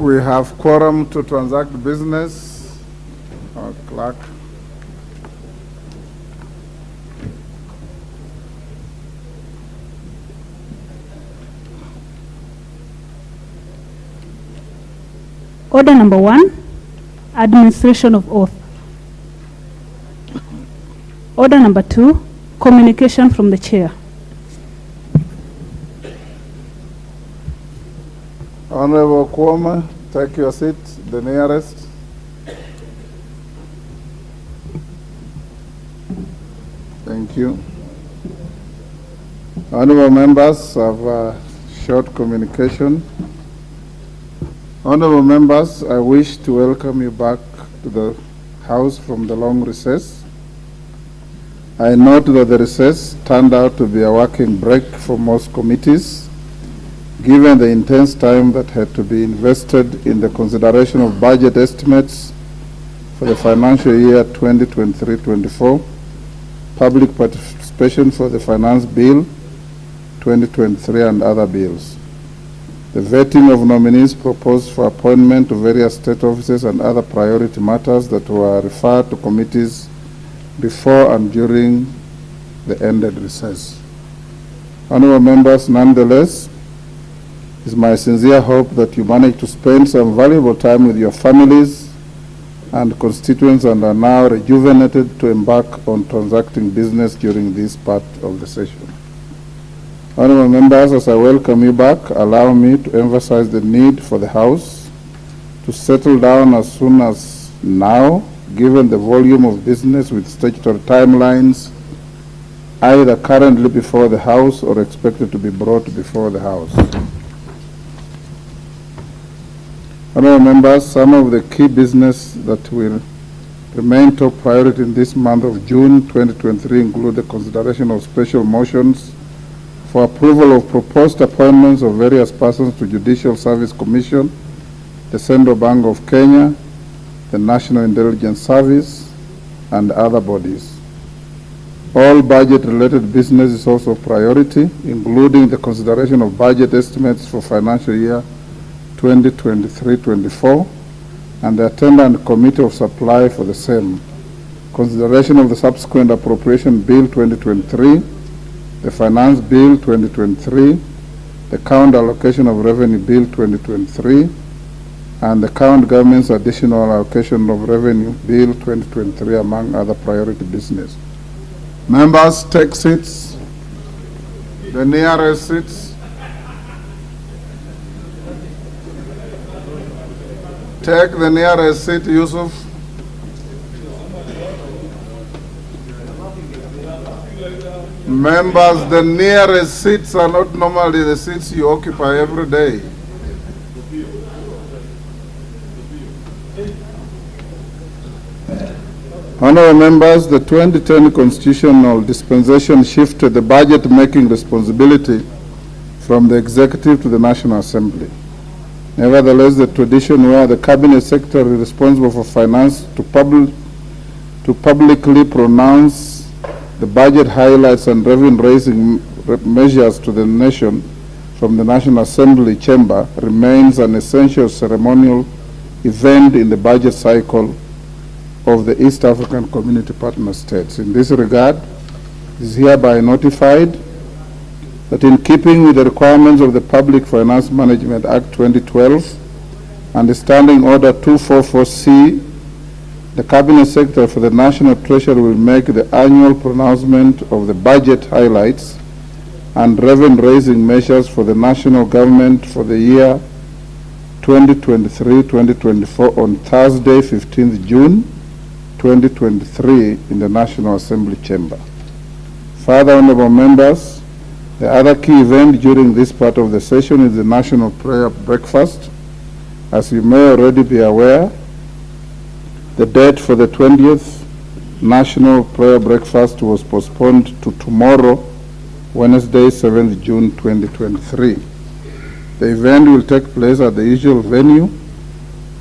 We have quorum to transact business. Our clerk. Order number 1, administration of oath. Order number 2, communication from the chair. Honorable Kwame, take your seat, the nearest. Thank you. Honorable members of short communication. Honorable members, I wish to welcome you back to the House from the long recess. I note that the recess turned out to be a working break for most committees, given the intense time that had to be invested in the consideration of budget estimates for the financial year 2023-24, public participation for the Finance Bill 2023 and other bills, the vetting of nominees proposed for appointment to various state offices and other priority matters that were referred to committees before and during the ended recess. Honorable members, nonetheless, it's my sincere hope that you manage to spend some valuable time with your families and constituents and are now rejuvenated to embark on transacting business during this part of the session. Honorable members, as I welcome you back, allow me to emphasize the need for the House to settle down as soon as now, given the volume of business with statutory timelines either currently before the House or expected to be brought before the House. Honorable members, some of the key business that will remain top priority in this month of June 2023 include the consideration of special motions for approval of proposed appointments of various persons to Judicial Service Commission, the Central Bank of Kenya, the National Intelligence Service, and other bodies. All budget-related business is also priority, including the consideration of budget estimates for financial year 2023-24 and the attendant committee of supply for the same. Consideration of the subsequent appropriation bill 2023, the finance bill 2023, the count allocation of revenue bill 2023, and the current government's additional allocation of revenue bill 2023, among other priority business. Members, take seats. The nearest seats. Take the nearest seat, Yusuf. Members, the nearest seats are not normally the seats you occupy every day. Honorable members, the 2010 constitutional dispensation shifted the budget-making responsibility from the executive to the National Assembly. Nevertheless, the tradition where the cabinet secretary responsible for finance to publicly pronounce the budget highlights and revenue-raising measures to the nation from the National Assembly chamber remains an essential ceremonial event in the budget cycle of the East African Community Partner States. In this regard, it is hereby notified that in keeping with the requirements of the Public Finance Management Act 2012 and the Standing Order 244C, the Cabinet Secretary for the National Treasury will make the annual pronouncement of the budget highlights and revenue-raising measures for the national government for the year 2023-2024 on Thursday, 15th June 2023 in the National Assembly Chamber. Further, honorable members, the other key event during this part of the session is the National Prayer Breakfast. As you may already be aware, the date for the 20th National Prayer Breakfast was postponed to tomorrow, Wednesday, 7th June 2023. The event will take place at the usual venue,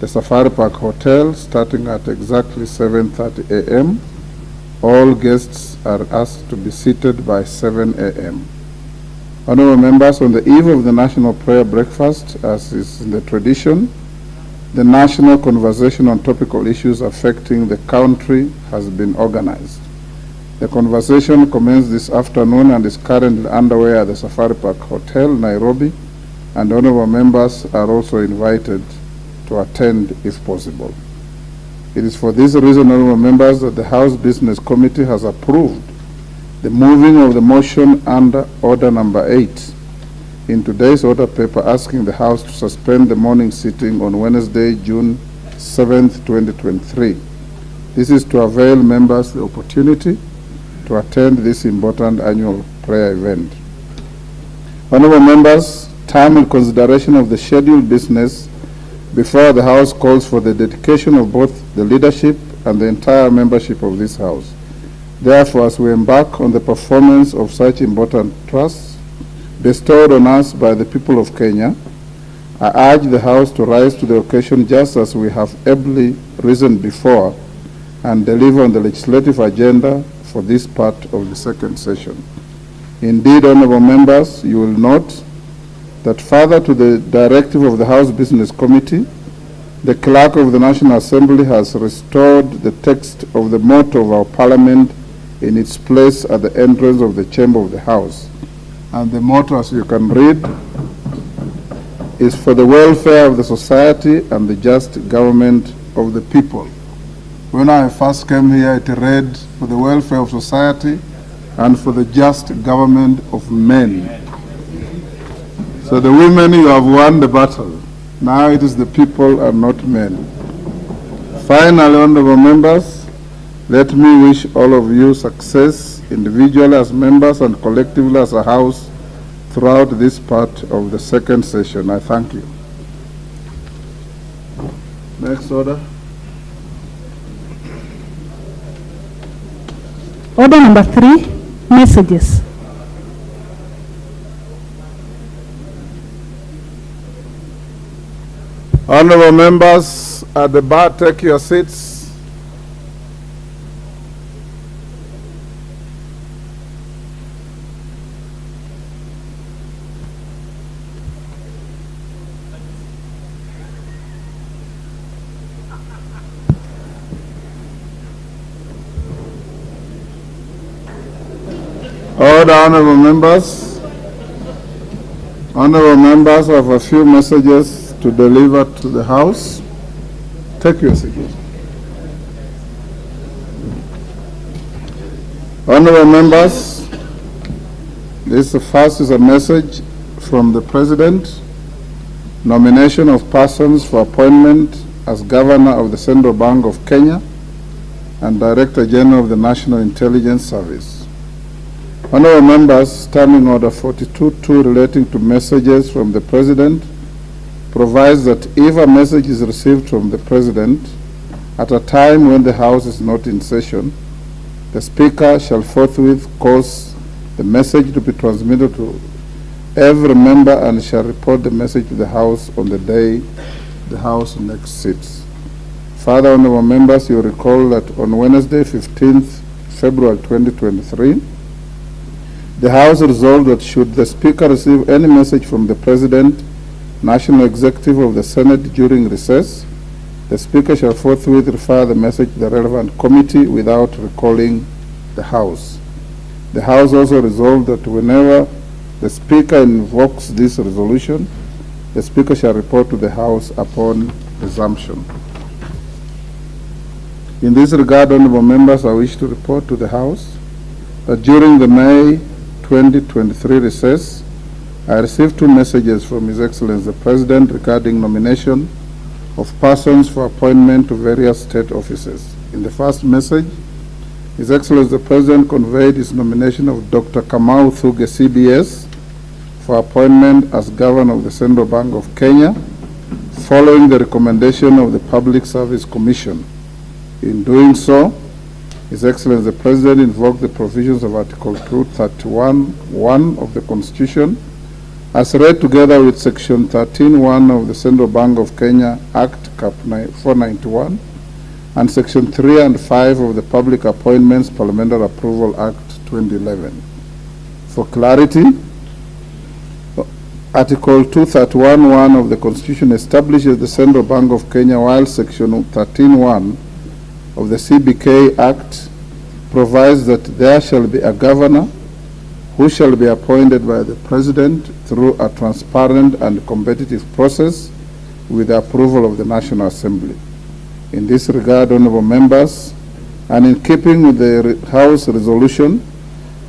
the Safari Park Hotel, starting at exactly 7:30 a.m. All guests are asked to be seated by 7 a.m. Honorable members, on the eve of the National Prayer Breakfast, as is in the tradition, the national conversation on topical issues affecting the country has been organized. The conversation commenced this afternoon and is currently underway at the Safari Park Hotel, Nairobi, and honorable members are also invited to attend if possible. It is for this reason, honorable members, that the House Business Committee has approved the moving of the motion under order number 8 in today's order paper, asking the House to suspend the morning sitting on Wednesday, June 7th, 2023. This is to avail members the opportunity to attend this important annual prayer event. Honorable members, time and consideration of the scheduled business before the House calls for the dedication of both the leadership and the entire membership of this House. Therefore, as we embark on the performance of such important trusts bestowed on us by the people of Kenya, I urge the House to rise to the occasion just as we have ably risen before and deliver on the legislative agenda for this part of the second session. Indeed, honorable members, you will note that further to the directive of the House Business Committee, the Clerk of the National Assembly has restored the text of the motto of our Parliament in its place at the entrance of the chamber of the House. And the motto, as you can read, is for the welfare of the society and the just government of the people. When I first came here, it read for the welfare of society and for the just government of men. So the women, you have won the battle. Now it is the people and not men. Finally, honorable members, let me wish all of you success individually as members and collectively as a House throughout this part of the second session. I thank you. Next order. Order number 3, messages. Honorable members at the bar, take your seats. Order, honorable members. Honorable members, I have a few messages to deliver to the House. Take your seat. Honorable members, this first is a message from the President. Nomination of persons for appointment as Governor of the Central Bank of Kenya and Director General of the National Intelligence Service. Honorable members, Standing Order 42.2 relating to messages from the President provides that if a message is received from the President at a time when the House is not in session, the Speaker shall forthwith cause the message to be transmitted to every member and shall report the message to the House on the day the House next sits. Further, honorable members, you recall that on Wednesday, 15th February 2023, the House resolved that should the Speaker receive any message from the President, National Executive of the Senate during recess, the Speaker shall forthwith refer the message to the relevant committee without recalling the House. The House also resolved that whenever the Speaker invokes this resolution, the Speaker shall report to the House upon resumption. In this regard, honorable members, I wish to report to the House that during the May 2023 recess, I received 2 messages from His Excellency the President regarding nomination of persons for appointment to various state offices. In the first message, His Excellency the President conveyed his nomination of Dr. Kamau Thuge, CBS, for appointment as Governor of the Central Bank of Kenya, following the recommendation of the Public Service Commission. In doing so, His Excellency the President invoked the provisions of Article 231(1) of the Constitution, as read together with Section 13(1) of the Central Bank of Kenya Act Cap 491 and Section 3 and 5 of the Public Appointments Parliamentary Approval Act 2011. For clarity, Article 231(1) of the Constitution establishes the Central Bank of Kenya, while Section 13(1) of the CBK Act provides that there shall be a governor who shall be appointed by the President through a transparent and competitive process with the approval of the National Assembly. In this regard, honorable members, and in keeping with the House resolution,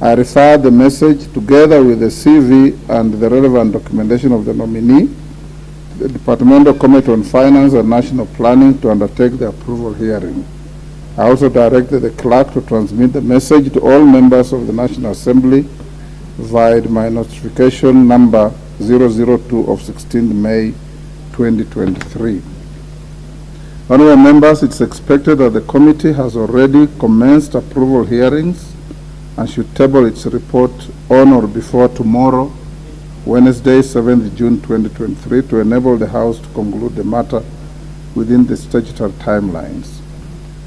I refer the message together with the CV and the relevant documentation of the nominee to the Departmental Committee on Finance and National Planning to undertake the approval hearing. I also directed the clerk to transmit the message to all members of the National Assembly via my notification number 002 of 16th May 2023. Honorable members, it's expected that the committee has already commenced approval hearings and should table its report on or before tomorrow, Wednesday, 7th June 2023, to enable the House to conclude the matter within the statutory timelines.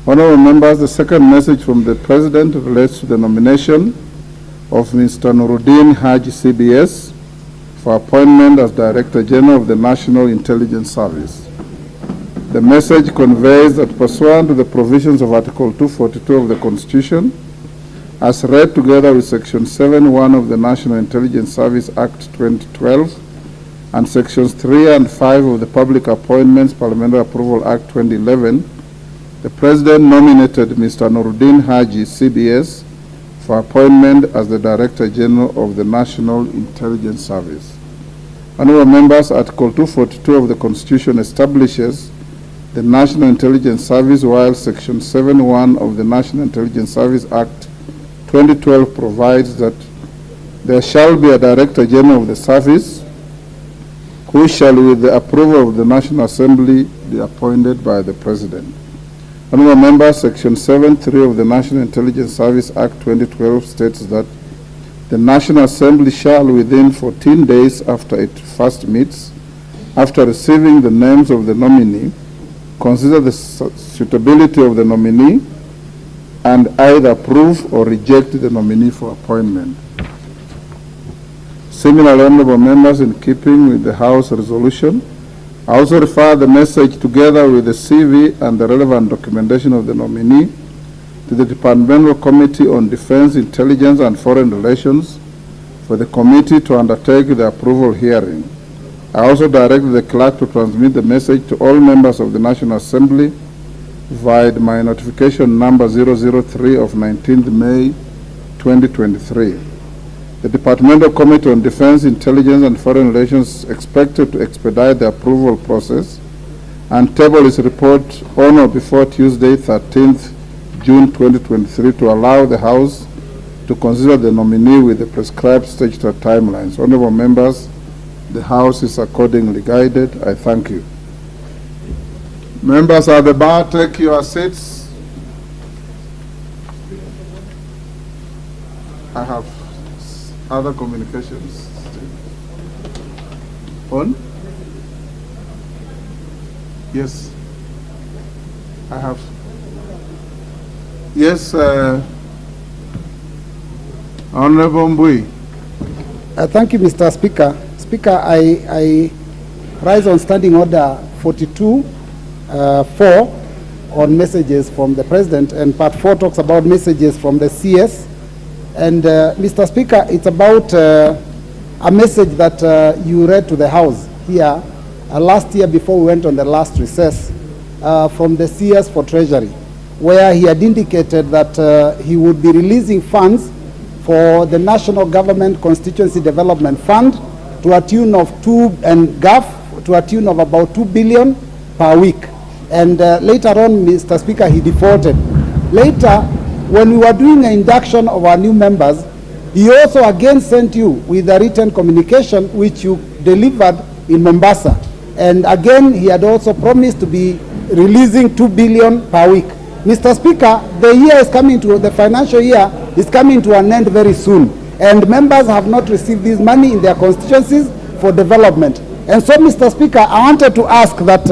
Honorable members, the second message from the President relates to the nomination of Mr. Nuruddin Haji CBS for appointment as Director General of the National Intelligence Service. The message conveys that pursuant to the provisions of Article 242 of the Constitution, as read together with Section 7(1) of the National Intelligence Service Act 2012 and Sections 3 and 5 of the Public Appointments Parliamentary Approval Act 2011, the President nominated Mr. Nuruddin Haji CBS for appointment as the Director General of the National Intelligence Service. Honorable members, Article 242 of the Constitution establishes the National Intelligence Service, while Section 7(1) of the National Intelligence Service Act 2012 provides that there shall be a Director General of the Service who shall, with the approval of the National Assembly, be appointed by the President. Honorable members, Section 7(3) of the National Intelligence Service Act 2012 states that the National Assembly shall, within 14 days after it first meets, after receiving the names of the nominee, consider the suitability of the nominee and either approve or reject the nominee for appointment. Similarly, honorable members, in keeping with the House resolution, I also refer the message together with the CV and the relevant documentation of the nominee to the Departmental Committee on Defense, Intelligence and Foreign Relations for the committee to undertake the approval hearing. I also directed the clerk to transmit the message to all members of the National Assembly via my notification number 003 of 19th May 2023. The Departmental Committee on Defense, Intelligence and Foreign Relations is expected to expedite the approval process and table its report on or before Tuesday, 13th June 2023, to allow the House to consider the nominee with the prescribed statutory timelines. Honorable members, the House is accordingly guided. I thank you. Members at the bar, take your seats. I have other communications. On? Yes. I have. Yes, Honorable Mbui. Thank you, Mr. Speaker. Speaker, I rise on Standing Order 42(4) on messages from the President, and Part 4 talks about messages from the CS. And Mr. Speaker, it's about a message that you read to the House here last year before we went on the last recess from the CS for Treasury, where he had indicated that he would be releasing funds for the National Government Constituency Development Fund to a tune of to a tune of about 2 billion per week. And later on, Mr. Speaker, he defaulted. Later, when we were doing an induction of our new members, he also again sent you with a written communication which you delivered in Mombasa. And again, he had also promised to be releasing 2 billion per week. Mr. Speaker, the financial year is coming to an end very soon, and members have not received this money in their constituencies for development. And so, Mr. Speaker, I wanted to ask that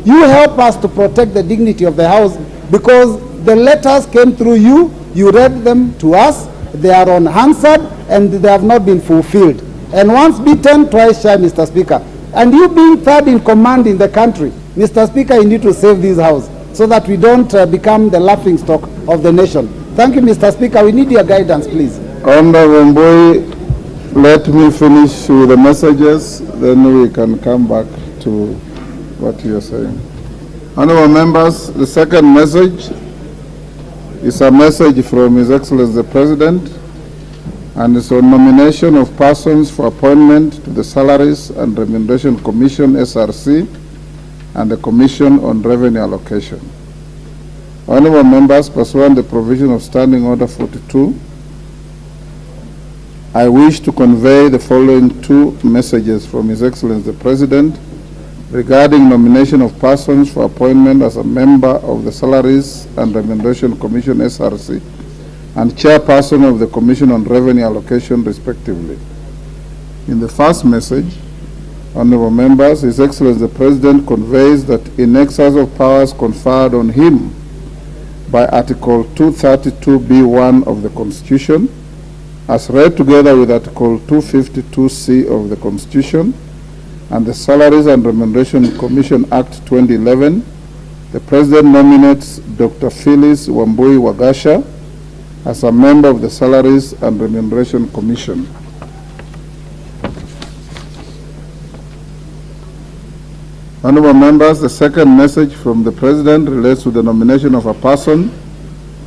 you help us to protect the dignity of the House, because the letters came through you read them to us, they are unanswered, and they have not been fulfilled. And once beaten, twice shy, Mr. Speaker. And you being third in command in the country, Mr. Speaker, you need to save this house so that we don't become the laughing stock of the nation. Thank you, Mr. Speaker. We need your guidance, please. Honorable Mboy, let me finish with the messages, then we can come back to what you are saying. Honorable members, the second message is a message from His Excellency the President, and it's on nomination of persons for appointment to the Salaries and Remuneration Commission, SRC, and the Commission on Revenue Allocation. Honorable members, pursuant to the provision of Standing Order 42, I wish to convey the following two messages from His Excellency the President regarding nomination of persons for appointment as a member of the Salaries and Remuneration Commission, SRC, and chairperson of the Commission on Revenue Allocation, respectively. In the first message, honorable members, His Excellency the President conveys that in exercise of powers conferred on him by Article 232(b)(1) of the Constitution, as read together with Article 252(c) of the Constitution and the Salaries and Remuneration Commission Act 2011, the President nominates Dr. Phyllis Wambui Wagasha as a member of the Salaries and Remuneration Commission. Honorable members, the second message from the President relates to the nomination of a person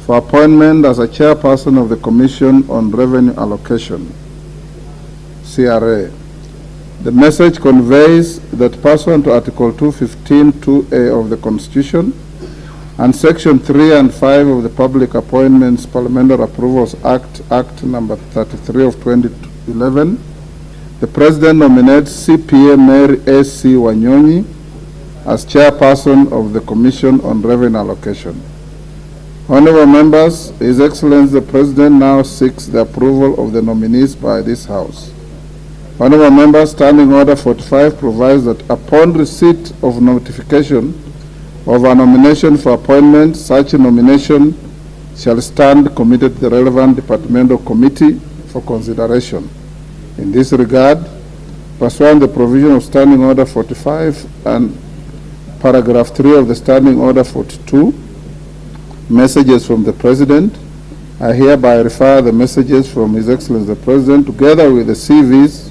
for appointment as a chairperson of the Commission on Revenue Allocation, CRA. The message conveys that pursuant to Article 215(2)(a) of the Constitution and Section 3 and 5 of the Public Appointments Parliamentary Approvals Act number 33 of 2011, the President nominates CPA Mary A.C. Wanyonyi as chairperson of the Commission on Revenue Allocation. Honorable members, His Excellency the President now seeks the approval of the nominees by this House. Honorable members, Standing Order 45 provides that upon receipt of notification of a nomination for appointment, such a nomination shall stand committed to the relevant departmental committee for consideration. In this regard, pursuant to the provision of Standing Order 45 and paragraph 3 of the Standing Order 42, messages from the President, I hereby refer the messages from His Excellency the President together with the CV,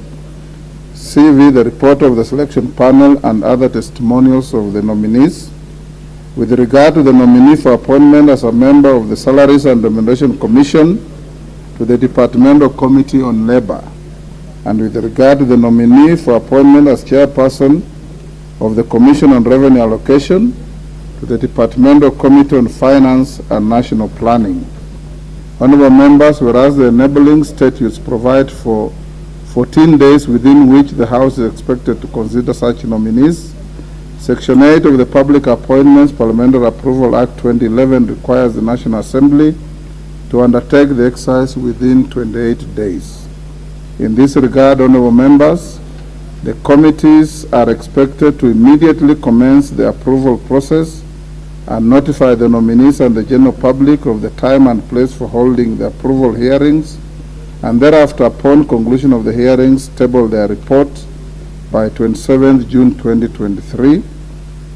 the report of the selection panel, and other testimonials of the nominees. With regard to the nominee for appointment as a member of the Salaries and Remuneration Commission, to the Departmental Committee on Labor, and with regard to the nominee for appointment as chairperson of the Commission on Revenue Allocation, to the Departmental Committee on Finance and National Planning. Honorable members, whereas the enabling statutes provide for 14 days within which the House is expected to consider such nominees, Section 8 of the Public Appointments Parliamentary Approval Act 2011 requires the National Assembly to undertake the exercise within 28 days. In this regard, honorable members, the committees are expected to immediately commence the approval process and notify the nominees and the general public of the time and place for holding the approval hearings, and thereafter, upon conclusion of the hearings, table their report by 27th June 2023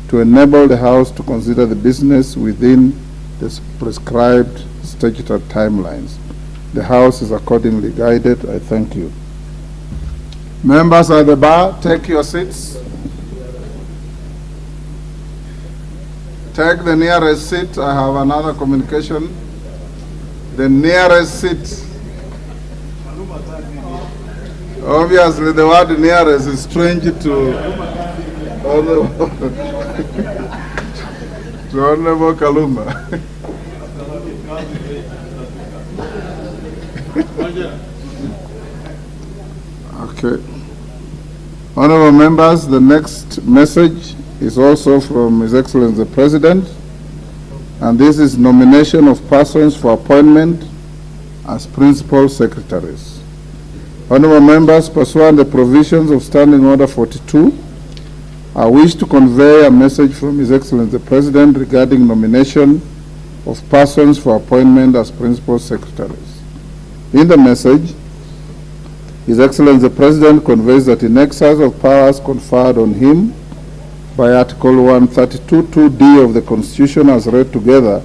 to enable the House to consider the business within the prescribed statutory timelines. The House is accordingly guided. I thank you. Members at the bar, take your seats. Take the nearest seat. I have another communication. The nearest seat. Obviously, the word nearest is strange to Honorable Kaluma. Okay. Honorable members, the next message is also from His Excellency the President, and this is nomination of persons for appointment as principal secretaries. Honorable members, pursuant to the provisions of Standing Order 42, I wish to convey a message from His Excellency the President regarding nomination of persons for appointment as principal secretaries. In the message, His Excellency the President conveys that in exercise of powers conferred on him by Article 132(2)d of the Constitution as read together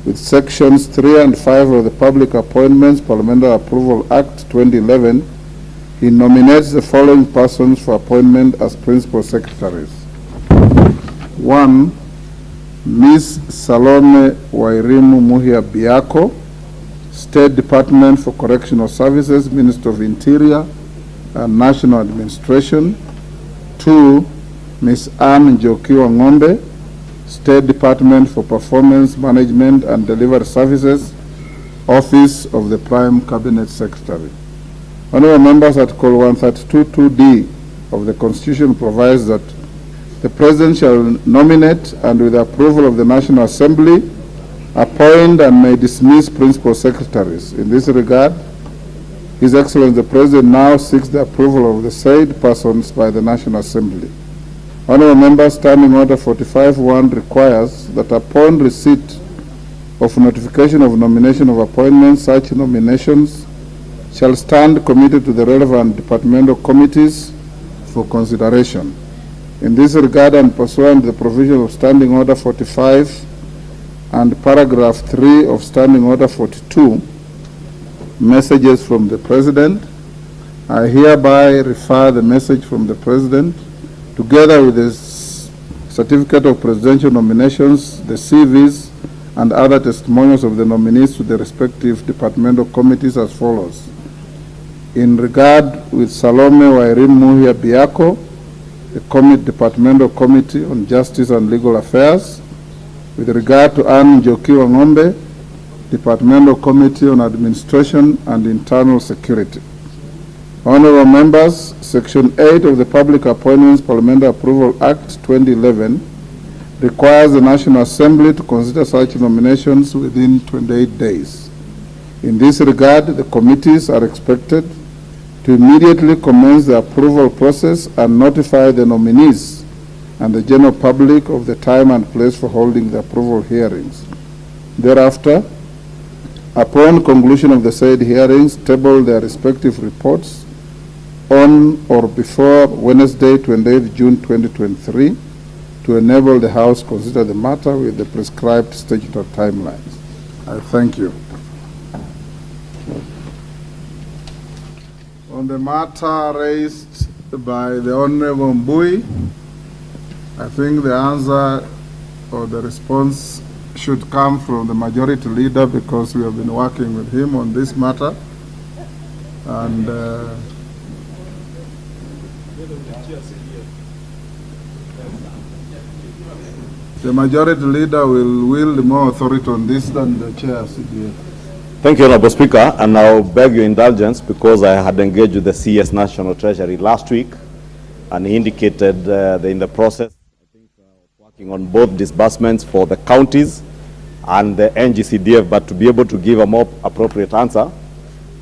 with Sections 3 and 5 of the Public Appointments Parliamentary Approval Act 2011, he nominates the following persons for appointment as Principal Secretaries. 1. Ms. Salome Wairimu Muhia Biako, State Department for Correctional Services, Minister of Interior and National Administration. 2. Ms. Anne Njokiwa Ng'ombe, State Department for Performance Management and Delivery Services, Office of the Prime Cabinet Secretary. Honorable members, Article 132(2)d of the Constitution provides that the President shall nominate and with the approval of the National Assembly appoint and may dismiss principal secretaries. In this regard, His Excellency the President now seeks the approval of the said persons by the National Assembly. Honorable members, Standing Order 45(1) requires that upon receipt of notification of nomination of appointments, such nominations shall stand committed to the relevant departmental committees for consideration. In this regard and pursuant to the provision of Standing Order 45 and paragraph 3 of Standing Order 42, messages from the President, I hereby refer the message from the President together with the certificate of presidential nominations, the CVs, and other testimonials of the nominees to the respective departmental committees as follows. In regard with Salome Wairimu Muhia Biako, the Departmental Committee on Justice and Legal Affairs. With regard to Anne Njokiwa Ng'ombe, Departmental Committee on Administration and Internal Security. Honorable members, Section 8 of the Public Appointments Parliamentary Approval Act 2011 requires the National Assembly to consider such nominations within 28 days. In this regard, the committees are expected to immediately commence the approval process and notify the nominees and the general public of the time and place for holding the approval hearings. Thereafter, upon conclusion of the said hearings, table their respective reports on or before Wednesday, 28th June 2023, to enable the House to consider the matter with the prescribed statutory timelines. I thank you. On the matter raised by the Honorable Mbui, I think the answer or the response should come from the Majority Leader, because we have been working with him on this matter. And the Majority Leader will wield more authority on this than the Chair CDF. Thank you, Honorable Speaker, and I'll beg your indulgence because I had engaged with the CS National Treasury last week, and he indicated they're in the process, I think, working on both disbursements for the counties and the NGCDF, but to be able to give a more appropriate answer,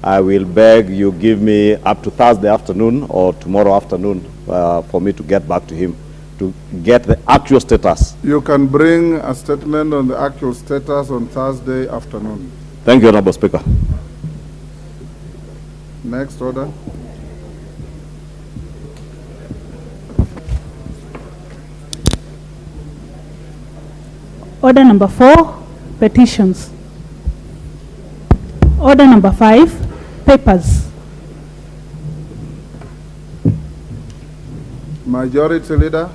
I will beg you give me up to Thursday afternoon or tomorrow afternoon for me to get back to him to get the actual status. You can bring a statement on the actual status on Thursday afternoon. Thank you, Honorable Speaker. Next order. Order number 4, petitions. Order number 5, papers. Majority Leader.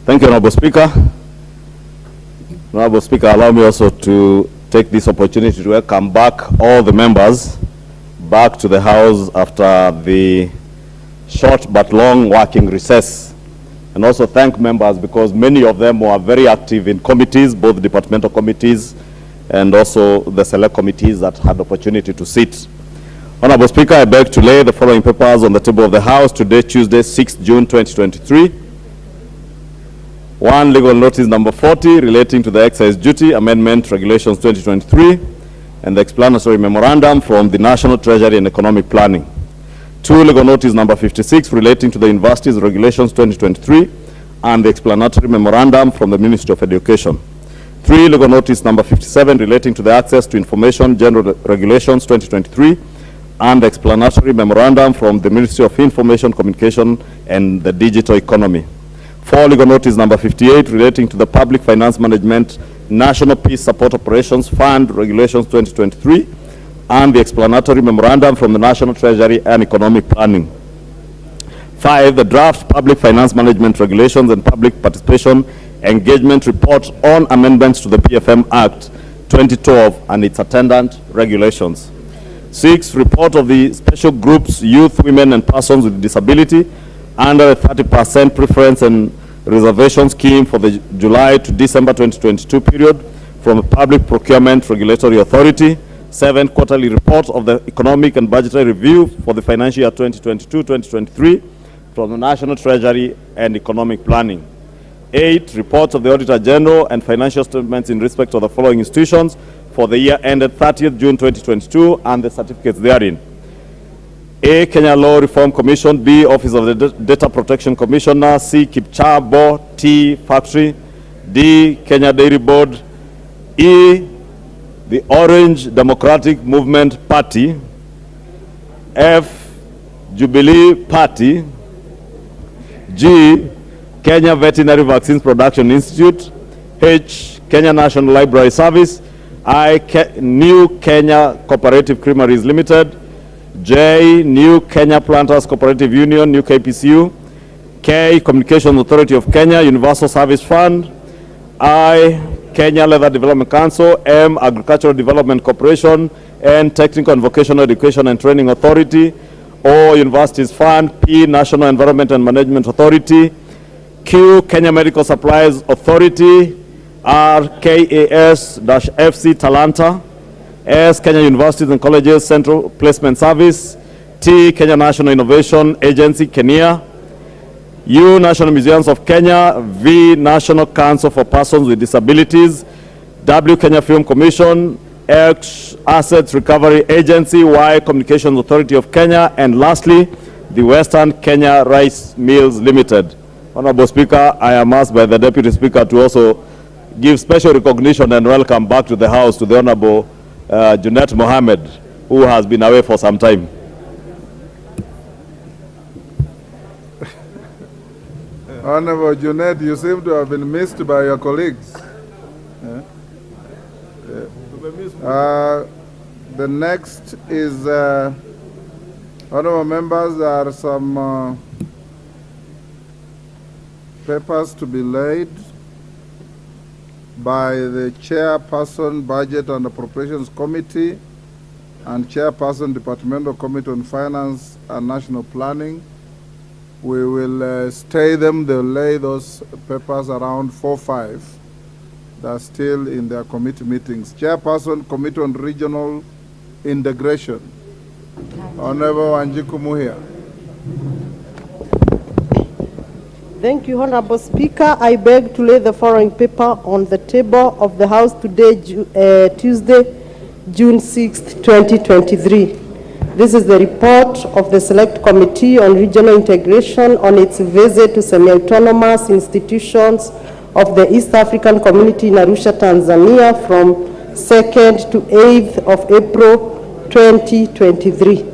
Thank you, Honorable Speaker. Honorable Speaker, allow me also to take this opportunity to welcome back all the members back to the House after the short but long working recess. And also thank members because many of them were very active in committees, both departmental committees and also the select committees that had opportunity to sit. Honorable Speaker, I beg to lay the following papers on the table of the House today, Tuesday, 6th June 2023. 1, legal notice number 40 relating to the excise duty amendment regulations 2023 and the explanatory memorandum from the National Treasury and Economic Planning. 2, legal notice number 56 relating to the universities regulations 2023 and the explanatory memorandum from the Ministry of Education. 3, legal notice number 57 relating to the access to information general regulations 2023 and the explanatory memorandum from the Ministry of Information, Communication, and the Digital Economy. 4, legal notice number 58 relating to the Public Finance Management National Peace Support Operations Fund Regulations 2023 and the explanatory memorandum from the National Treasury and Economic Planning. 5, the draft Public Finance Management Regulations and Public Participation Engagement Report on amendments to the PFM Act 2012 and its attendant regulations. 6, report of the special groups, youth, women, and persons with disability under a 30% preference and reservation scheme for the July to December 2022 period from the Public Procurement Regulatory Authority. 7, quarterly report of the Economic and Budgetary Review for the financial year 2022-2023 from the National Treasury and Economic Planning. 8, reports of the Auditor General and financial statements in respect of the following institutions for the year ended 30th June 2022 and the certificates therein. A, Kenya Law Reform Commission. B, Office of the Data Protection Commissioner. C, Kipchabo Tea Factory. D, Kenya Dairy Board. E, the Orange Democratic Movement Party. F, Jubilee Party. G, Kenya Veterinary Vaccines Production Institute. H, Kenya National Library Service. I, New Kenya Cooperative Creameries Limited. J, New Kenya Planters Cooperative Union, New KPCU. K, Communications Authority of Kenya, Universal Service Fund. I, Kenya Leather Development Council. M, Agricultural Development Corporation. N, Technical and Vocational Education and Training Authority. O, Universities Fund. P, National Environment and Management Authority. Q, Kenya Medical Supplies Authority. R, KAS-FC Talanta. S, Kenya Universities and Colleges Central Placement Service. T, Kenya National Innovation Agency, Kenya. U, National Museums of Kenya. V, National Council for Persons with Disabilities. W, Kenya Film Commission. X, Assets Recovery Agency. Y, Communications Authority of Kenya. And lastly, the Western Kenya Rice Mills Limited. Honorable Speaker, I am asked by the Deputy Speaker to also give special recognition and welcome back to the House to the Honorable Junet Mohammed, who has been away for some time. Honorable Junet, you seem to have been missed by your colleagues. The next is, honorable members, there are some papers to be laid by the Chairperson, Budget and Appropriations Committee, and Chairperson, Departmental Committee on Finance and National Planning. We will stay them. They'll lay those papers around 4-5. They're still in their committee meetings. Chairperson, Committee on Regional Integration. Honorable Wanjiku Muhia. Thank you, Honorable Speaker. I beg to lay the following paper on the table of the House today, Tuesday, June 6th, 2023. This is the report of the Select Committee on Regional Integration on its visit to semi-autonomous institutions of the East African Community in Arusha, Tanzania from 2nd to 8th of April, 2023.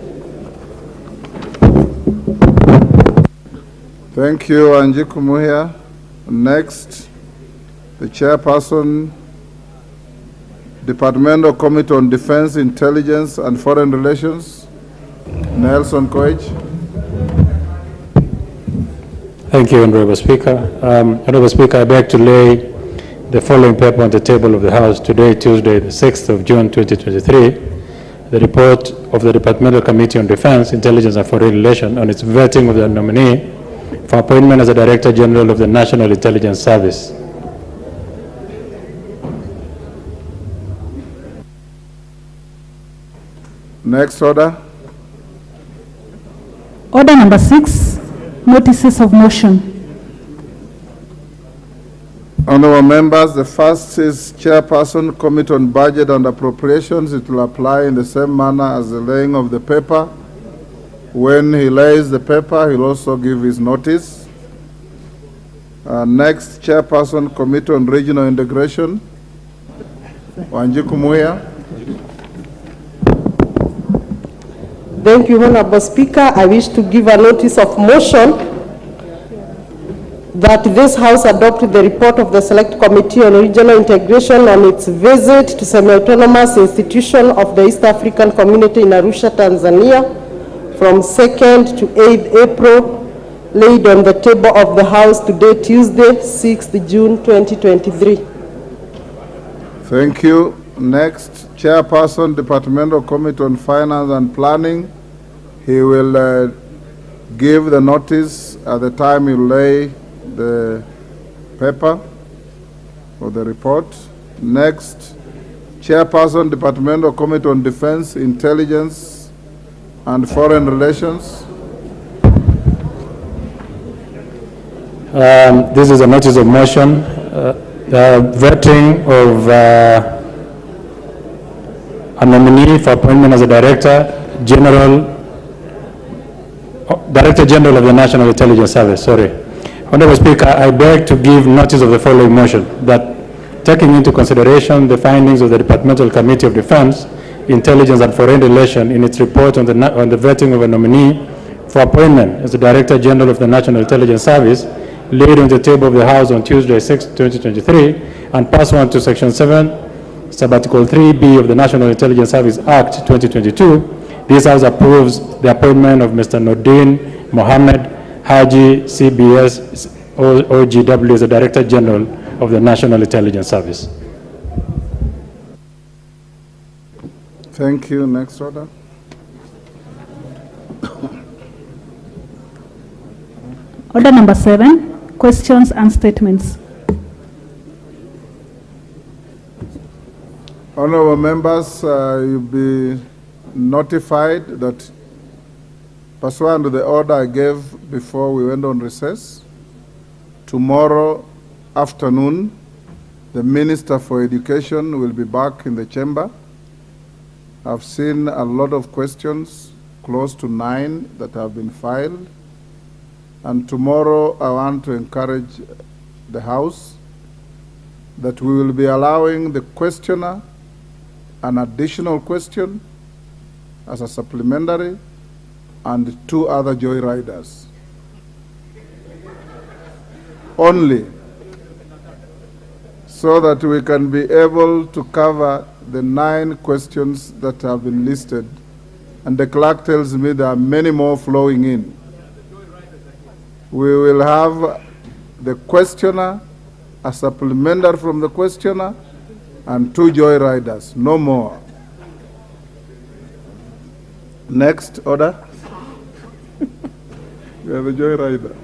Thank you, Wanjiku Muhia. Next, the Chairperson, Departmental Committee on Defense, Intelligence and Foreign Relations, Nelson Koech. Thank you, Honorable Speaker. Honorable Speaker, I beg to lay the following paper on the table of the House today, Tuesday, the 6th of June, 2023, the report of the Departmental Committee on Defense, Intelligence and Foreign Relations on its vetting of the nominee for appointment as the Director General of the National Intelligence Service. Next order. Order number 6, notices of motion. Honorable members, the first is Chairperson, Committee on Budget and Appropriations. It will apply in the same manner as the laying of the paper. When he lays the paper, he'll also give his notice. Next, Chairperson, Committee on Regional Integration, Wanjiku Muhia. Thank you, Honorable Speaker. I wish to give a notice of motion that this House adopt the report of the Select Committee on Regional Integration on its visit to semi-autonomous institution of the East African Community in Arusha, Tanzania, from 2nd to 8th April, laid on the table of the House today, Tuesday, 6th June 2023. Thank you. Next, Chairperson, Departmental Committee on Finance and Planning. He will give the notice at the time you lay the paper or the report. Next, Chairperson, Departmental Committee on Defense, Intelligence, and Foreign Relations. This is a notice of motion, vetting of a nominee for appointment as a Director General of the National Intelligence Service. Honorable Speaker, I beg to give notice of the following motion, that taking into consideration the findings of the Departmental Committee of Defense, Intelligence and Foreign Relations in its report on the vetting of a nominee for appointment as the Director General of the National Intelligence Service, laid on the table of the House on Tuesday, 6, 2023, and pursuant to Section 7, Subarticle 3B of the National Intelligence Service Act 2022, this House approves the appointment of Mr. Nordin Mohammed Haji, CBS, OGW, as the Director General of the National Intelligence Service. Thank you. Next order. Order number 7, questions and statements. Honorable members, you'll be notified that pursuant to the order I gave before we went on recess, tomorrow afternoon, the Minister for Education will be back in the chamber. I've seen a lot of questions, close to 9 that have been filed. And tomorrow I want to encourage the House that we will be allowing the questioner an additional question as a supplementary and 2 other joyriders. Only so that we can be able to cover the 9 questions that have been listed. And the clerk tells me there are many more flowing in. We will have the questioner, a supplementary from the questioner, and 2 joyriders, no more. Next order. We have a joyrider.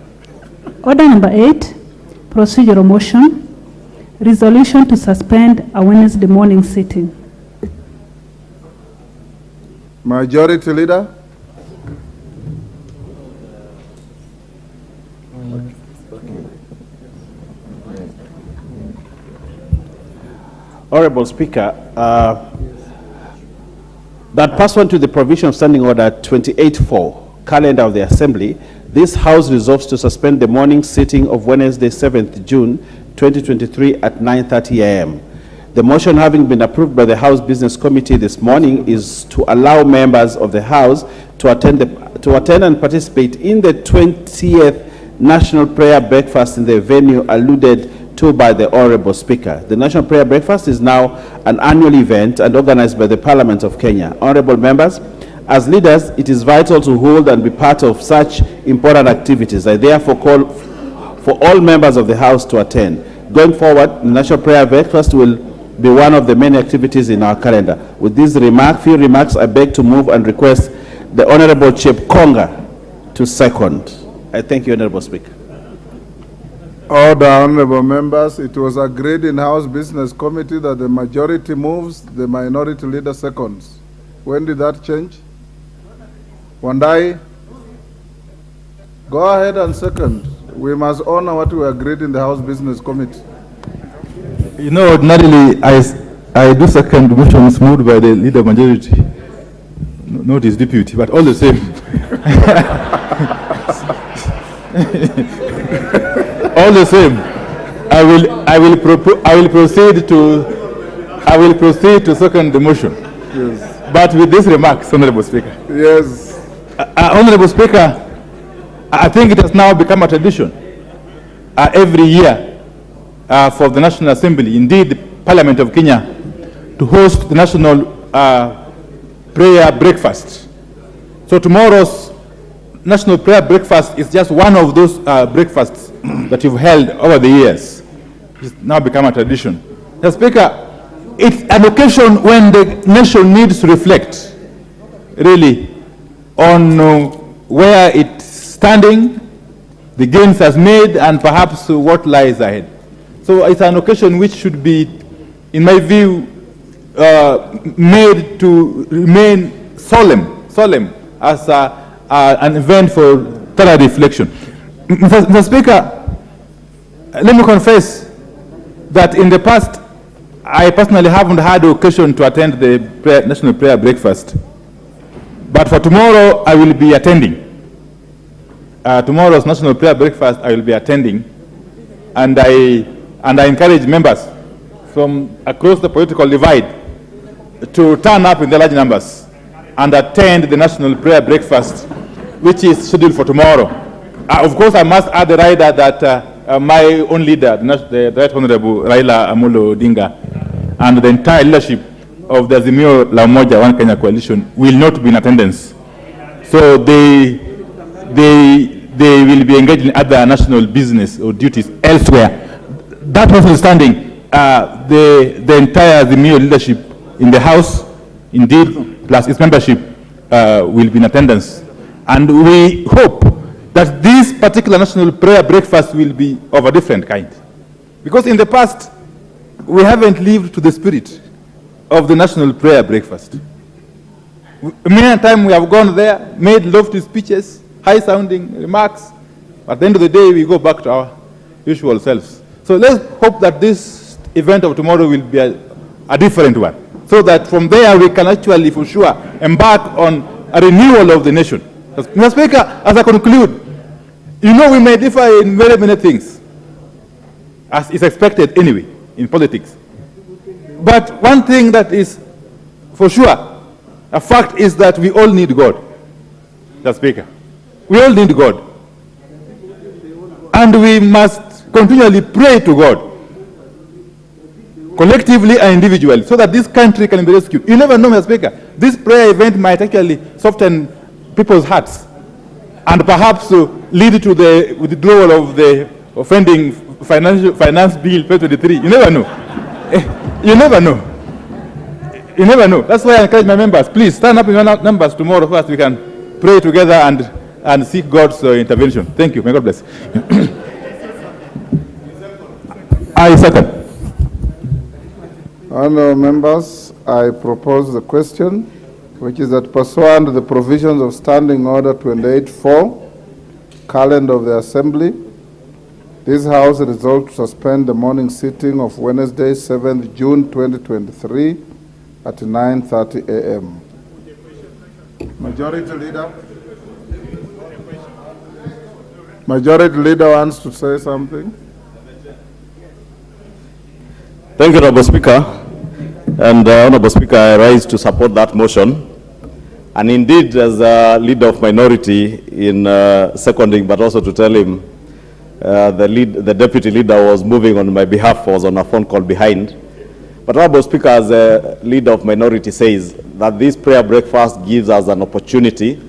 Order number 8, procedural motion, resolution to suspend a Wednesday morning sitting. Majority Leader. Honorable Speaker, that pursuant to the provision of Standing Order 28.4, calendar of the Assembly, this House resolves to suspend the morning sitting of Wednesday, 7th June 2023 at 9:30 a.m. The motion having been approved by the House Business Committee this morning is to allow members of the House to attend and participate in the 20th National Prayer Breakfast in the venue alluded to by the Honorable Speaker. The National Prayer Breakfast is now an annual event and organized by the Parliament of Kenya. Honorable members, as leaders, it is vital to hold and be part of such important activities. I therefore call for all members of the House to attend. Going forward, the National Prayer Breakfast will be one of the many activities in our calendar. With these few remarks, I beg to move and request the Honorable Chip Konga to second. I thank you, Honorable Speaker. Order, honorable members. It was agreed in House Business Committee that the majority moves, the minority leader seconds. When did that change? Wandai? Go ahead and second. We must honor what we agreed in the House Business Committee. You know, ordinarily, I do second motions moved by the leader majority, not his deputy, but all the same. All the same, I will proceed to second the motion. Yes. But with these remarks, Honorable Speaker. Yes. Honorable Speaker, I think it has now become a tradition every year for the National Assembly, indeed the Parliament of Kenya, to host the National Prayer Breakfast. So tomorrow's National Prayer Breakfast is just one of those breakfasts that you've held over the years. It's now become a tradition. Mr. Speaker, it's an occasion when the nation needs to reflect, really, on where it's standing, the gains has made, and perhaps what lies ahead. So it's an occasion which should be, in my view, made to remain solemn as an event for thorough reflection. Mr. Speaker, let me confess that in the past, I personally haven't had the occasion to attend the National Prayer Breakfast. But for tomorrow, I will be attending. Tomorrow's National Prayer Breakfast, I will be attending. And I encourage members from across the political divide to turn up in the large numbers and attend the National Prayer Breakfast, which is scheduled for tomorrow. Of course, I must add the rider that my own leader, the Right Honorable Raila Odinga, and the entire leadership of the AZIMIO La Umoja One Kenya coalition will not be in attendance. So they will be engaged in other national business or duties elsewhere. That notwithstanding, the entire AZIMIO leadership in the House, indeed, plus its membership, will be in attendance. And we hope that this particular National Prayer Breakfast will be of a different kind. Because in the past, we haven't lived to the spirit of the National Prayer Breakfast. Many times we have gone there, made lofty speeches, high-sounding remarks. At the end of the day, we go back to our usual selves. So let's hope that this event of tomorrow will be a different one, so that from there we can actually, for sure, embark on a renewal of the nation. Mr. Speaker, as I conclude, you know we may differ in very many things, as is expected anyway in politics. But one thing that is for sure a fact is that we all need God, Mr. Speaker. We all need God. And we must continually pray to God, collectively and individually, so that this country can be rescued. You never know, Mr. Speaker. This prayer event might actually soften people's hearts and perhaps lead to the withdrawal of the offending finance bill 2023. You never know. You never know. You never know. That's why I encourage my members, please stand up in your numbers tomorrow so that we can pray together and seek God's intervention. Thank you. May God bless. I second. Honourable members, I propose the question, which is that pursuant to the provisions of Standing Order 28.4, calendar of the Assembly, this House resolved to suspend the morning sitting of Wednesday, 7th June 2023 at 9:30 a.m. Majority Leader? Majority Leader wants to say something. Thank you, Honorable Speaker. And Honorable Speaker, I rise to support that motion. And indeed, as a leader of minority in seconding, but also to tell him the deputy leader was moving on my behalf, was on a phone call behind. But Honorable Speaker, as a leader of minority, says that this prayer breakfast gives us an opportunity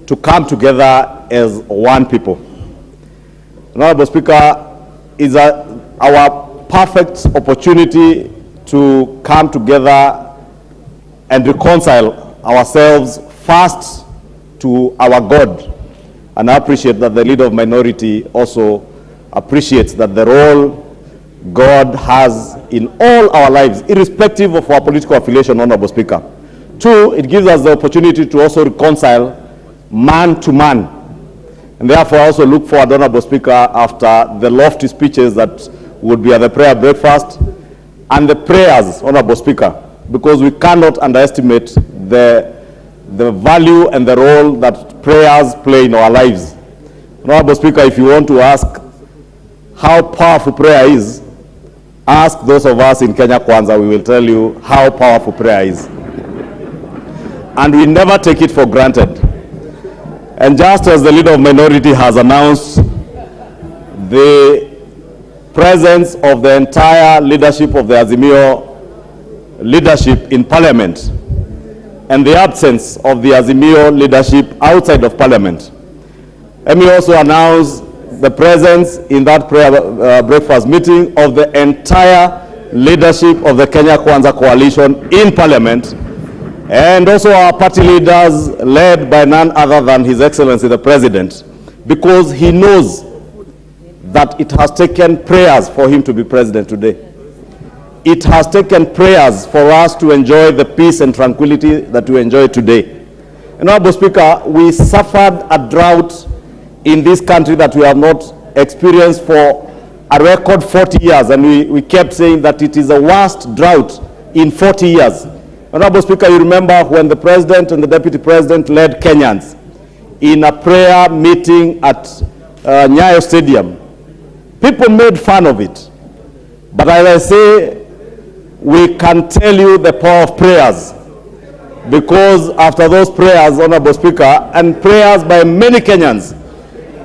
to come together as one people. Honorable Speaker, is our perfect opportunity to come together and reconcile ourselves first to our God. And I appreciate that the leader of minority also appreciates that the role God has in all our lives, irrespective of our political affiliation, Honorable Speaker. Two, it gives us the opportunity to also reconcile man to man. And therefore, I also look forward, Honorable Speaker, after the lofty speeches that would be at the prayer breakfast and the prayers, Honorable Speaker, because we cannot underestimate the value and the role that prayers play in our lives. Honorable Speaker, if you want to ask how powerful prayer is, ask those of us in Kenya Kwanza, we will tell you how powerful prayer is. and we never take it for granted. And just as the leader of minority has announced the presence of the entire leadership of the AZIMIO leadership in Parliament and the absence of the AZIMIO leadership outside of Parliament, let me also announce the presence in that prayer breakfast meeting of the entire leadership of the Kenya Kwanza coalition in Parliament, and also our party leaders led by none other than His Excellency the President, because he knows that it has taken prayers for him to be president today. It has taken prayers for us to enjoy the peace and tranquility that we enjoy today. And Honorable Speaker, we suffered a drought in this country that we have not experienced for a record 40 years, and we kept saying that it is the worst drought in 40 years. Honorable Speaker, you remember when the President and the Deputy President led Kenyans in a prayer meeting at Nyayo Stadium. People made fun of it. But as I say, we can tell you the power of prayers, because after those prayers, Honorable Speaker, and prayers by many Kenyans,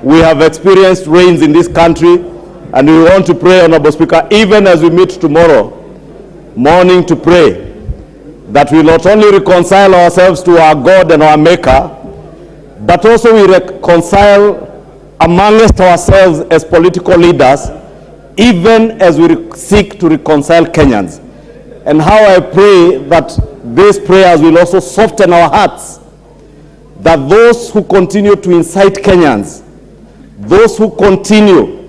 we have experienced rains in this country, and we want to pray, Honorable Speaker, even as we meet tomorrow morning to pray, that we not only reconcile ourselves to our God and our Maker, but also we reconcile amongst ourselves as political leaders, even as we seek to reconcile Kenyans. And how I pray that these prayers will also soften our hearts, that those who continue to incite Kenyans, those who continue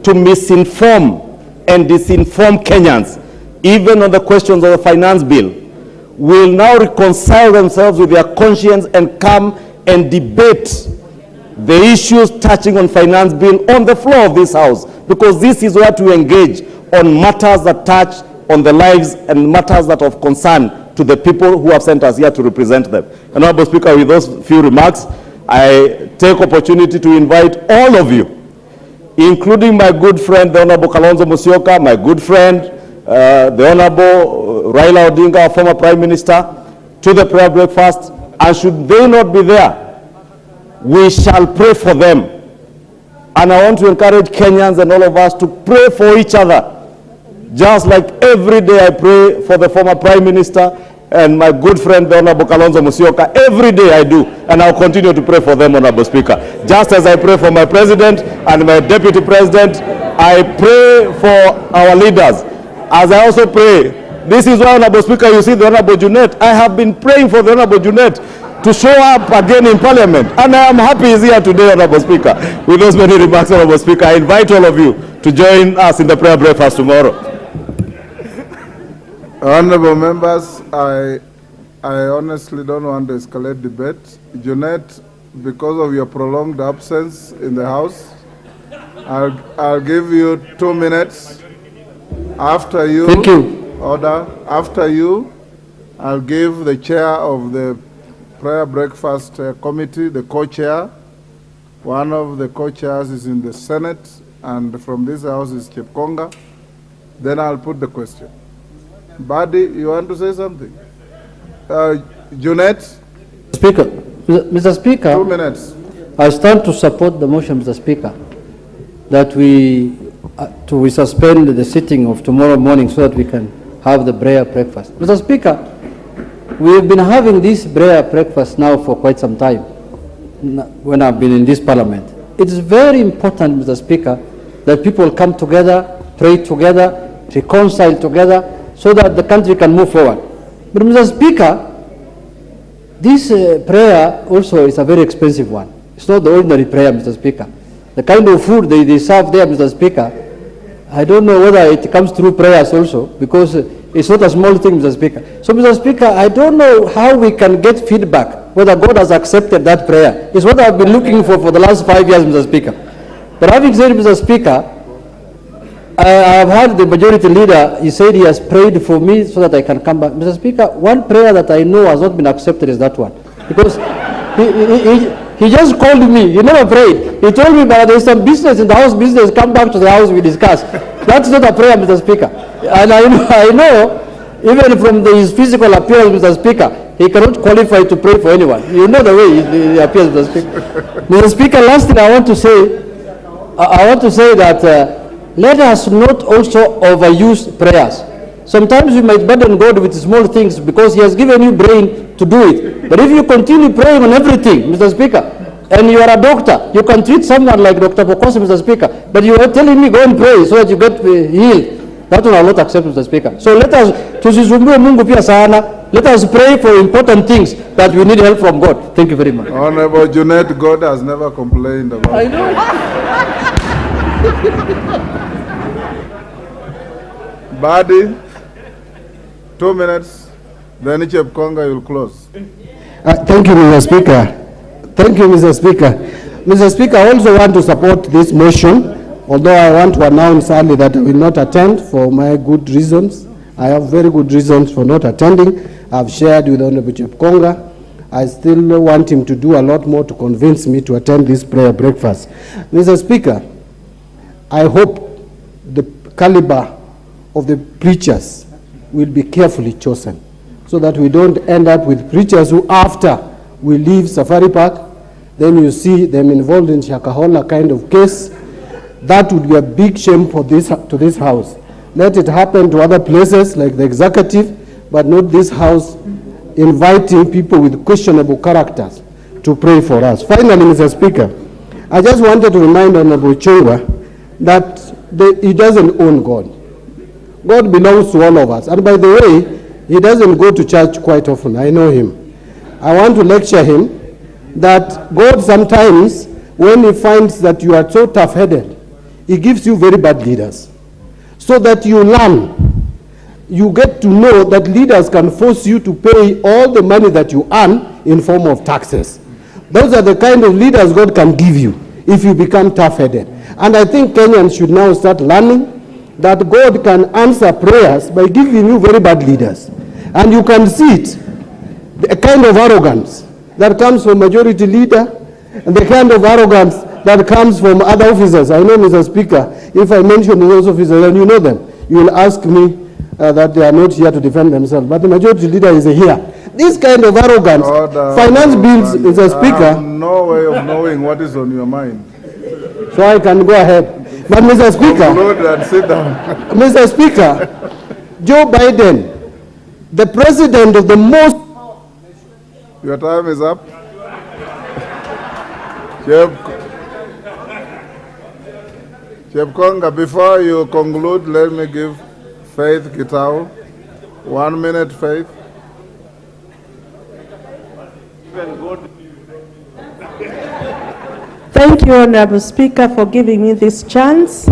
to misinform and disinform Kenyans, even on the questions of the finance bill, will now reconcile themselves with their conscience and come and debate the issues touching on finance bill on the floor of this House, because this is where to engage on matters that touch on the lives and matters that are of concern to the people who have sent us here to represent them. And Honorable Speaker, with those few remarks, I take opportunity to invite all of you, including my good friend, the Honorable Kalonzo Musyoka, my good friend, the Honorable Raila Odinga, our former Prime Minister, to the prayer breakfast. And should they not be there, we shall pray for them. And I want to encourage Kenyans and all of us to pray for each other. Just like every day I pray for the former Prime Minister and my good friend, the Honorable Kalonzo Musyoka. Every day I do, and I'll continue to pray for them, Honorable Speaker. Just as I pray for my President and my Deputy President, I pray for our leaders. As I also pray, this is why, Honorable Speaker, you see the Honorable Junet. I have been praying for the Honorable Junet to show up again in Parliament, and I am happy he's here today, Honorable Speaker. With those many remarks, Honorable Speaker, I invite all of you to join us in the prayer breakfast tomorrow. Honorable members, I honestly don't want to escalate debate. Junet, because of your prolonged absence in the House, I'll give you 2 minutes. After you, thank you. Order. After you, I'll give the chair of the prayer breakfast committee, the co-chair. One of the co-chairs is in the Senate, and from this House is Chepkonga. Then I'll put the question. Buddy, you want to say something? Junet? Speaker, Mr. Speaker, 2 minutes. I stand to support the motion, Mr. Speaker, that we suspend the sitting of tomorrow morning so that we can have the prayer breakfast. Mr. Speaker, we have been having this prayer breakfast now for quite some time when I've been in this Parliament. It is very important, Mr. Speaker, that people come together, pray together, reconcile together, so that the country can move forward. But Mr. Speaker, this prayer also is a very expensive one. It's not the ordinary prayer, Mr. Speaker. The kind of food they serve there, Mr. Speaker, I don't know whether it comes through prayers also, because it's not a small thing, Mr. Speaker. So, Mr. Speaker, I don't know how we can get feedback whether God has accepted that prayer. It's what I've been looking for the last 5 years, Mr. Speaker. But having said, Mr. Speaker, I have heard the majority leader, he said he has prayed for me so that I can come back. Mr. Speaker, one prayer that I know has not been accepted is that one. Because he just called me, he never prayed. He told me, but there's some business in the House, business, come back to the House, we discuss. That's not a prayer, Mr. Speaker. And I know even from his physical appearance, Mr. Speaker, he cannot qualify to pray for anyone. You know the way he appears, Mr. Speaker. Mr. Speaker, last thing I want to say, that let us not also overuse prayers. Sometimes you might burden God with small things because he has given you brain to do it. But if you continue praying on everything, Mr. Speaker, and you are a doctor, you can treat someone like Dr. Pokosi, Mr. Speaker, but you are telling me go and pray so that you get healed. That one I will not accept, Mr. Speaker. So let us, tusisumbue Mungu pia sana, let us pray for important things that we need help from God. Thank you very much. Honorable Junet, God has never complained about I know. Badi, 2 minutes, then Chepkonga will close. Thank you, Mr. Speaker. Thank you, Mr. Speaker. Mr. Speaker, I also want to support this motion, although I want to announce early that I will not attend for my good reasons. I have very good reasons for not attending. I've shared with Honorable Chepkonga. I still want him to do a lot more to convince me to attend this prayer breakfast. Mr. Speaker, I hope the caliber of the preachers will be carefully chosen so that we don't end up with preachers who, after we leave Safari Park, then you see them involved in Shakahola kind of case. That would be a big shame for this, to this house. Let it happen to other places like the executive, but not this house inviting people with questionable characters to pray for us. Finally, Mr. Speaker, I just wanted to remind Honorable Chungwa that he doesn't own God. God belongs to all of us. And by the way, he doesn't go to church quite often. I know him. I want to lecture him that God sometimes, when he finds that you are so tough-headed, he gives you very bad leaders so that you learn. You get to know that leaders can force you to pay all the money that you earn in form of taxes. Those are the kind of leaders God can give you if you become tough-headed. And I think Kenyans should now start learning that God can answer prayers by giving you very bad leaders. And you can see it, the kind of arrogance that comes from majority leader and the kind of arrogance that comes from other officers. I know, Mr. Speaker, if I mention those officers and you know them, you will ask me that they are not here to defend themselves. But the majority leader is here. This kind of arrogance, finance bills, Mr. Speaker. I have no way of knowing what is on your mind. So I can go ahead. But Mr. Speaker, and sit down. Mr. Speaker, Joe Biden, the president of the most... Your time is up. Chepkonga, before you conclude, let me give Faith Gitau 1 minute, Faith. Thank you, Honorable Speaker, for giving me this chance.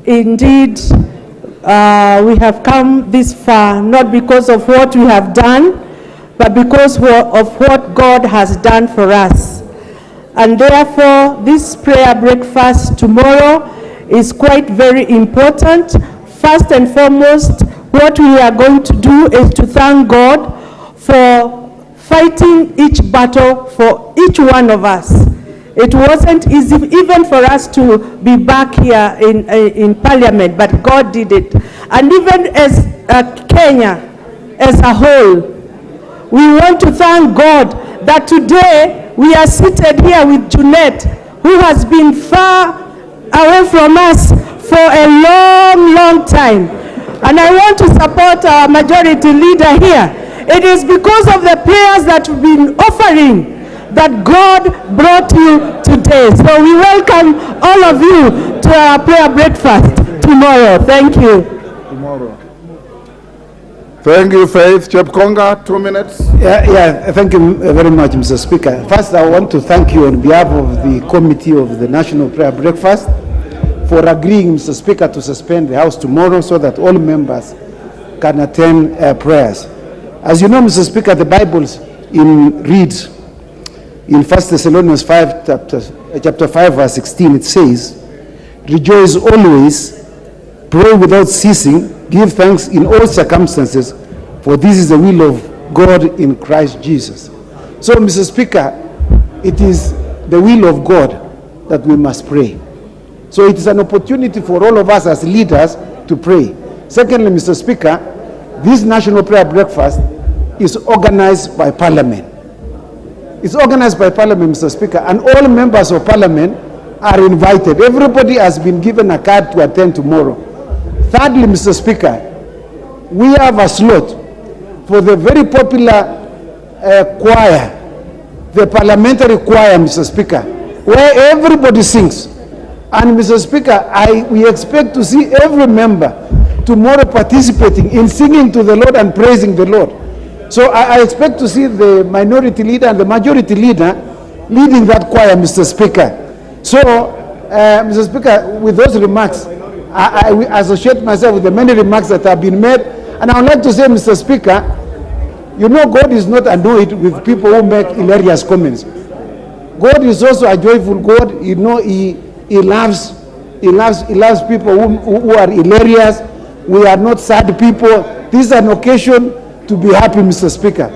Indeed, we have come this far, not because of what we have done, but because of what God has done for us. And therefore, this prayer breakfast tomorrow is quite very important. First and foremost, what we are going to do is to thank God for fighting each battle for each one of us. It wasn't easy even for us to be back here in Parliament, but God did it. And even as Kenya as a whole, we want to thank God that today we are seated here with Junet, who has been far away from us for a long, long time. And I want to support our majority leader here. It is because of the prayers that we've been offering that God brought you today. So we welcome all of you to our prayer breakfast tomorrow. Thank you. Tomorrow. Thank you, Faith. Chepkonga, 2 minutes. Thank you very much, Mr. Speaker. First, I want to thank you on behalf of the Committee of the National Prayer Breakfast for agreeing, Mr. Speaker, to suspend the House tomorrow so that all members can attend prayers. As you know, Mr. Speaker, the Bible reads in 1 Thessalonians 5, chapter 5, verse 16, it says, "Rejoice always, pray without ceasing, give thanks in all circumstances, for this is the will of God in Christ Jesus." So, Mr. Speaker, it is the will of God that we must pray. So it is an opportunity for all of us as leaders to pray. Secondly, Mr. Speaker, this National Prayer Breakfast is organized by Parliament. It's organized by Parliament, Mr. Speaker, and all members of Parliament are invited. Everybody has been given a card to attend tomorrow. Thirdly, Mr. Speaker, we have a slot for the very popular choir, the parliamentary choir, Mr. Speaker, where everybody sings. And Mr. Speaker, we expect to see every member tomorrow participating in singing to the Lord and praising the Lord. So I expect to see the minority leader and the majority leader leading that choir, Mr. Speaker. So, Mr. Speaker, with those remarks, I associate myself with the many remarks that have been made. And I would like to say, Mr. Speaker, you know God is not annoyed with people who make hilarious comments. God is also a joyful God. You know, He loves people who are hilarious. We are not sad people. This is an occasion to be happy, Mr. Speaker.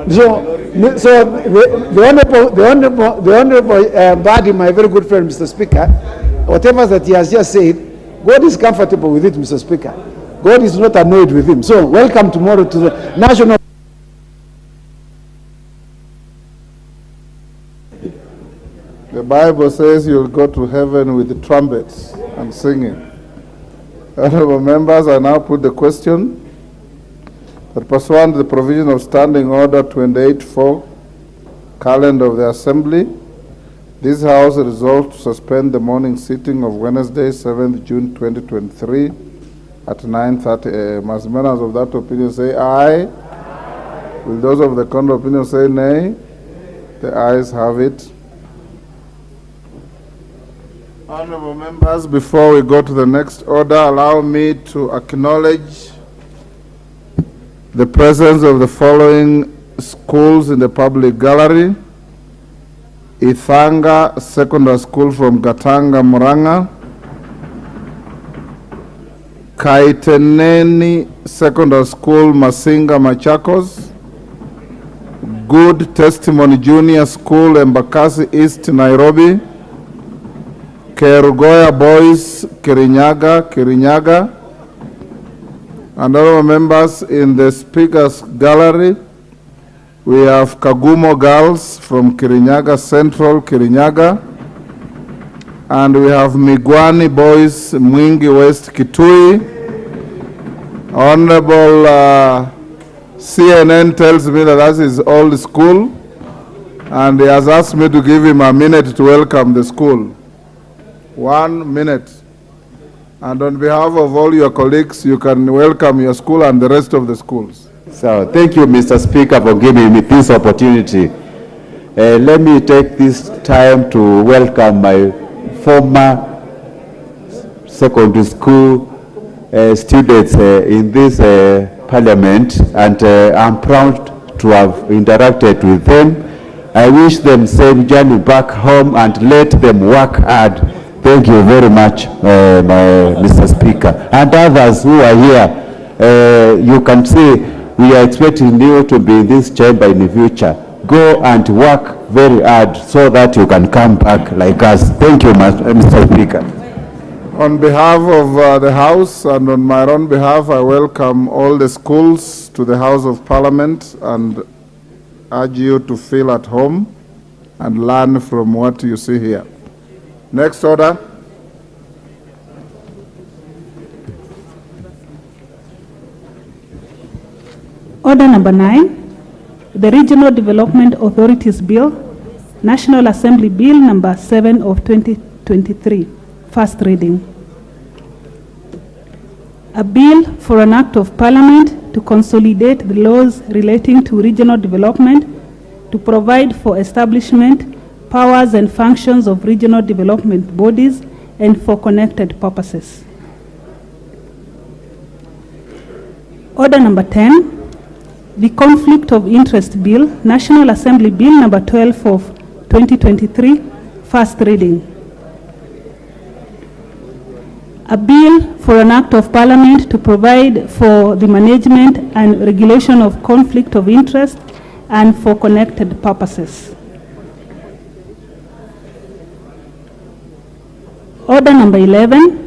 So the honorable Badi, my very good friend, Mr. Speaker, whatever that he has just said, God is comfortable with it, Mr. Speaker. God is not annoyed with him. So welcome tomorrow to the national. The Bible says you'll go to heaven with the trumpets and singing. Honorable members, I now put the question that pursuant to the provision of Standing Order 28-4, calendar of the Assembly, this House resolved to suspend the morning sitting of Wednesday, 7th June 2023 at 9:30 a.m. As members of that opinion say aye. Will those of the contrary opinion say nay? The ayes have it. Honorable members, before we go to the next order, allow me to acknowledge the presence of the following schools in the public gallery: Ithanga Secondary School from Gatanga, Muranga; Kaiteneni Secondary School, Masinga, Machakos; Good Testimony Junior School, Embakasi East, Nairobi; Kerugoya Boys, Kirinyaga. And other members in the Speaker's Gallery, we have Kagumo Girls from Kirinyaga Central, Kirinyaga. And we have Migwani Boys, Mwingi West, Kitui. Honorable CNN tells me that that's his old school, and he has asked me to give him a minute to welcome the school. 1 minute. And on behalf of all your colleagues, you can welcome your school and the rest of the schools. So, thank you, Mr. Speaker, for giving me this opportunity. Let me take this time to welcome my former secondary school students in this parliament, and I'm proud to have interacted with them. I wish them safe journey back home and let them work hard. Thank you very much, Mr. Speaker. And others who are here, you can see we are expecting you to be in this chamber in the future. Go and work very hard so that you can come back like us. Thank you, Mr. Speaker. On behalf of the House and on my own behalf, I welcome all the schools to the House of Parliament and urge you to feel at home and learn from what you see here. Next order. Order number 9, the Regional Development Authorities Bill, National Assembly Bill number 7 of 2023, first reading. A bill for an act of Parliament to consolidate the laws relating to regional development, to provide for establishment, powers and functions of regional development bodies, and for connected purposes. Order number 10, the Conflict of Interest Bill, National Assembly Bill number 12 of 2023, first reading. A bill for an act of Parliament to provide for the management and regulation of conflict of interest and for connected purposes. Order number 11,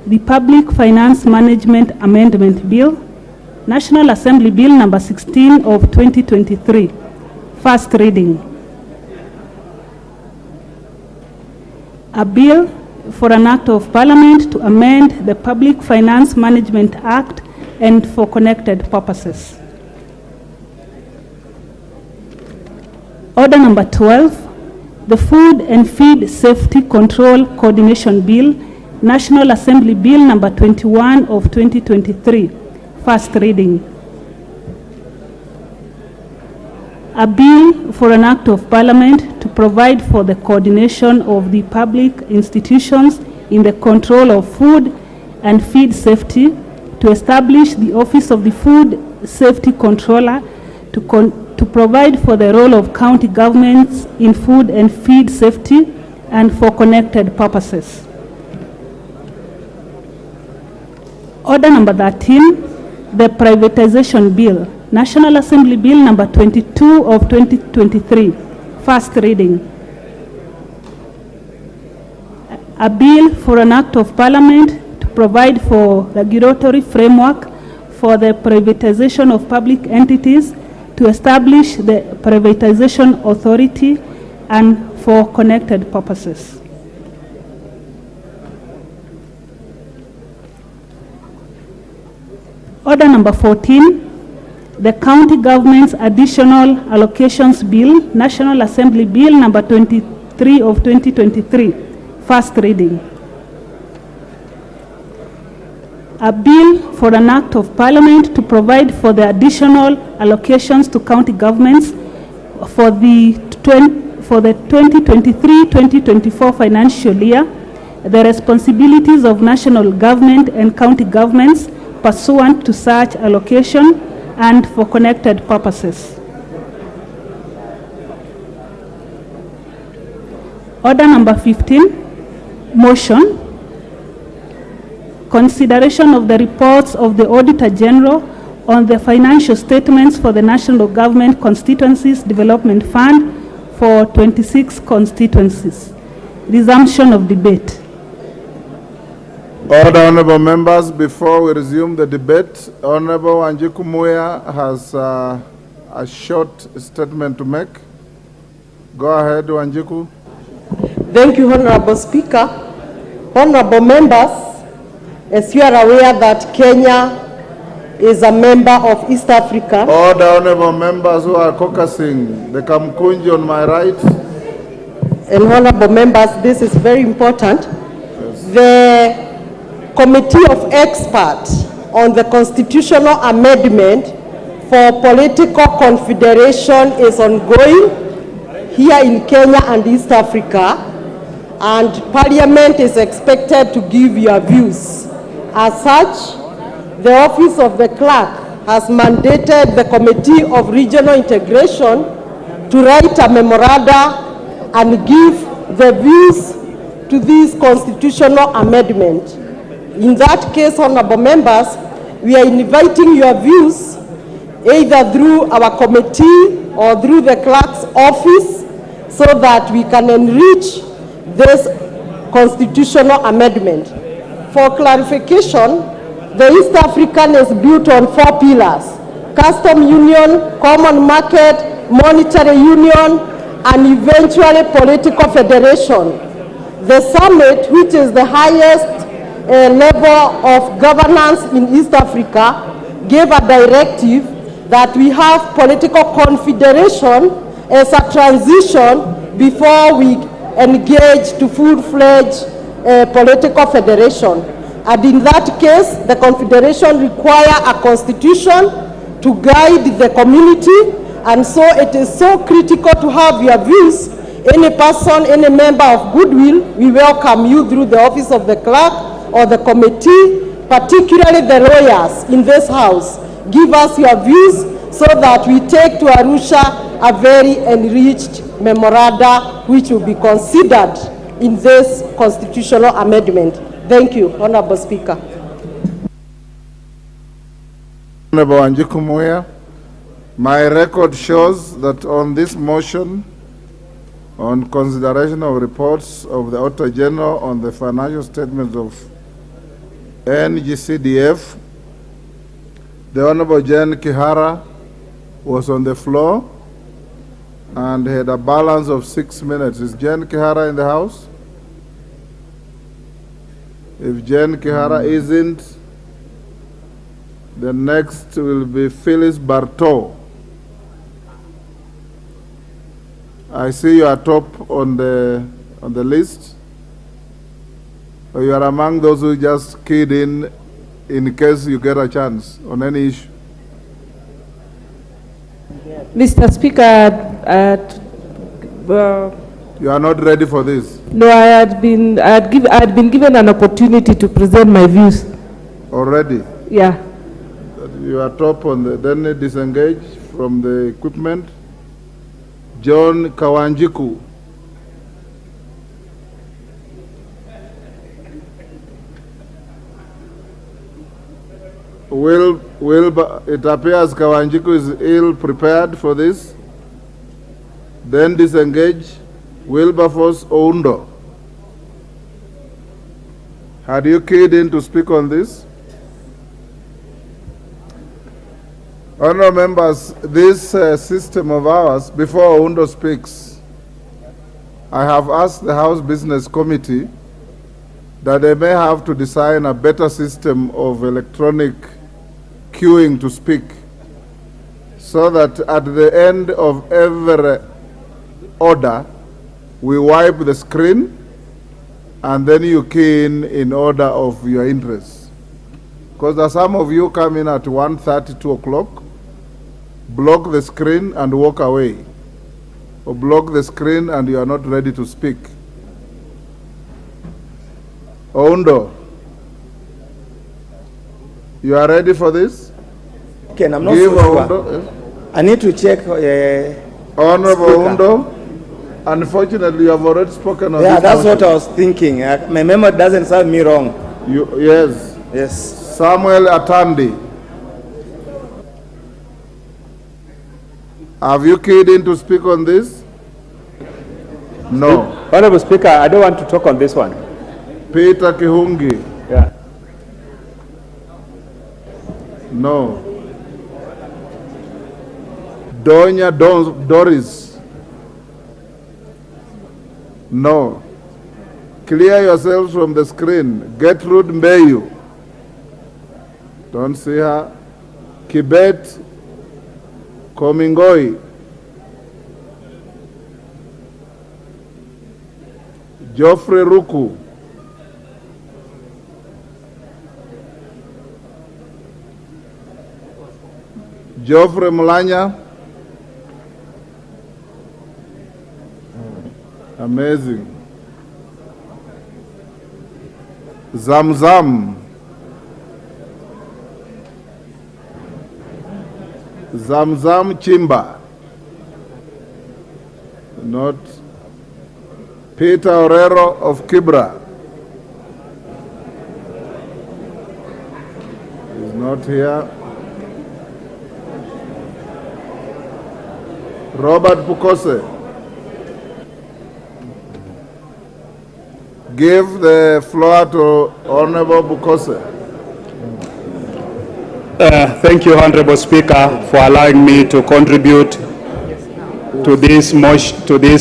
the Public Finance Management Amendment Bill, National Assembly Bill number 16 of 2023, first reading. A bill for an act of parliament to amend the Public Finance Management Act and for connected purposes. Order number 12, the Food and Feed Safety Control Coordination Bill, National Assembly Bill number 21 of 2023, first reading. A bill for an act of parliament to provide for the coordination of the public institutions in the control of food and feed safety, to establish the office of the Food Safety Controller, to provide for the role of county governments in food and feed safety and for connected purposes. Order number 13, the Privatization Bill, National Assembly Bill number 22 of 2023, first reading. A bill for an act of parliament to provide for regulatory framework for the privatization of public entities, to establish the Privatization Authority and for connected purposes. Order number 14, the County Government's Additional Allocations Bill, National Assembly Bill number 23 of 2023, first reading. A bill for an act of parliament to provide for the additional allocations to county governments for the 2023-2024 financial year, the responsibilities of national government and county governments pursuant to such allocation and for connected purposes. Order number 15, motion. Consideration of the reports of the Auditor General on the financial statements for the National Government Constituencies Development Fund for 26 constituencies. Resumption of debate. Order, honorable members, before we resume the debate, Honorable Wanjiku Muya has a short statement to make. Go ahead, Wanjiku. Thank you, Honorable Speaker. Honorable members, as you are aware that Kenya is a member of East Africa. Order, honorable members who are caucusing, the Kamkunji on my right. And honorable members, this is very important. Yes. The Committee of Experts on the Constitutional Amendment for Political Confederation is ongoing here in Kenya and East Africa, and Parliament is expected to give your views. As such, the Office of the Clerk has mandated the Committee of Regional Integration to write a memoranda and give the views to this constitutional amendment. In that case, honorable members, we are inviting your views either through our committee or through the clerk's office so that we can enrich this constitutional amendment. For clarification, the East African is built on 4 pillars: custom union, common market, monetary union, and eventually political federation. The summit, which is the highest level of governance in East Africa, gave a directive that we have political confederation as a transition before we engage to full-fledged political federation. And in that case, the confederation requires a constitution to guide the community, and so it is so critical to have your views. Any person, any member of goodwill, we welcome you through the office of the clerk or the committee, particularly the lawyers in this house. Give us your views so that we take to Arusha a very enriched memoranda which will be considered in this constitutional amendment. Thank you, Honorable Speaker. Honorable Wanjiku Muya, my record shows that on this motion on consideration of reports of the Auditor General on the financial statements of NGCDF, The Honorable Jen Kihara was on the floor and had a balance of 6 minutes. Is Jen Kihara in the house? If Jen Kihara isn't, the next will be Phyllis Bartow. I see you are top on the list. Or you are among those who just keyed in case you get a chance on any issue. Mr. Speaker, You are not ready for this no, I had been given an opportunity to present my views. already. Yeah. You are top on the, then disengage from the equipment. John Kawanjiku. It appears Kawanjiku is ill prepared for this. Then disengage. Wilberforce Oundo. Had you keyed in to speak on this? Honourable members, this system of ours, before Oundo speaks, I have asked the House Business Committee that they may have to design a better system of electronic queuing to speak, so that at the end of every order, we wipe the screen and then you key in order of your interest. Because there are some of you come in at 1:30, 2 o'clock, block the screen and walk away, or block the screen and you are not ready to speak. Oundo, you are ready for this? Okay, I'm not Give so sure. Oundo, yes. I need to check. Honorable Speaker. Oundo, unfortunately you have already spoken on Yeah, this that's what motion. I was thinking. My memory doesn't serve me wrong. Yes. Yes. Samuel Atandi. Have you keyed in to speak on this? No. Honorable Speaker, I don't want to talk on this one. Peter Kihungi. Yeah. No. Donya Doris. No. Clear yourselves from the screen. Gertrude Mbeyu. Don't see her. Kibet Komingoi. Geoffrey Ruku. Geoffrey Mulanya. Amazing. Zamzam. Zamzam Chimba. Not Peter Orero of Kibra. He's not here. Robert Pukose. Give the floor to Honorable Bukose. Thank you, Honorable Speaker, for allowing me to contribute to this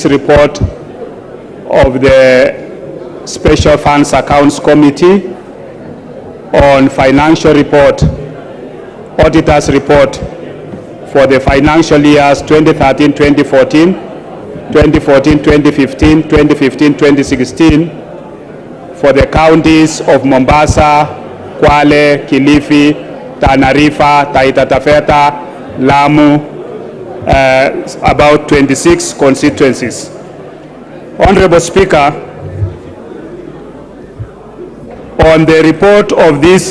report of the Special Funds Accounts Committee on financial report, auditor's report for the financial years 2013-2014, 2014-2015, 2015-2016 for the counties of Mombasa, Kwale, Kilifi, Tana River, Taita Taveta, Lamu, about 26 constituencies. Honorable Speaker, on the report of these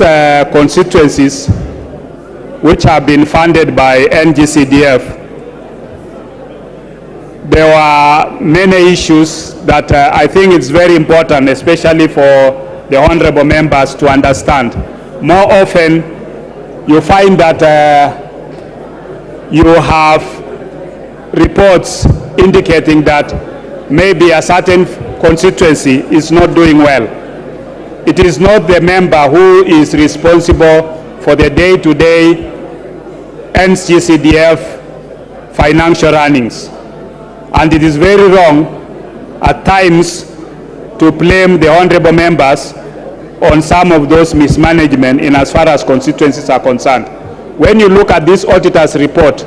constituencies, which have been funded by NGCDF, there were many issues that I think it's very important, especially for the honorable members to understand. More often, you find that you have reports indicating that maybe a certain constituency is not doing well. It is not the member who is responsible for the day-to-day NGCDF financial earnings. And it is very wrong at times to blame the honorable members on some of those mismanagement in as far as constituencies are concerned. When you look at this auditor's report,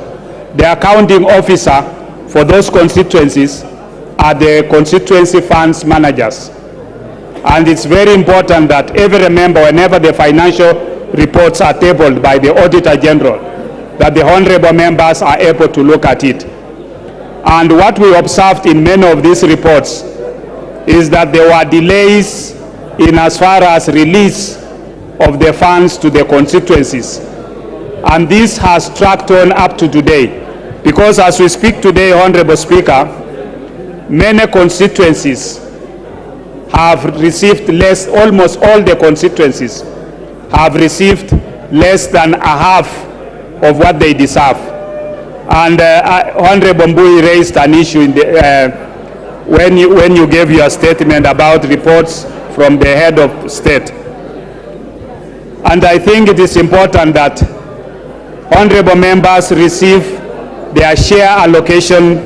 the accounting officer for those constituencies are the constituency funds managers. And it's very important that every member, whenever the financial reports are tabled by the Auditor General, that the honorable members are able to look at it. And what we observed in many of these reports is that there were delays in as far as release of the funds to the constituencies. And this has tracked on up to today. Because as we speak today, Honorable Speaker, many constituencies have received less, almost all the constituencies have received less than a half of what they deserve. And Honorable Mbui raised an issue in the, when you gave your statement about reports from the head of state. And I think it is important that honorable members receive their share allocation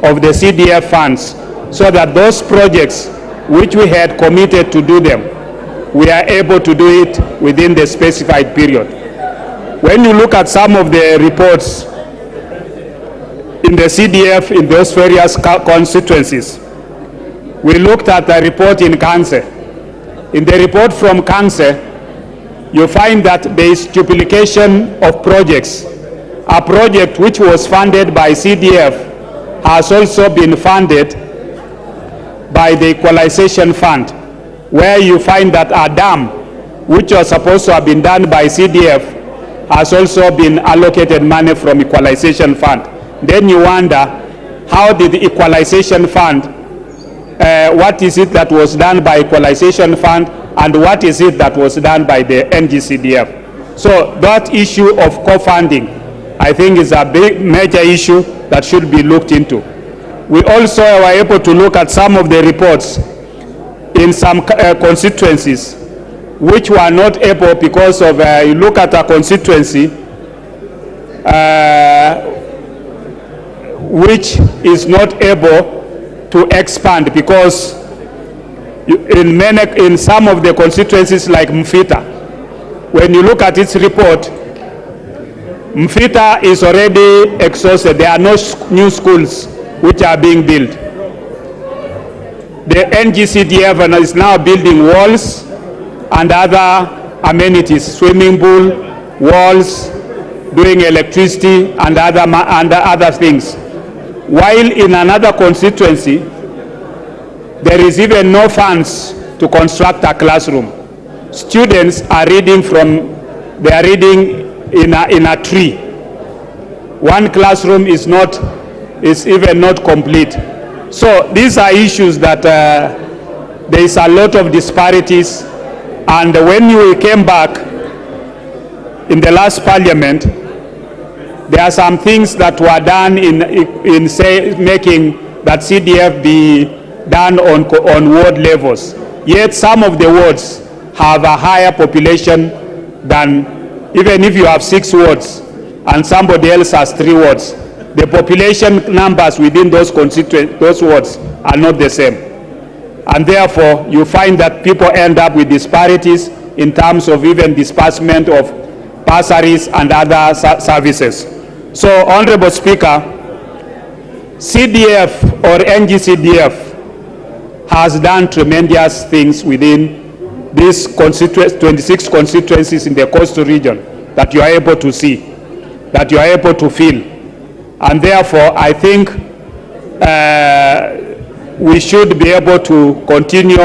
of the CDF funds so that those projects which we had committed to do them, we are able to do it within the specified period. When you look at some of the reports in the CDF in those various constituencies, we looked at the report in Kanse. In the report from Kanse, you find that there is duplication of projects. A project which was funded by CDF has also been funded by the Equalization Fund, where you find that a dam, which was supposed to have been done by CDF, has also been allocated money from Equalization Fund. Then you wonder, how did the Equalization Fund, what is it that was done by Equalization Fund, and what is it that was done by the NGCDF? So that issue of co-funding, I think, is a big major issue that should be looked into. We also were able to look at some of the reports in some constituencies which were not able because of, you look at a constituency which is not able to expand because in some of the constituencies like Mfita, when you look at its report, Mfita is already exhausted. There are no new schools which are being built. The NGCDF is now building walls and other amenities, swimming pool, walls, doing electricity and other things. While in another constituency, there is even no funds to construct a classroom. Students are reading they are reading in a tree. One classroom is even not complete. So these are issues that there is a lot of disparities. And when we came back in the last parliament, there are some things that were done in making that CDF be done on ward levels. Yet some of the wards have a higher population than, even if you have 6 wards and somebody else has 3 wards, the population numbers within those wards are not the same. And therefore, you find that people end up with disparities in terms of even disbursement of bursaries and other services. So, Honorable Speaker, CDF or NGCDF has done tremendous things within these 26 constituencies in the coastal region that you are able to see, that you are able to feel. And therefore, I think we should be able to continue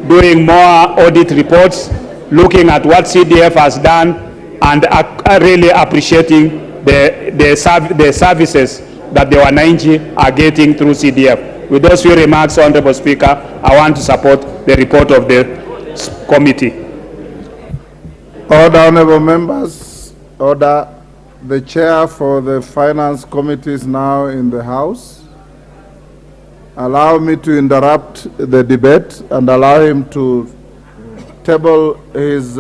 doing more audit reports, looking at what CDF has done, and really appreciating the services that the Wananchi are getting through CDF. With those few remarks, Honorable Speaker, I want to support the report of the committee. Order, honorable members. Order. The chair for the Finance Committee is now in the House. Allow me to interrupt the debate and allow him to table his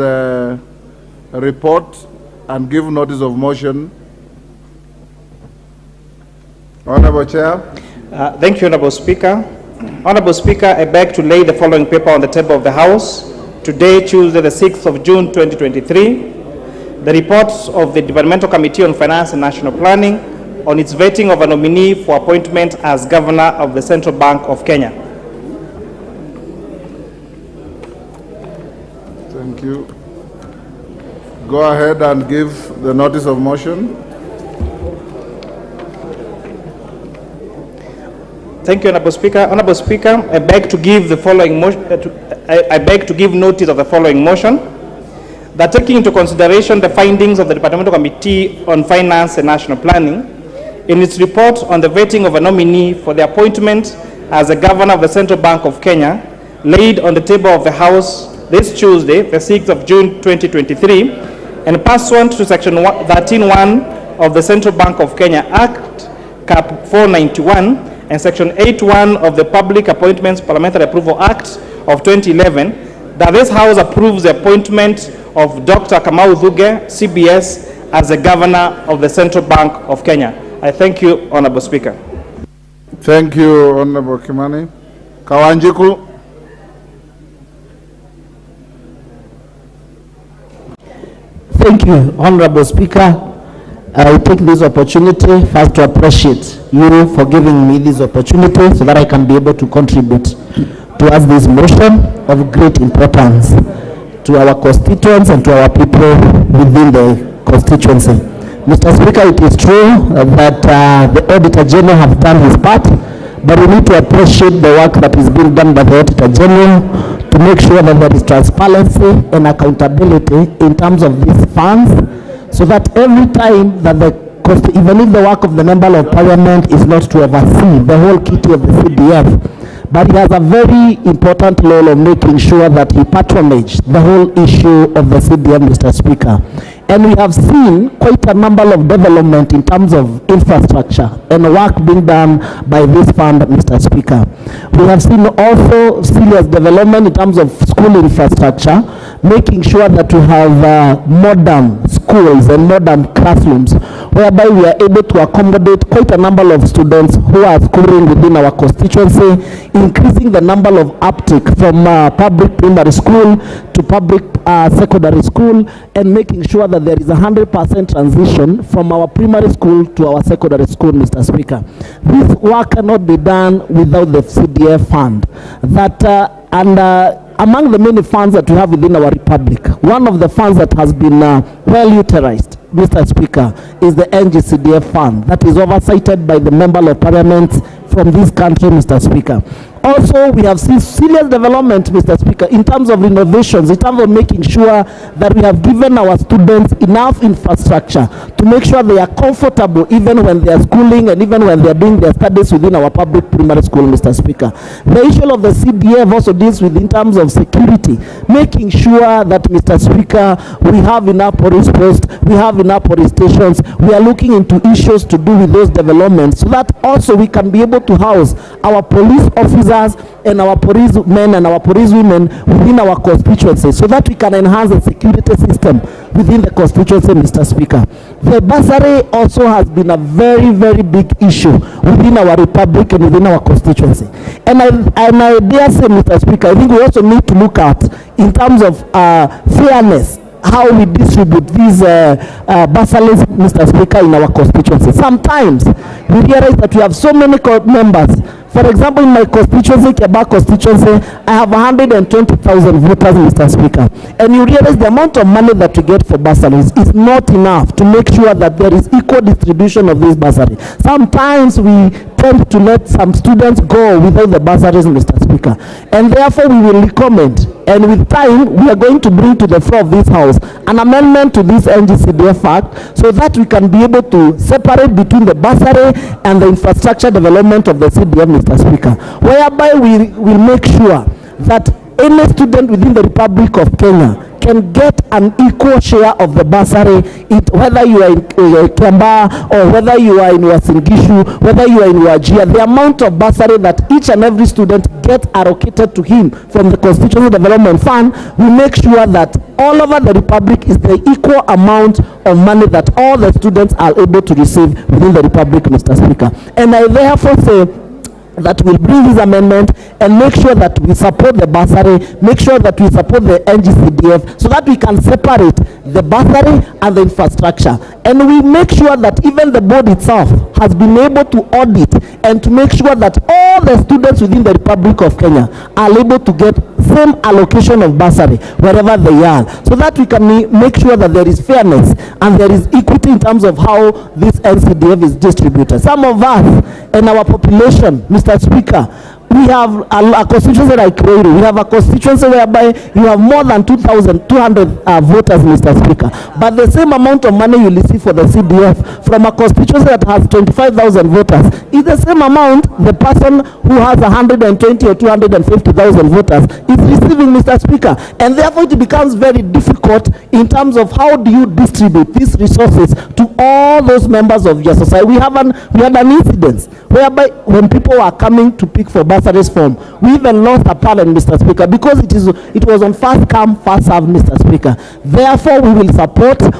report and give notice of motion Honorable Chair. Thank you, Honorable Speaker. Honorable Speaker, I beg to lay the following paper on the table of the House today, Tuesday, the 6th of June, 2023. The reports of the Departmental Committee on Finance and National Planning on its vetting of a nominee for appointment as Governor of the Central Bank of Kenya. Thank you. Go ahead and give the notice of motion. Thank you, Honorable Speaker. Honorable Speaker, I beg to give the following motion. I beg to give notice of the following motion: that taking into consideration the findings of the Departmental Committee on Finance and National Planning in its report on the vetting of a nominee for the appointment as a Governor of the Central Bank of Kenya, laid on the table of the House this Tuesday, the 6th of June, 2023, and pursuant to Section 13(1) of the Central Bank of Kenya Act, Cap 491, and Section 8(1) of the Public Appointments Parliamentary Approval Act of 2011, that this House approves the appointment of Dr. Kamau Thuge, CBS, as the Governor of the Central Bank of Kenya. I thank you, Honorable Speaker. Thank you, Honorable Kimani. Kawanjiku. Thank you, Honorable Speaker. I take this opportunity first to appreciate you for giving me this opportunity so that I can be able to contribute towards this motion of great importance to our constituents and to our people within the constituency. Mr. Speaker, it is true that the Auditor General have done his part, but we need to appreciate the work that is being done by the Auditor General to make sure that there is transparency and accountability in terms of these funds, so that every time that even if the work of the Member of Parliament is not to oversee the whole kitty of the CDF, but he has a very important role of making sure that he patronage the whole issue of the CDF, Mr. Speaker. And we have seen quite a number of development in terms of infrastructure and work being done by this fund, Mr. Speaker. We have seen also serious development in terms of school infrastructure, making sure that we have modern schools and modern classrooms, whereby we are able to accommodate quite a number of students who are schooling within our constituency, increasing the number of uptake from public primary school to public secondary school, and making sure that there is 100% transition from our primary school to our secondary school, Mr. Speaker. This work cannot be done without the CDF fund. Among the many funds that we have within our republic, one of the funds that has been well utilized, Mr. Speaker, is the NGCDF fund that is oversighted by the Member of Parliament from this country, Mr. Speaker. Also, we have seen serious development, Mr. Speaker, in terms of innovations, in terms of making sure that we have given our students enough infrastructure to make sure they are comfortable even when they are schooling and even when they are doing their studies within our public primary school, Mr. Speaker. The issue of the CDF also deals with in terms of security, making sure that, Mr. Speaker, we have enough police posts, we have enough police stations, we are looking into issues to do with those developments so that also we can be able to house our police officers and our policemen and our policewomen within our constituency so that we can enhance the security system within the constituency, Mr. Speaker. The bursary also has been a very, very big issue within our republic and within our constituency. And I dare say, Mr. Speaker, I think we also need to look at, in terms of fairness, how we distribute these bursaries, Mr. Speaker, in our constituency. Sometimes we realize that we have so many members. For example, in my constituency, Keba constituency, I have 120,000 voters, Mr. Speaker. And you realize the amount of money that we get for bursaries is not enough to make sure that there is equal distribution of this bursary. Sometimes we tend to let some students go without the bursaries, Mr. Speaker. And therefore, we will recommend, and with time, we are going to bring to the floor of this House an amendment to this NGCDF Act so that we can be able to separate between the bursary and the infrastructure development of the CDF, Mr. Speaker, whereby we will make sure that any student within the Republic of Kenya can get an equal share of the bursary, whether you are in Kemba or whether you are in Wasingishu, whether you are in Wajir, the amount of bursary that each and every student gets allocated to him from the Constitutional Development Fund, we make sure that all over the Republic is the equal amount of money that all the students are able to receive within the Republic, Mr. Speaker. And I therefore say that we'll bring this amendment and make sure that we support the bursary, make sure that we support the NGCDF so that we can separate the bursary and the infrastructure. And we make sure that even the board itself has been able to audit and to make sure that all the students within the Republic of Kenya are able to get same allocation of bursary wherever they are, so that we can make sure that there is fairness and there is equity in terms of how this NCDF is distributed. Some of us in our population, Mr. Speaker, we have a constituency like Ruto. We have a constituency whereby you have more than 2,200 voters, Mr. Speaker. But the same amount of money you receive for the CDF from a constituency that has 25,000 voters is the same amount the person who has 120 or 250,000 voters is receiving, Mr. Speaker. And therefore it becomes very difficult in terms of how do you distribute these resources to all those members of your society. We had an incident whereby when people were coming to pick for bursaries form, we even lost a parent, Mr. Speaker, because it was on first come, first serve, Mr. Speaker. Therefore, we will support the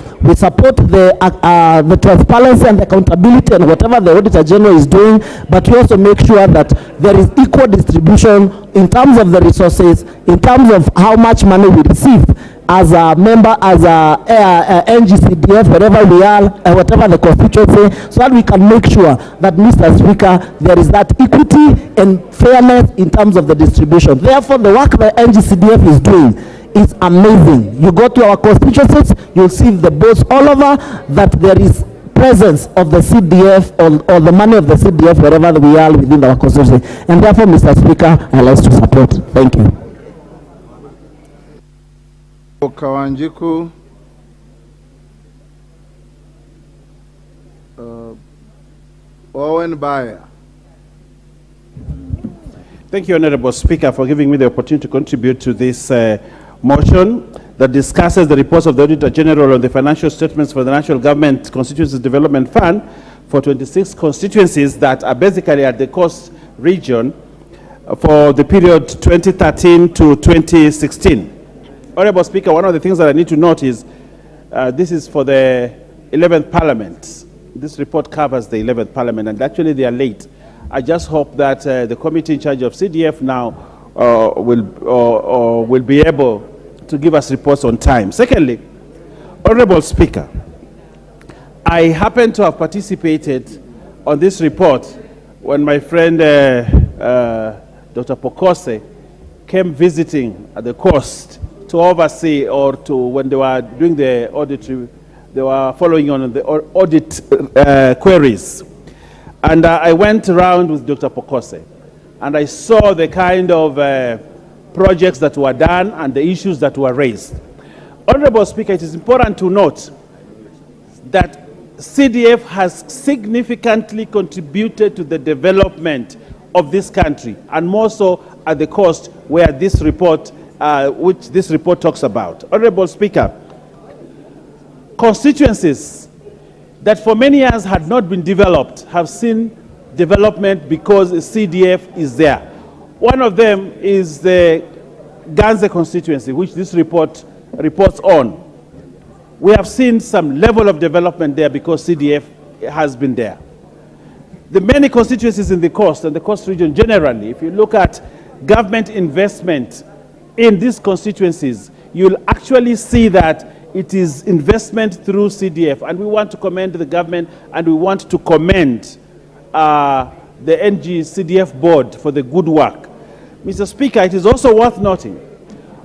transparency and the accountability and whatever the Auditor General is doing, but we also make sure that there is equal distribution in terms of the resources, in terms of how much money we receive as a member, as a NGCDF, wherever we are, whatever the constituency, so that we can make sure that, Mr. Speaker, there is that equity and fairness in terms of the distribution. Therefore, the work the NGCDF is doing is amazing. You go to our constituencies, you'll see the boards all over that there is presence of the CDF or the money of the CDF wherever we are within our constituency. And therefore, Mr. Speaker, I like to support. Thank you. Kawanjiku, Owen Bayer. Thank you, Honorable Speaker, for giving me the opportunity to contribute to this motion that discusses the reports of the Auditor General on the financial statements for the National Government Constituencies Development Fund for 26 constituencies that are basically at the coast region for the period 2013 to 2016. Honorable Speaker, one of the things that I need to note is this is for the 11th Parliament. This report covers the 11th Parliament, and actually they are late. I just hope that the committee in charge of CDF now will be able to give us reports on time. Secondly, Honorable Speaker, I happen to have participated on this report when my friend Dr. Pokose came visiting at the coast to oversee, or to, when they were doing the auditory, they were following on the audit queries. And I went around with Dr. Pokose, and I saw the kind of projects that were done and the issues that were raised. Honorable Speaker, it is important to note that CDF has significantly contributed to the development of this country, and more so at the coast where this report which this report talks about. Honorable Speaker, constituencies that for many years had not been developed have seen development because CDF is there. One of them is the Ganze constituency, which this report reports on. We have seen some level of development there because CDF has been there. The many constituencies in the coast and the coast region generally, if you look at government investment in these constituencies, you'll actually see that it is investment through CDF. And we want to commend the government, and we want to commend the NGCDF board for the good work. Mr. Speaker, it is also worth noting,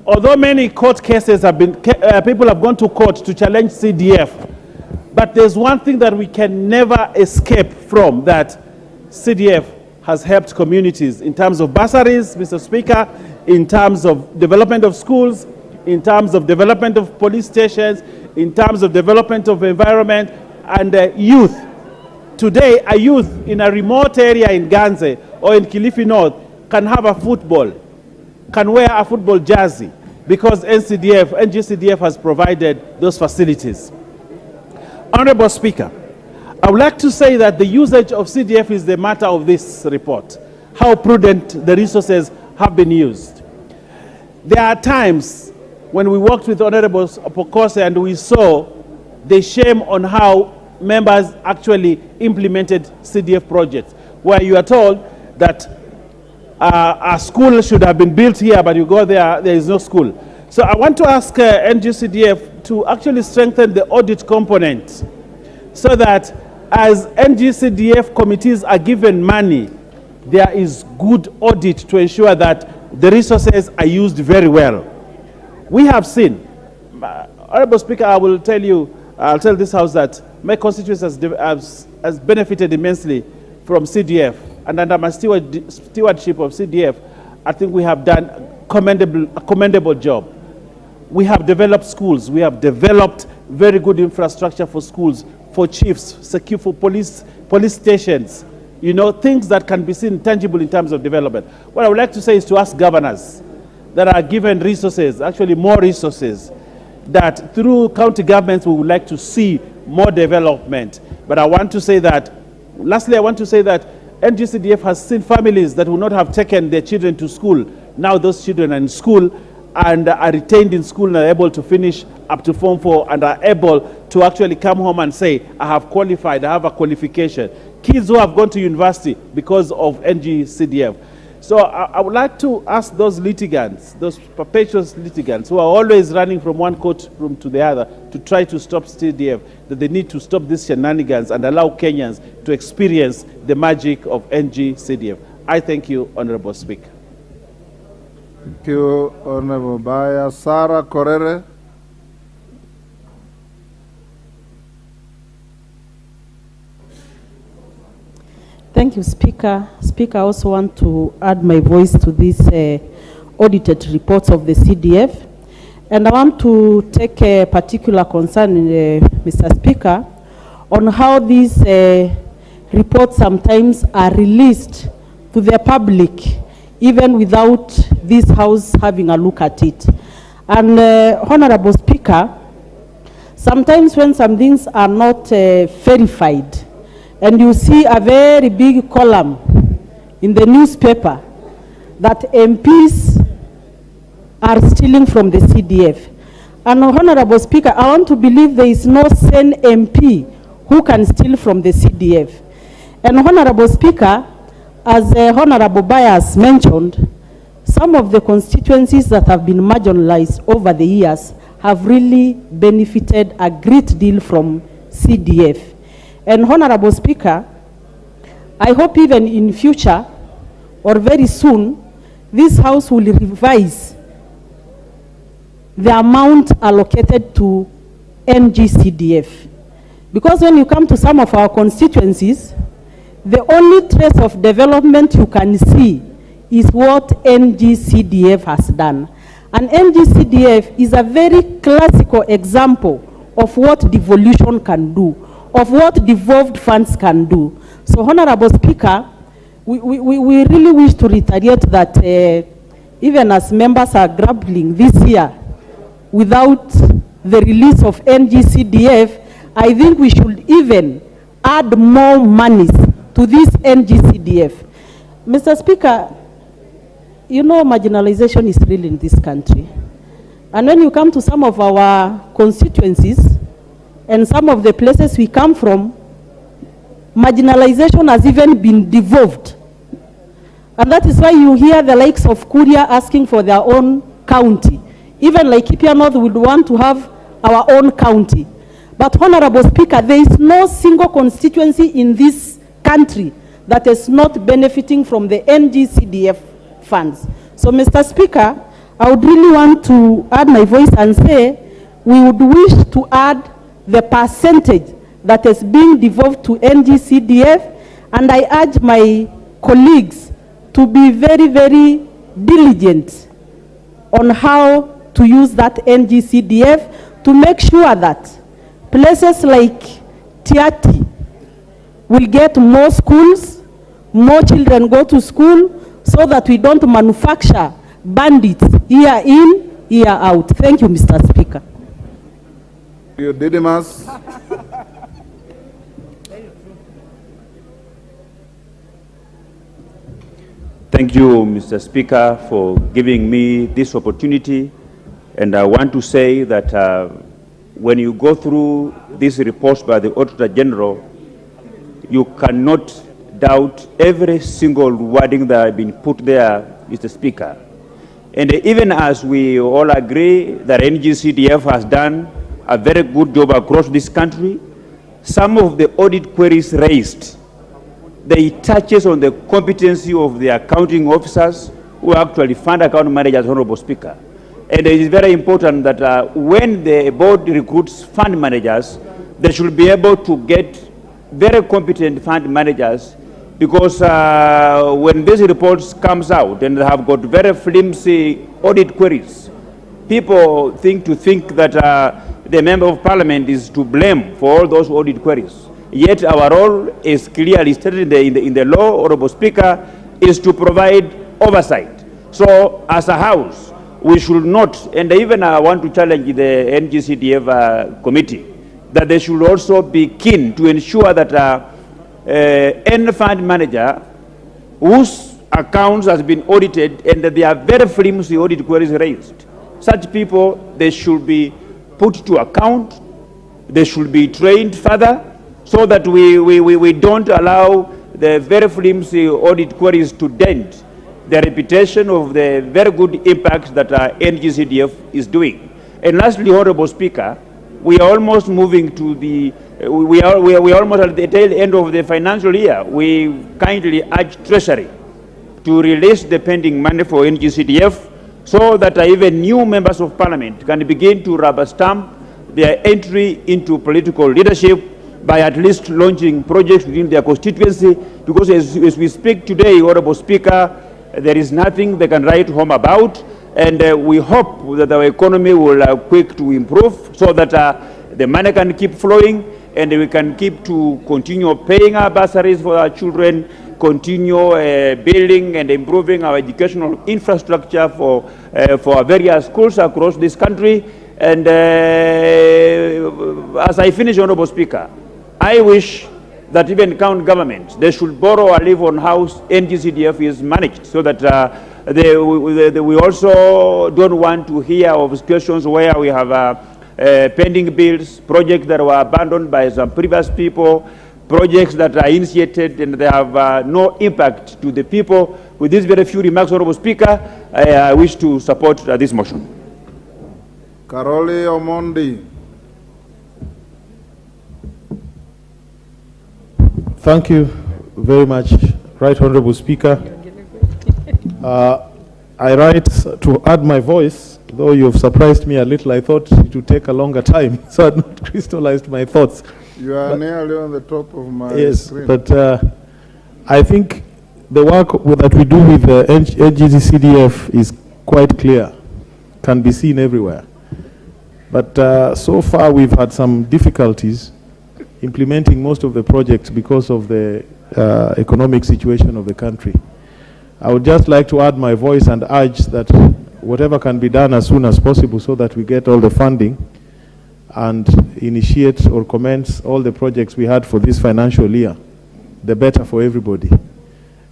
although many court cases have been, people have gone to court to challenge CDF, but there's one thing that we can never escape from, that CDF has helped communities in terms of bursaries, Mr. Speaker, in terms of development of schools, in terms of development of police stations, in terms of development of environment and youth. Today, a youth in a remote area in Ganze or in Kilifi North can have a football, can wear a football jersey, because NGCDF has provided those facilities. Honorable Speaker, I would like to say that the usage of CDF is the matter of this report, how prudent the resources have been used. There are times when we worked with Honorable Pokose and we saw the shame on how members actually implemented CDF projects, where you are told that a school should have been built here, but you go there, there is no school. So I want to ask NGCDF to actually strengthen the audit component so that as NGCDF committees are given money, there is good audit to ensure that the resources are used very well. We have seen, Honorable Speaker, I will tell you, I'll tell this House that my constituency has benefited immensely from CDF, and under my stewardship of CDF, I think we have done a commendable job. We have developed schools, we have developed very good infrastructure for schools, for chiefs, for police stations, you know, things that can be seen tangible in terms of development. What I would like to say is to ask governors that are given resources, actually more resources, that through county governments we would like to see more development. But I want to say that, lastly, I want to say that NGCDF has seen families that would not have taken their children to school. Now those children are in school and are retained in school and are able to finish up to Form 4 and are able to actually come home and say, I have qualified, I have a qualification. Kids who have gone to university because of NGCDF. So I would like to ask those litigants, those perpetual litigants who are always running from one courtroom to the other to try to stop CDF, that they need to stop these shenanigans and allow Kenyans to experience the magic of NGCDF. I thank you, Honorable Speaker. Thank you, Honorable Baya. Sarah Korere. Thank you, Speaker. Speaker, I also want to add my voice to this audited reports of the CDF. And I want to take a particular concern, Mr. Speaker, on how these reports sometimes are released to the public, even without this House having a look at it. And Honorable Speaker, sometimes when some things are not verified, and you see a very big column in the newspaper that MPs are stealing from the CDF. And Honorable Speaker, I want to believe there is no sane MP who can steal from the CDF. And Honorable Speaker, as Honorable Bias mentioned, some of the constituencies that have been marginalized over the years have really benefited a great deal from CDF. And Honorable Speaker, I hope even in future or very soon, this House will revise the amount allocated to NGCDF. Because when you come to some of our constituencies, the only trace of development you can see is what NGCDF has done. And NGCDF is a very classical example of what devolution can do, of what devolved funds can do. So, Honorable Speaker, we really wish to reiterate that even as members are grappling this year without the release of NGCDF, I think we should even add more monies to this NGCDF. Mr. Speaker, you know marginalization is real in this country. And when you come to some of our constituencies, and some of the places we come from, marginalization has even been devolved. And that is why you hear the likes of Kuria asking for their own county. Even like Laikipia North would want to have our own county. But Honorable Speaker, there is no single constituency in this country that is not benefiting from the NGCDF funds. So Mr. Speaker, I would really want to add my voice and say, we would wish to add the percentage that is being devolved to NGCDF, and I urge my colleagues to be very, very diligent on how to use that NGCDF to make sure that places like Tiati will get more schools, more children go to school, so that we don't manufacture bandits here in year out. Thank you, Mr. Speaker. You Didymus. Thank you, Mr. Speaker, for giving me this opportunity. And I want to say that when you go through these reports by the Auditor General, you cannot doubt every single wording that has been put there, Mr. Speaker. And even as we all agree that NGCDF has done a very good job across this country, some of the audit queries raised, they touches on the competency of the accounting officers who actually fund account managers, Honorable Speaker. And it is very important that when the board recruits fund managers, they should be able to get very competent fund managers, because when these reports comes out and they have got very flimsy audit queries, people think that the member of parliament is to blame for all those audit queries. Yet our role is clearly stated in the law, Honorable Speaker, is to provide oversight. So as a house, we should not, and even I want to challenge the NGCDF committee, that they should also be keen to ensure that any fund manager whose accounts has been audited and that they are very flimsy audit queries raised, such people, they should be put to account, they should be trained further, so that we don't allow the very flimsy audit queries to dent the reputation of the very good impact that NGCDF is doing. And lastly, Honorable Speaker, we are almost moving to the, we are almost at the tail end of the financial year. We kindly urge Treasury to release the pending money for NGCDF so that even new members of parliament can begin to rubber stamp their entry into political leadership by at least launching projects within their constituency, because as we speak today, Honorable Speaker, there is nothing they can write home about, and we hope that our economy will quick to improve so that the money can keep flowing and we can keep to continue paying our bursaries for our children, continue building and improving our educational infrastructure for our various schools across this country. And as I finish, Honorable Speaker, I wish that even county governments, they should borrow or live on how NGCDF is managed, so that we also don't want to hear of situations where we have pending bills, projects that were abandoned by some previous people, projects that are initiated and they have no impact to the people. With these very few remarks, Honorable Speaker, I wish to support this motion. Karoli Omondi. Thank you very much, Right Honorable Speaker. I write to add my voice, though you have surprised me a little. I thought it would take a longer time, so I had not crystallized my thoughts. You are nearly on the top of my screen. But I think the work that we do with the NGCDF is quite clear, can be seen everywhere. But so far we've had some difficulties implementing most of the projects because of the economic situation of the country. I would just like to add my voice and urge that whatever can be done as soon as possible so that we get all the funding and initiate or commence all the projects we had for this financial year, the better for everybody.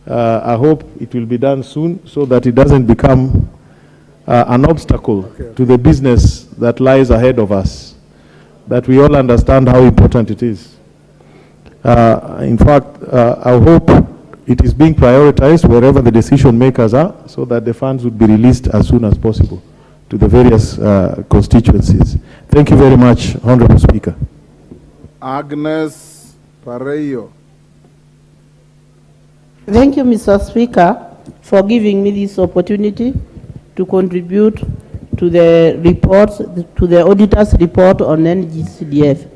I hope it will be done soon so that it doesn't become an obstacle to the business that lies ahead of us, that we all understand how important it is. In fact, I hope it is being prioritized wherever the decision makers are, so that the funds would be released as soon as possible to the various constituencies. Thank you very much, Honorable Speaker. Agnes Pareyo. Thank you, Mr. Speaker, for giving me this opportunity to contribute to the report, to the auditor's report on NGCDF.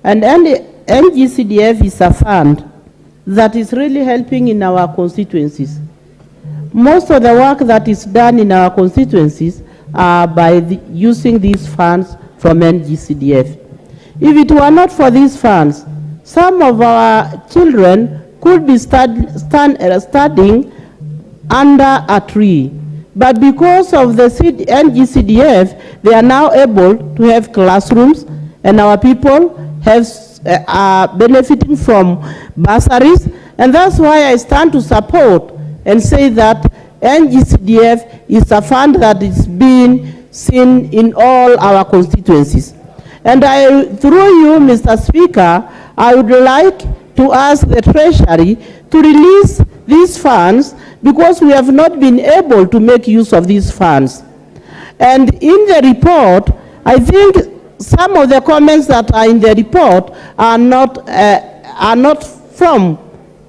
And NGCDF is a fund that is really helping in our constituencies. Most of the work that is done in our constituencies are by using these funds from NGCDF. If it were not for these funds, some of our children could be studying under a tree. But because of the NGCDF, they are now able to have classrooms, and our people have are benefiting from bursaries, and that's why I stand to support and say that NGCDF is a fund that is being seen in all our constituencies. And through you, Mr. Speaker, I would like to ask the Treasury to release these funds because we have not been able to make use of these funds. And in the report, I think some of the comments that are in the report are not from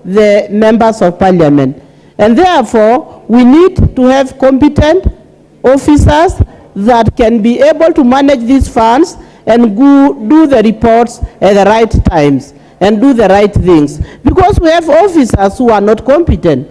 the members of parliament. And therefore, we need to have competent officers that can be able to manage these funds and do the reports at the right times and do the right things. Because we have officers who are not competent,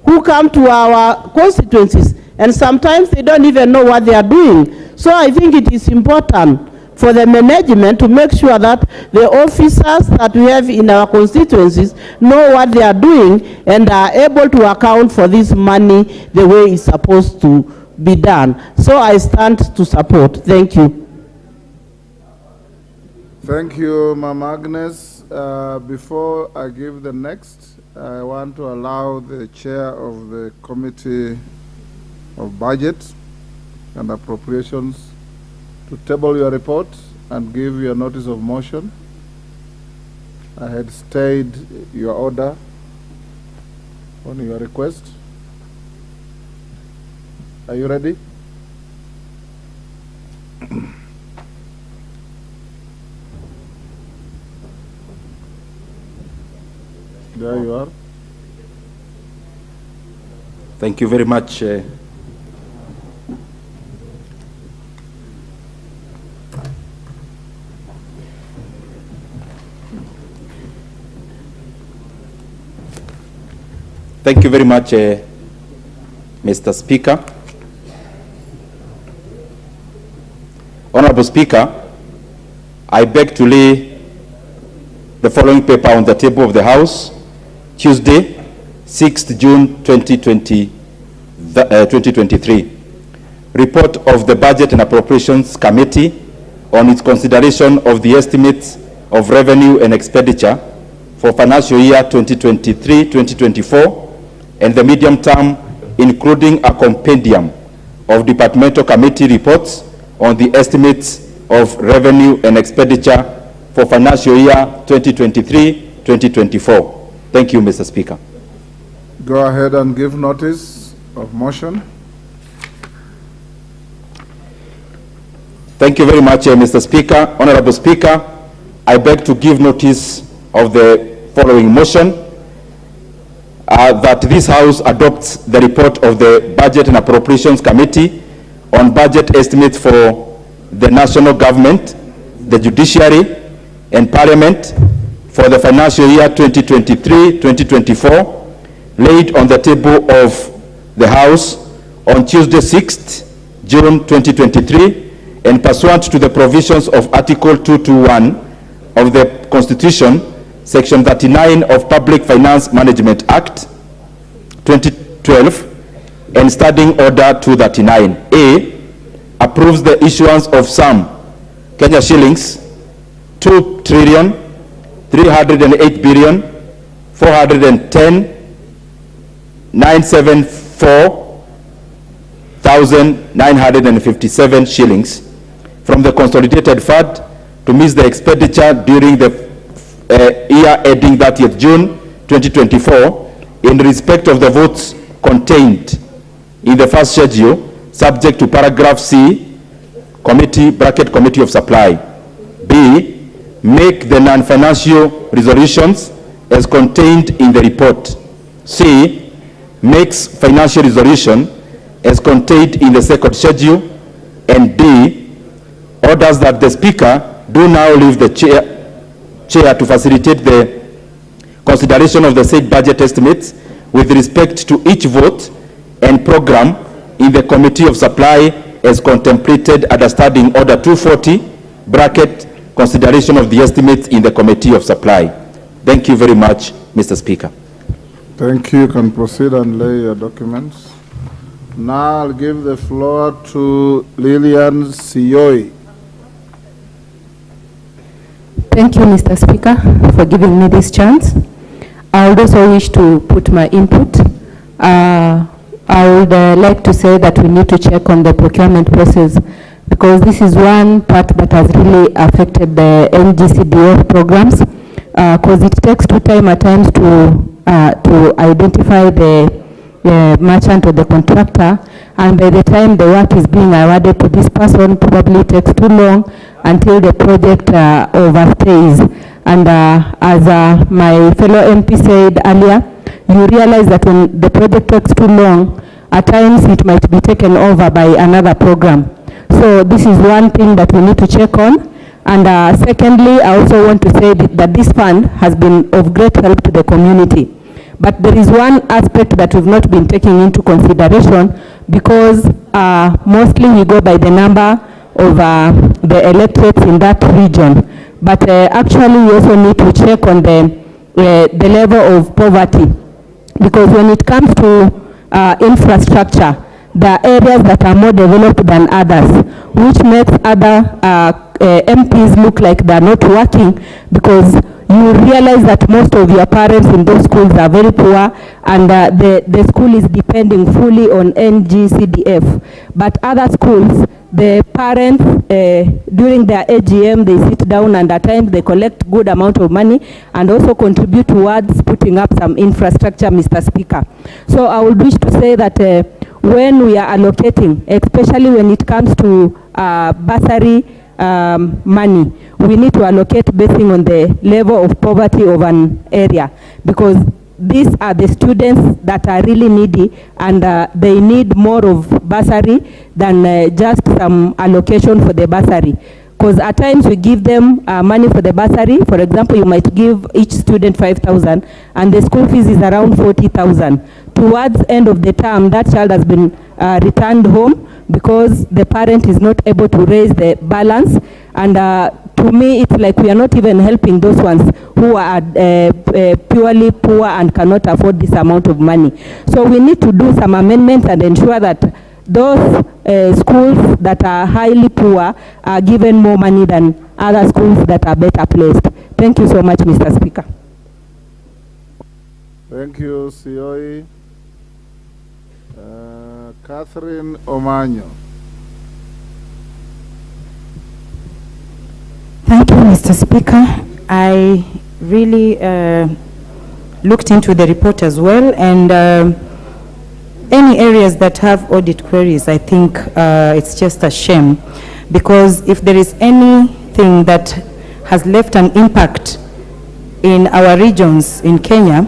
who come to our constituencies, and sometimes they don't even know what they are doing. So I think it is important for the management to make sure that the officers that we have in our constituencies know what they are doing and are able to account for this money the way it's supposed to be done. So I stand to support. Thank you. Thank you, Ma'am Agnes. Before I give the next, I want to allow the chair of the Committee of Budget and Appropriations to table your report and give your notice of motion. I had stayed your order on your request. Are you ready? There you are. Thank you very much. Thank you very much, Mr. Speaker. Honorable Speaker, I beg to lay the following paper on the table of the House, Tuesday, 6th June 2023. Report of the Budget and Appropriations Committee on its consideration of the estimates of revenue and expenditure for financial year 2023-2024 and the medium term, including a compendium of departmental committee reports on the estimates of revenue and expenditure for financial year 2023-2024. Thank you, Mr. Speaker. Go ahead and give notice of motion. Thank you very much, Mr. Speaker. Honorable Speaker, I beg to give notice of the following motion. That this House adopts the report of the Budget and Appropriations Committee on budget estimates for the national government, the judiciary, and Parliament for the financial year 2023-2024, laid on the table of the House on Tuesday, 6th June 2023, and pursuant to the provisions of Article 221 of the Constitution, Section 39 of Public Finance Management Act 2012 and Standing Order 239. A, approves the issuance of some Kenya shillings 2,308,410,974,957 shillings from the Consolidated Fund to meet the expenditure during the year ending 30th June 2024 in respect of the votes contained in the first schedule, subject to paragraph C, Committee of Supply. B, make the non-financial resolutions as contained in the report. C, makes financial resolution as contained in the second schedule. And D, orders that the Speaker do now leave the chair to facilitate the consideration of the said budget estimates with respect to each vote and program in the Committee of Supply as contemplated under Standing Order 240, consideration of the estimates in the Committee of Supply. Thank you very much, Mr. Speaker. Thank you. You can proceed and lay your documents. Now I'll give the floor to Lillian Sioi. Thank you, Mr. Speaker, for giving me this chance. I would also wish to put my input. I would like to say that we need to check on the procurement process, because this is one part that has really affected the NGCDF programs, because it takes time at times to identify the merchant or the contractor, and by the time the work is being awarded to this person, probably takes too long until the project overstays. And as my fellow MP said earlier, you realize that when the project takes too long, at times it might be taken over by another program. So this is one thing that we need to check on. And secondly, I also want to say that this fund has been of great help to the community. But there is one aspect that we've not been taking into consideration, because mostly we go by the number of the electorates in that region. But actually we also need to check on the level of poverty, because when it comes to infrastructure, there are areas that are more developed than others, which makes other MPs look like they're not working, because you realize that most of your parents in those schools are very poor, and the school is depending fully on NGCDF. But other schools, the parents, during their AGM, they sit down and at times they collect good amount of money and also contribute towards putting up some infrastructure, Mr. Speaker. So I would wish to say that when we are allocating, especially when it comes to bursary money, we need to allocate based on the level of poverty of an area, because these are the students that are really needy, and they need more of bursary than just some allocation for the bursary. Because at times we give them money for the bursary. For example, you might give each student 5,000 and the school fees is around 40,000. Towards end of the term, that child has been returned home because the parent is not able to raise the balance. And to me, it's like we are not even helping those ones who are purely poor and cannot afford this amount of money. So we need to do some amendments and ensure that those schools that are highly poor are given more money than other schools that are better placed. Thank you so much, Mr. Speaker. Thank you, Sioi. Catherine Omanyo. Thank you, Mr. Speaker. I really looked into the report as well, and any areas that have audit queries, I think it's just a shame, because if there is anything that has left an impact in our regions in Kenya,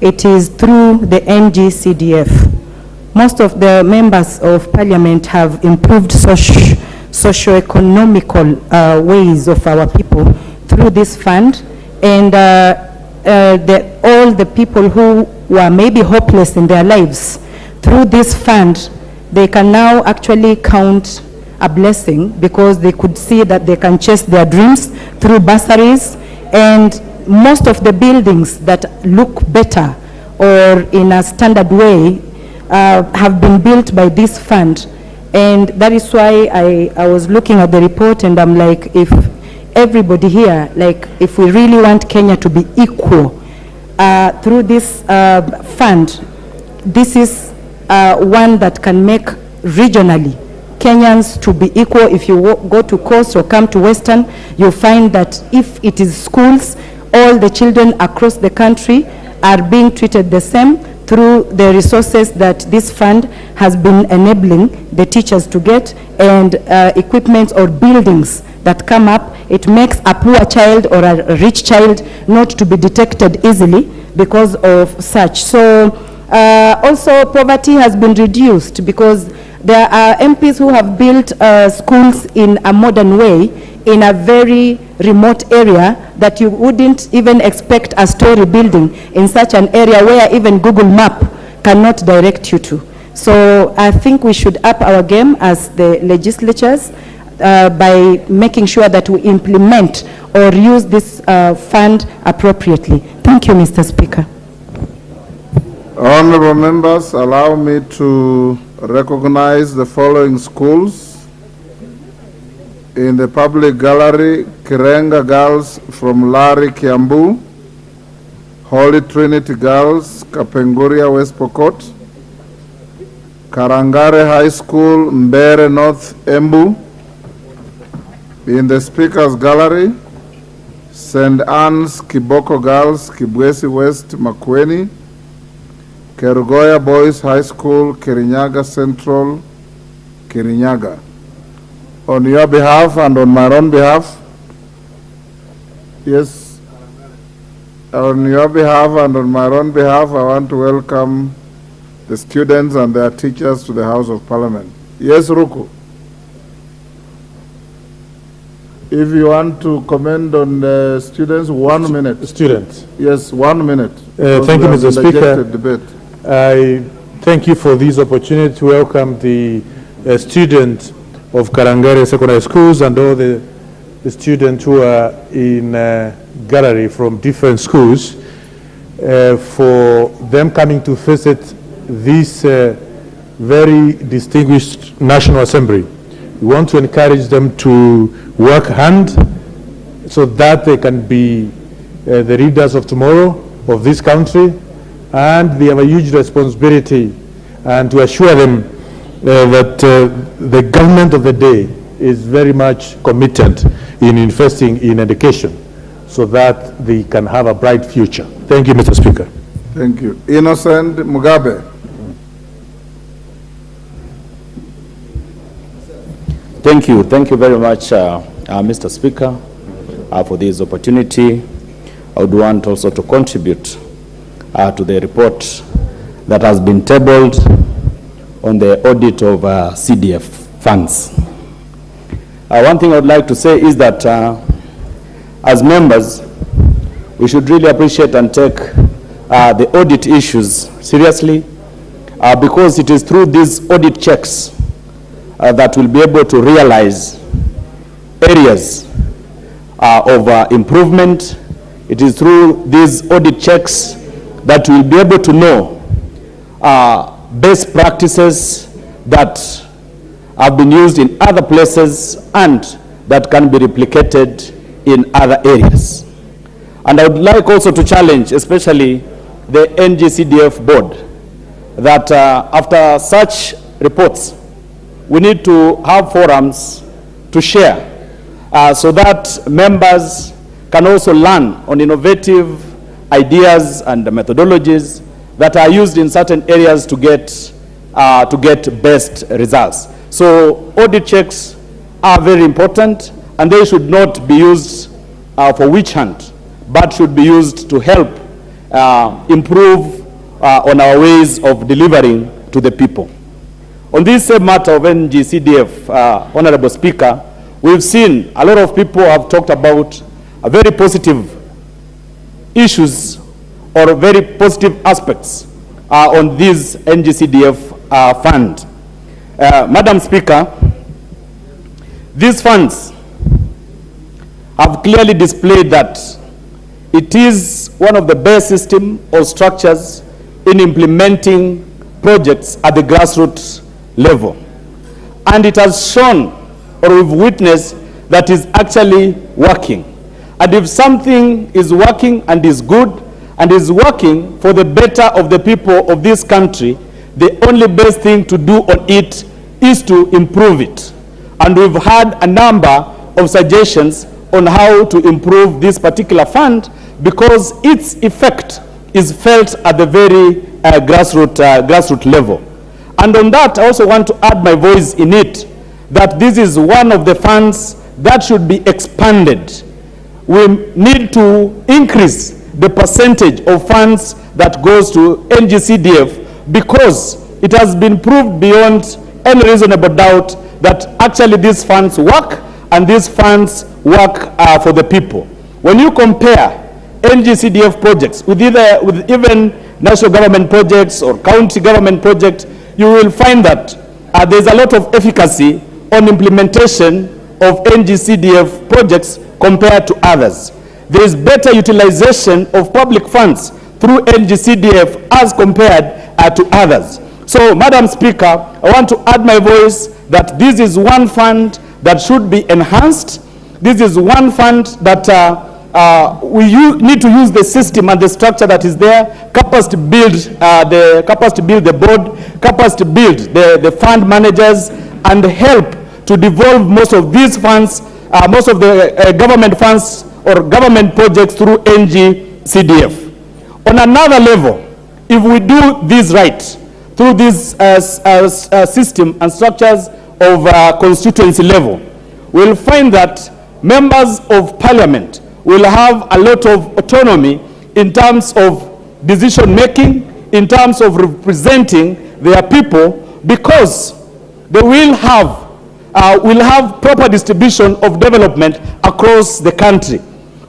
it is through the NGCDF. Most of the members of parliament have improved socio-economical ways of our people through this fund, and all the people who were maybe hopeless in their lives, through this fund, they can now actually count a blessing, because they could see that they can chase their dreams through bursaries. And most of the buildings that look better or in a standard way have been built by this fund. And that is why I was looking at the report, and I'm like, if everybody here, like if we really want Kenya to be equal through this fund, this is one that can make regionally Kenyans to be equal. If you go to Coast or come to Western, you'll find that if it is schools, all the children across the country are being treated the same through the resources that this fund has been enabling the teachers to get, and equipment or buildings that come up. It makes a poor child or a rich child not to be detected easily because of such. So also poverty has been reduced, because there are MPs who have built schools in a modern way in a very remote area that you wouldn't even expect a story building in such an area where even Google Map cannot direct you to. So I think we should up our game as the legislatures by making sure that we implement or use this fund appropriately. Thank you, Mr. Speaker. Honorable members, allow me to recognize the following schools in the public gallery: Kirenga Girls from Lari, Kiambu; Holy Trinity Girls, Kapenguria, West Pokot; Karangare High School, Mbere North, Embu. In the Speaker's Gallery, St. Anne's Kiboko Girls, Kibwesi West, Makwiny; Kerugoya Boys High School, Kirinyaga Central, Kirinyaga. On your behalf and on my own behalf, yes, on your behalf and on my own behalf, I want to welcome the students and their teachers to the House of Parliament. Yes, Ruku. If you want to comment on the students, 1 minute. Students. Yes, 1 minute. Thank you, Mr. Speaker. Debate. I thank you for this opportunity to welcome the students of Karangare Secondary Schools and all the students who are in gallery from different schools for them coming to visit this very distinguished National Assembly. We want to encourage them to work hard so that they can be the leaders of tomorrow of this country, and they have a huge responsibility, and to assure them that the government of the day is very much committed in investing in education so that they can have a bright future. Thank you, Mr. Speaker. Thank you. Innocent Mugabe. Thank you very much, Mr. Speaker, for this opportunity. I would want also to contribute to the report that has been tabled on the audit of CDF funds. One thing I would like to say is that as members, we should really appreciate and take the audit issues seriously, because it is through these audit checks that we'll be able to realize areas of improvement. It is through these audit checks that we'll be able to know best practices that have been used in other places and that can be replicated in other areas. And I would like also to challenge, especially the NGCDF board, that after such reports, we need to have forums to share so that members can also learn on innovative ideas and methodologies that are used in certain areas to get best results. So audit checks are very important, and they should not be used for witch hunt, but should be used to help improve on our ways of delivering to the people. On this same matter of NGCDF, Honorable Speaker, we've seen a lot of people have talked about a very positive issues or very positive aspects on this NGCDF fund. Madam Speaker, these funds have clearly displayed that it is one of the best system or structures in implementing projects at the grassroots level. And it has shown, or we've witnessed, that is actually working. And if something is working and is good and is working for the better of the people of this country, the only best thing to do on it is to improve it. And we've had a number of suggestions on how to improve this particular fund, because its effect is felt at the very grassroots level. And on that, I also want to add my voice in it, that this is one of the funds that should be expanded. We need to increase the percentage of funds that goes to NGCDF, because it has been proved beyond any reasonable doubt that actually these funds work, and these funds work for the people. When you compare NGCDF projects with even national government projects or county government projects, you will find that there's a lot of efficacy on implementation of NGCDF projects compared to others. There is better utilization of public funds through NGCDF as compared to others. So, Madam Speaker, I want to add my voice that this is one fund that should be enhanced. This is one fund that we need to use the system and the structure that is there, capacity build the board, capacity build the fund managers, and help to devolve most of these funds, most of the government funds or government projects through NGCDF. On another level, if we do this right, through this system and structures of constituency level, we'll find that members of parliament will have a lot of autonomy in terms of decision making, in terms of representing their people, because they will have proper distribution of development across the country.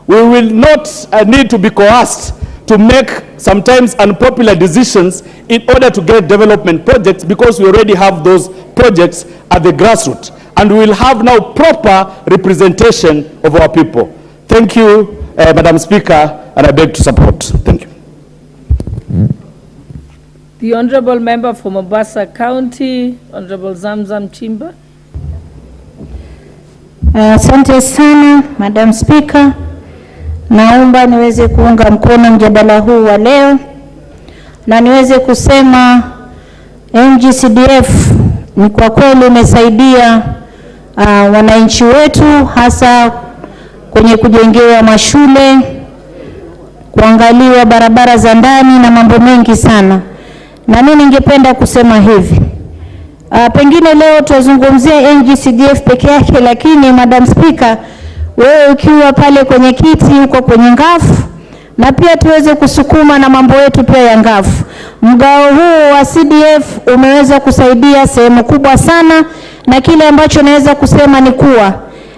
We will not need to be coerced to make sometimes unpopular decisions in order to get development projects, because we already have those projects at the grassroots, and we will have now proper representation of our people. Thank you, Madam Speaker, and I beg to support. Thank you. The Honorable Member for Mombasa County, Honorable Zamzam Chimba. Asante sana, Madam Speaker. Naomba niweze kuunga mkono mjadala huu wa leo na niweze kusema NGCDF ni kwa kweli umesaidia wananchi wetu, hasa kwenye kujengewa mashule, kuangaliwa barabara za ndani na mambo mengi sana. Na mimi ningependa kusema hivi, pengine leo tuzungumzie NGCDF peke yake, lakini Madam Speaker, wewe ukiwa pale kwenye kiti uko kwenye ngafu, na pia tuweze kusukuma na mambo yetu pia ya ngafu. Mgao huu wa CDF umeweza kusaidia sehemu kubwa sana, na kile ambacho naweza kusema ni kuwa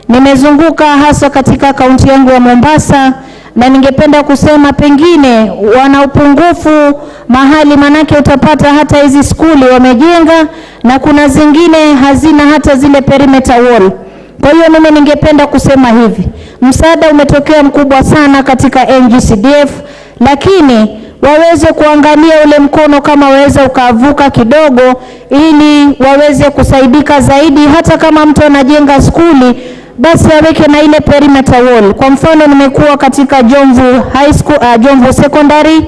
nimezunguka hasa katika kaunti yangu ya Mombasa, na ningependa kusema pengine wana upungufu mahali, manake utapata hata hizi skuli wamejenga na kuna zingine hazina hata zile perimeter wall. Kwa hiyo mimi ningependa kusema hivi, msaada umetokea mkubwa sana katika NGCDF, lakini waweze kuangalia ule mkono kama waweza ukavuka kidogo, ili waweze kusaidika zaidi. Hata kama mtu anajenga skuli, basi aweke na ile perimeter wall. Kwa mfano nimekuwa katika Jomvu High School, Jomvu Secondary,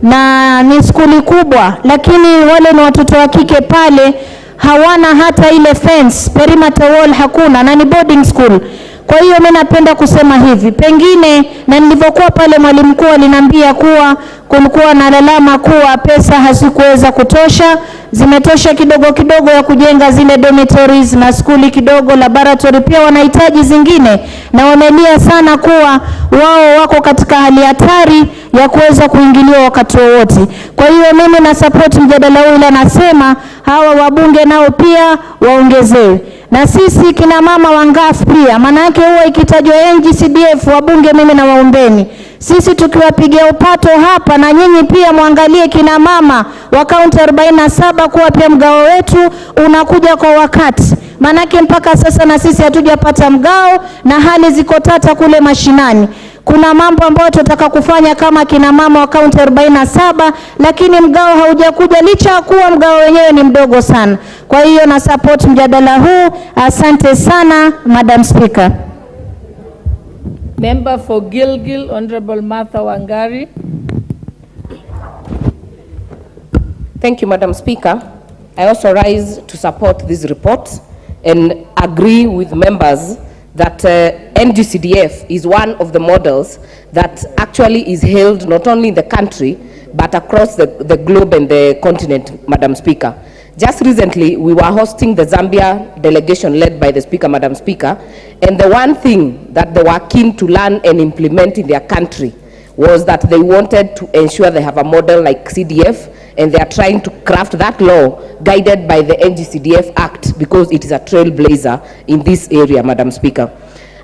na ni skuli kubwa, lakini wale ni watoto wa kike pale hawana hata ile fence, perimeter wall hakuna, na ni boarding school. Kwa hiyo mimi napenda kusema hivi, pengine na nilipokuwa pale mwalimu mkuu aliniambia kuwa kulikuwa na lalama kuwa pesa hazikuweza kutosha, zimetosha kidogo kidogo ya kujenga zile dormitories na skuli kidogo, laboratory pia wanahitaji zingine, na wamelia sana kuwa wao wako katika hali hatari ya kuweza kuingiliwa wakati wowote. Kwa hiyo mimi na support mjadala huu, ila nasema hawa wabunge nao pia waongezewe. Na sisi kina mama wangafu pia, maana yake huwa ikitajwa NGCDF wabunge mimi na waombeni, sisi tukiwapigia upato hapa, na nyinyi pia muangalie kina mama wa kaunti 47 kuwa pia mgao wetu unakuja kwa wakati. Manake mpaka sasa na sisi hatujapata mgao na hali ziko tata kule mashinani. Kuna mambo ambayo tunataka kufanya kama kina mama wa kaunti 47, lakini mgao haujakuja licha kuwa mgao wenyewe ni mdogo sana. Kwa hiyo na support mjadala huu. Asante sana, Madam Speaker. Member for Gilgil, Honorable Martha Wangari. Thank you, Madam Speaker. I also rise to support this report and agree with members that NGCDF is one of the models that actually is held not only in the country but across the globe and the continent, Madam Speaker. Just recently, we were hosting the Zambia delegation led by the Speaker, Madam Speaker, and the one thing that they were keen to learn and implement in their country was that they wanted to ensure they have a model like CDF, and they are trying to craft that law guided by the NGCDF Act because it is a trailblazer in this area, Madam Speaker.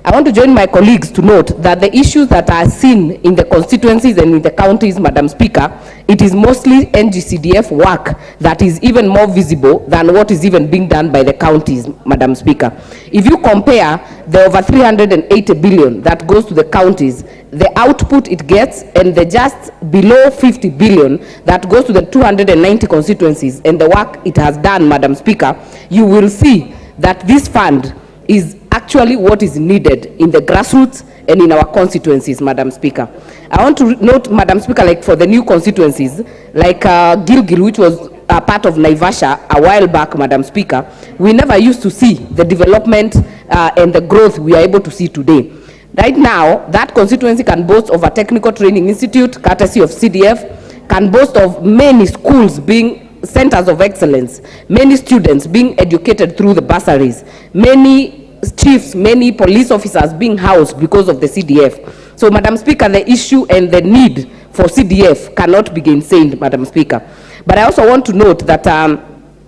I want to join my colleagues to note that the issues that are seen in the constituencies and in the counties, Madam Speaker, it is mostly NGCDF work that is even more visible than what is even being done by the counties, Madam Speaker. If you compare the over 380 billion that goes to the counties, the output it gets, and the just below 50 billion that goes to the 290 constituencies, and the work it has done, Madam Speaker, you will see that this fund is actually what is needed in the grassroots and in our constituencies, Madam Speaker. I want to note, Madam Speaker, like for the new constituencies, like Gilgil, which was part of Naivasha a while back, Madam Speaker, we never used to see the development and the growth we are able to see today. Right now, that constituency can boast of a technical training institute, courtesy of CDF, can boast of many schools being centers of excellence, many students being educated through the bursaries, many chiefs, many police officers being housed because of the CDF. So, Madam Speaker, the issue and the need for CDF cannot be gainsaid, Madam Speaker. But I also want to note that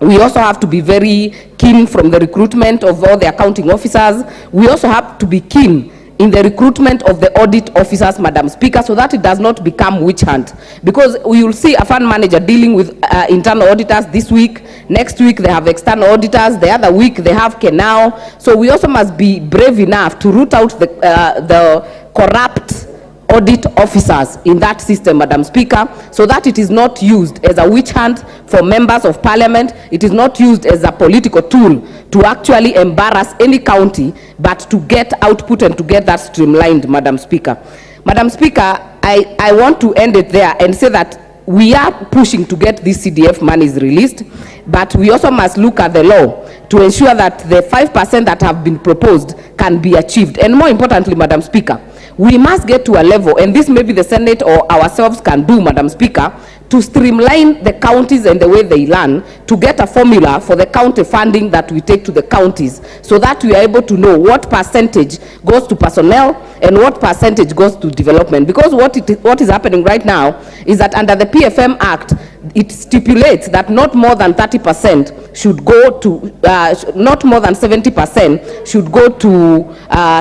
we also have to be very keen from the recruitment of all the accounting officers. We also have to be keen in the recruitment of the audit officers, Madam Speaker, so that it does not become witch hunt. Because we will see a fund manager dealing with internal auditors this week, next week they have external auditors, the other week they have Kenao. So we also must be brave enough to root out the corrupt audit officers in that system, Madam Speaker, so that it is not used as a witch hunt for members of parliament. It is not used as a political tool to actually embarrass any county, but to get output and to get that streamlined, Madam Speaker. Madam Speaker, I want to end it there and say that we are pushing to get these CDF monies released, but we also must look at the law to ensure that the 5% that have been proposed can be achieved. And more importantly, Madam Speaker, we must get to a level, and this maybe the Senate or ourselves can do, Madam Speaker, to streamline the counties and the way they learn, to get a formula for the county funding that we take to the counties, so that we are able to know what percentage goes to personnel and what percentage goes to development. Because what is happening right now is that under the PFM Act, it stipulates that not more than 30% should go to, not more than 70% should go to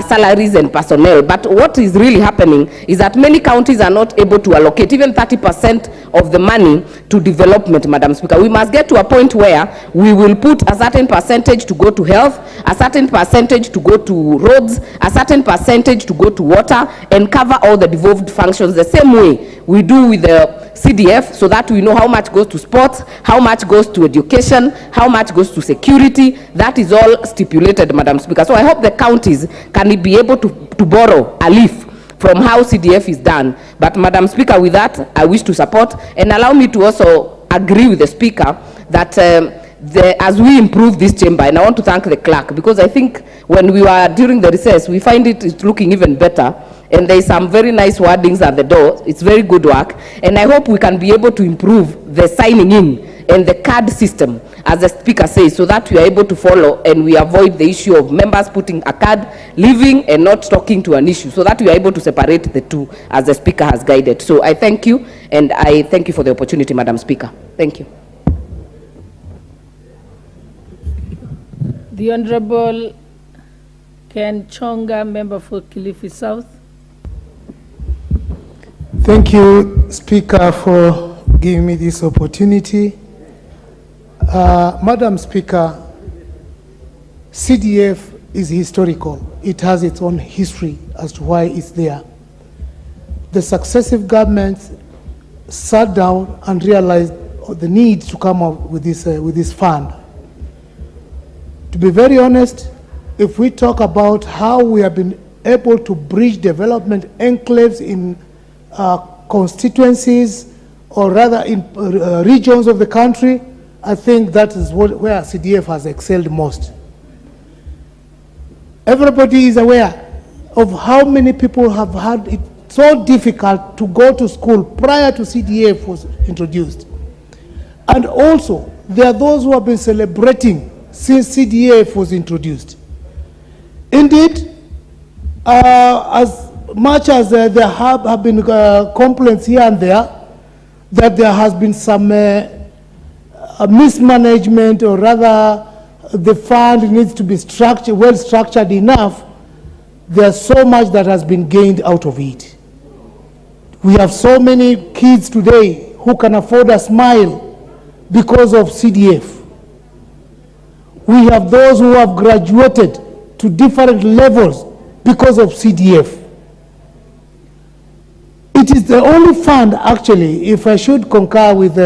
salaries and personnel. But what is really happening is that many counties are not able to allocate even 30% of the money to development, Madam Speaker. We must get to a point where we will put a certain percentage to go to health, a certain percentage to go to roads, a certain percentage to go to water, and cover all the devolved functions the same way we do with the CDF, so that we know how much goes to sports, how much goes to education, how much goes to security. That is all stipulated, Madam Speaker. So I hope the counties can be able to borrow a leaf from how CDF is done. But Madam Speaker, with that, I wish to support, and allow me to also agree with the Speaker that as we improve this chamber, and I want to thank the clerk, because I think when we were during the recess, we find it looking even better. And there is some very nice wordings at the door. It's very good work. And I hope we can be able to improve the signing in and the card system, as the Speaker says, so that we are able to follow and we avoid the issue of members putting a card, leaving and not talking to an issue, so that we are able to separate the two, as the Speaker has guided. So I thank you, and I thank you for the opportunity, Madam Speaker. Thank you. The Honorable Ken Chonga, member for Kilifi South. Thank you, Speaker, for giving me this opportunity. Madam Speaker, CDF is historical. It has its own history as to why it's there. The successive governments sat down and realized the need to come up with this fund. To be very honest, if we talk about how we have been able to bridge development enclaves in constituencies, or rather in regions of the country, I think that is where CDF has excelled most. Everybody is aware of how many people have had it so difficult to go to school prior to CDF was introduced. And also, there are those who have been celebrating since CDF was introduced. Indeed, as much as there have been complaints here and there that there has been some mismanagement, or rather the fund needs to be well structured enough, there's so much that has been gained out of it. We have so many kids today who can afford a smile because of CDF. We have those who have graduated to different levels because of CDF. It is the only fund, actually, if I should concur with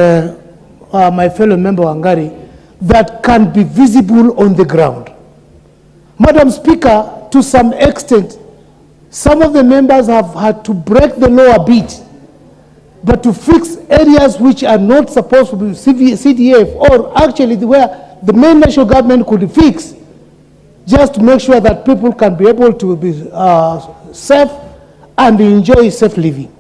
my fellow member Wangari, that can be visible on the ground. Madam Speaker, to some extent, some of the members have had to break the law a bit, but to fix areas which are not supposed to be CDF, or actually where the main national government could fix, just to make sure that people can be able to be safe and enjoy safe living.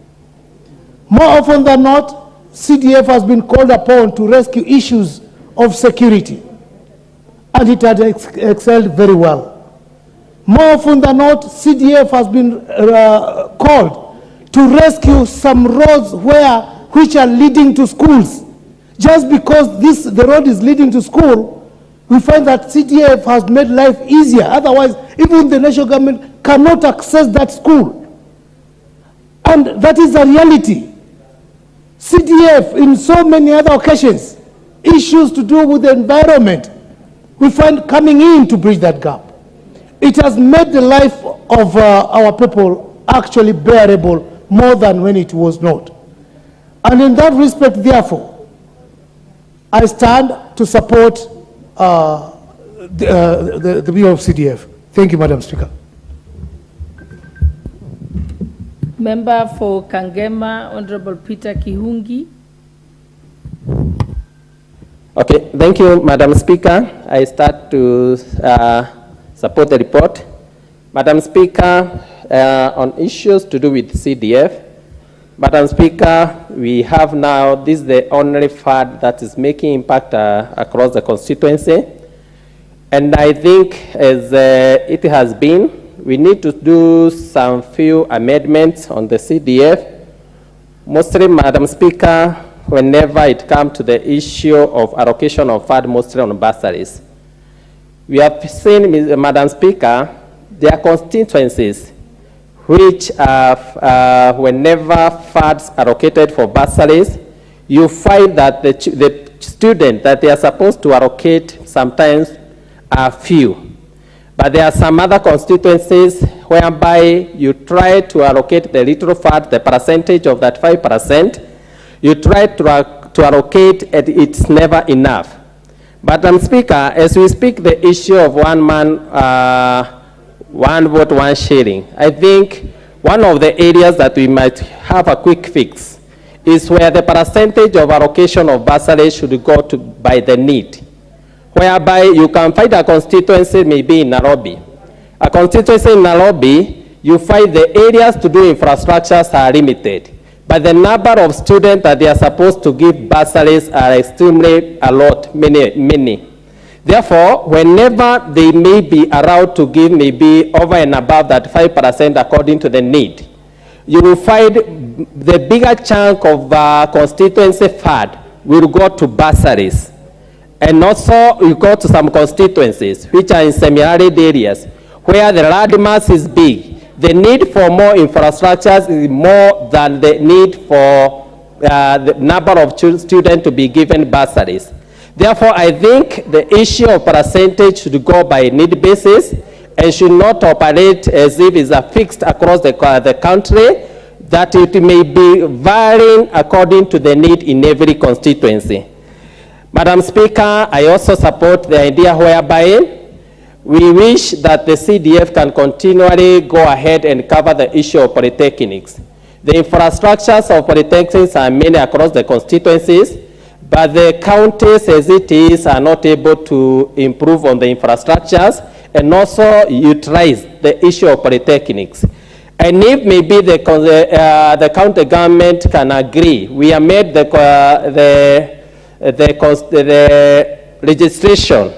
More often than not, CDF has been called upon to rescue issues of security, and it had excelled very well. More often than not, CDF has been called to rescue some roads which are leading to schools. Just because the road is leading to school, we find that CDF has made life easier. Otherwise, even the national government cannot access that school. And that is a reality. CDF, in so many other occasions, issues to do with the environment, we find coming in to bridge that gap. It has made the life of our people actually bearable more than when it was not. And in that respect, therefore, I stand to support the bill of CDF. Thank you, Madam Speaker. Member for Kangema, Honorable Peter Kihungi. Okay, thank you, Madam Speaker. I start to support the report. Madam Speaker, on issues to do with CDF, Madam Speaker, we have now, this is the only fund that is making impact across the constituency. And I think as it has been, we need to do some few amendments on the CDF. Mostly, Madam Speaker, whenever it comes to the issue of allocation of fund, mostly on bursaries. We have seen, Madam Speaker, there are constituencies which whenever funds are allocated for bursaries, you find that the students that they are supposed to allocate sometimes are few. But there are some other constituencies whereby you try to allocate the little fund, the percentage of that 5%, you try to allocate and it's never enough. Madam Speaker, as we speak the issue of one man, one vote, one sharing, I think one of the areas that we might have a quick fix is where the percentage of allocation of bursary should go to by the need, whereby you can find a constituency maybe in Nairobi. A constituency in Nairobi, you find the areas to do infrastructures are limited, but the number of students that they are supposed to give bursaries are extremely a lot, many. Therefore, whenever they may be allowed to give maybe over and above that 5% according to the need, you will find the bigger chunk of constituency fund will go to bursaries. And also, you go to some constituencies which are in semi-arid areas where the land mass is big. The need for more infrastructures is more than the need for the number of students to be given bursaries. Therefore, I think the issue of percentage should go by need basis and should not operate as if it's fixed across the country, that it may be varying according to the need in every constituency. Madam Speaker, I also support the idea whereby we wish that the CDF can continually go ahead and cover the issue of polytechnics. The infrastructures of polytechnics are many across the constituencies, but the counties as it is are not able to improve on the infrastructures and also utilize the issue of polytechnics. And if maybe the county government can agree, we have made the registration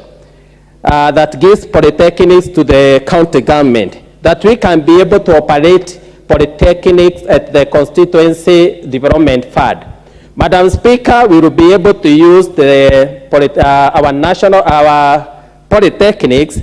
that gives polytechnics to the county government, that we can be able to operate polytechnics at the constituency development fund. Madam Speaker, we will be able to use our polytechnics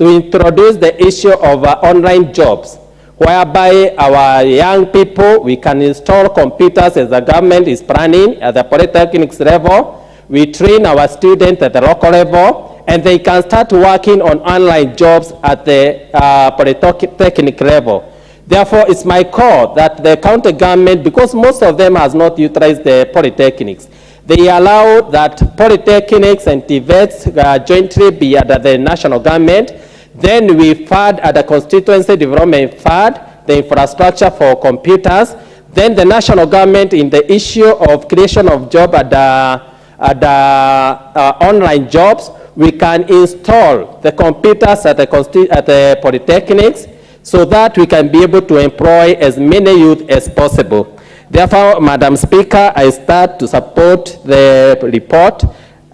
to introduce the issue of online jobs, whereby our young people, we can install computers as the government is planning at the polytechnics level. We train our students at the local level, and they can start working on online jobs at the polytechnic level. Therefore, it's my call that the county government, because most of them has not utilized the polytechnics, they allow that polytechnics and TVETs jointly be under the national government. Then we fund at the constituency development fund, the infrastructure for computers. Then the national government in the issue of creation of job at the online jobs, we can install the computers at the polytechnics so that we can be able to employ as many youth as possible. Therefore, Madam Speaker, I start to support the report,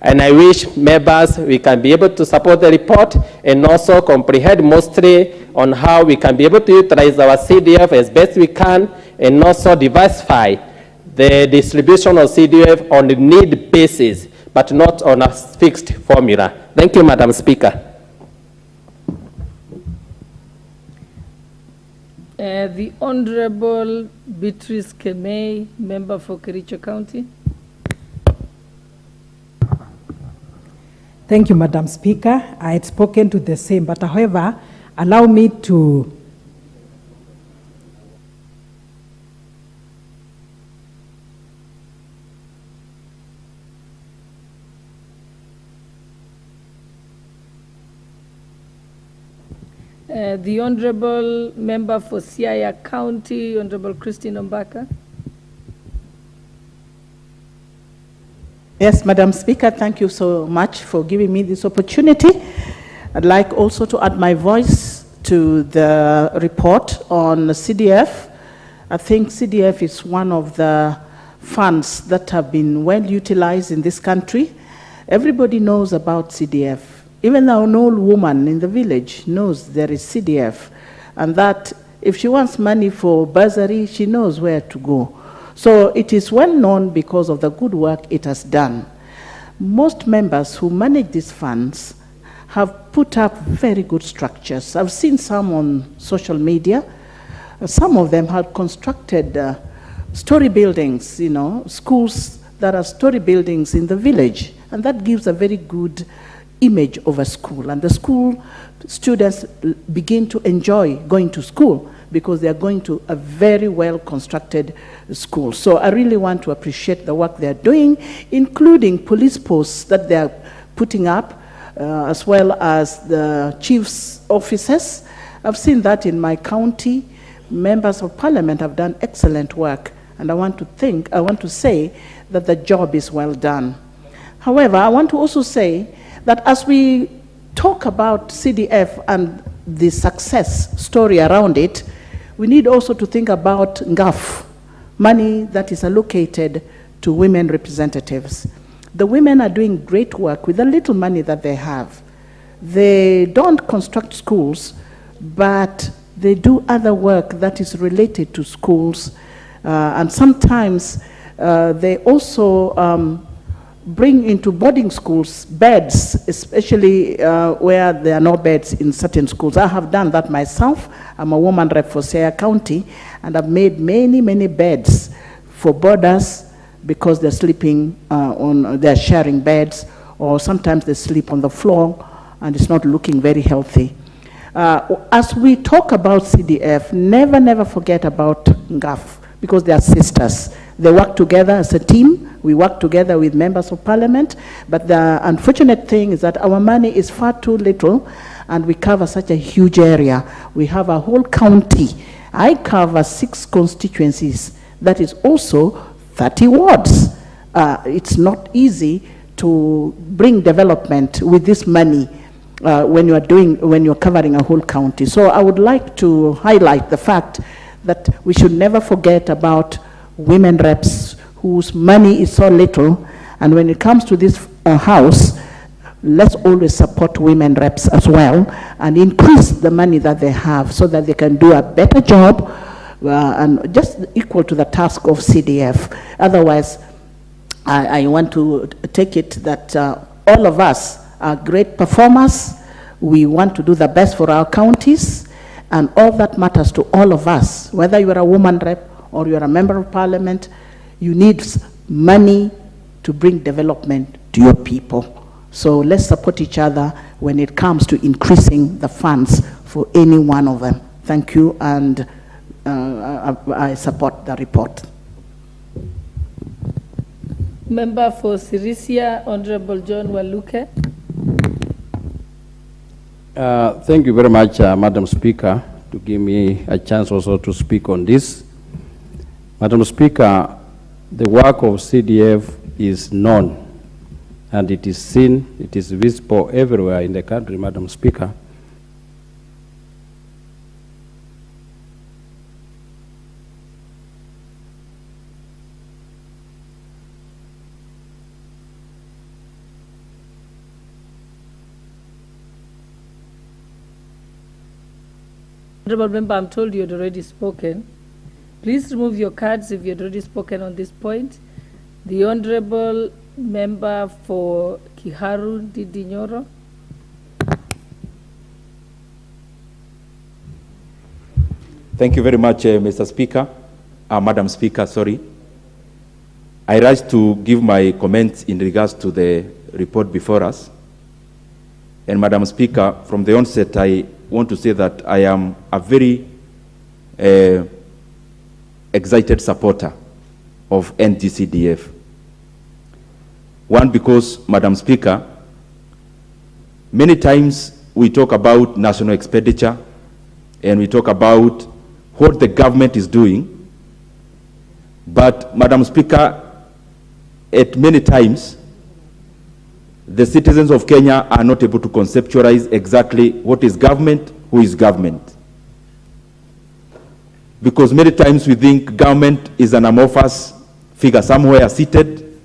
and I wish members we can be able to support the report and also comprehend mostly on how we can be able to utilize our CDF as best we can, and also diversify the distribution of CDF on a need basis, but not on a fixed formula. Thank you, Madam Speaker. The Honorable Beatrice Kemei, member for Kericho County. Thank you, Madam Speaker. I had spoken to the same, but however, allow me to the Honorable Member for Siaya County, Honorable Christine Ombaka. Yes, Madam Speaker, thank you so much for giving me this opportunity. I'd like also to add my voice to the report on CDF. I think CDF is one of the funds that have been well utilized in this country. Everybody knows about CDF. Even an old woman in the village knows there is CDF, and that if she wants money for bursary, she knows where to go. So it is well known because of the good work it has done. Most members who manage these funds have put up very good structures. I've seen some on social media. Some of them have constructed story buildings, you know, schools that are story buildings in the village, and that gives a very good image of a school, and the school students begin to enjoy going to school because they are going to a very well constructed school. So I really want to appreciate the work they are doing, including police posts that they are putting up, as well as the chief's offices. I've seen that in my county. Members of parliament have done excellent work, and I want to say that the job is well done. However, I want to also say that as we talk about CDF and the success story around it, we need also to think about NGAF, money that is allocated to women representatives. The women are doing great work with the little money that they have. They don't construct schools, but they do other work that is related to schools, and sometimes they also bring into boarding schools beds, especially where there are no beds in certain schools. I have done that myself. I'm a woman rep for Siaya County, and I've made many, many beds for boarders because they're sleeping they're sharing beds, or sometimes they sleep on the floor, and it's not looking very healthy. As we talk about CDF, never forget about NGAF, because they are sisters. They work together as a team. We work together with members of parliament, but the unfortunate thing is that our money is far too little, and we cover such a huge area. We have a whole county. I cover 6 constituencies. That is also 30 wards. It's not easy to bring development with this money when you're covering a whole county. So I would like to highlight the fact that we should never forget about women reps whose money is so little, and when it comes to this house, let's always support women reps as well and increase the money that they have so that they can do a better job and just equal to the task of CDF. Otherwise, I want to take it that all of us are great performers. We want to do the best for our counties, and all that matters to all of us. Whether you are a woman rep or you are a member of parliament, you need money to bring development to your people. So let's support each other when it comes to increasing the funds for any one of them. Thank you, and I support the report. Member for Sirisia, Honorable John Waluke. Thank you very much, Madam Speaker, to give me a chance also to speak on this. Madam Speaker, the work of CDF is known, and it is seen, it is visible everywhere in the country, Madam Speaker. Honorable Member, I'm told you had already spoken. Please remove your cards if you had already spoken on this point. The Honorable Member for Kiharu Didinyoro. Thank you very much, Mr. Speaker. Madam Speaker, sorry. I rise to give my comments in regards to the report before us. And Madam Speaker, from the onset, I want to say that I am a very excited supporter of NGCDF. One, because, Madam Speaker, many times we talk about national expenditure and we talk about what the government is doing, but, Madam Speaker, at many times, the citizens of Kenya are not able to conceptualize exactly what is government, who is government. Because many times we think government is an amorphous figure somewhere seated,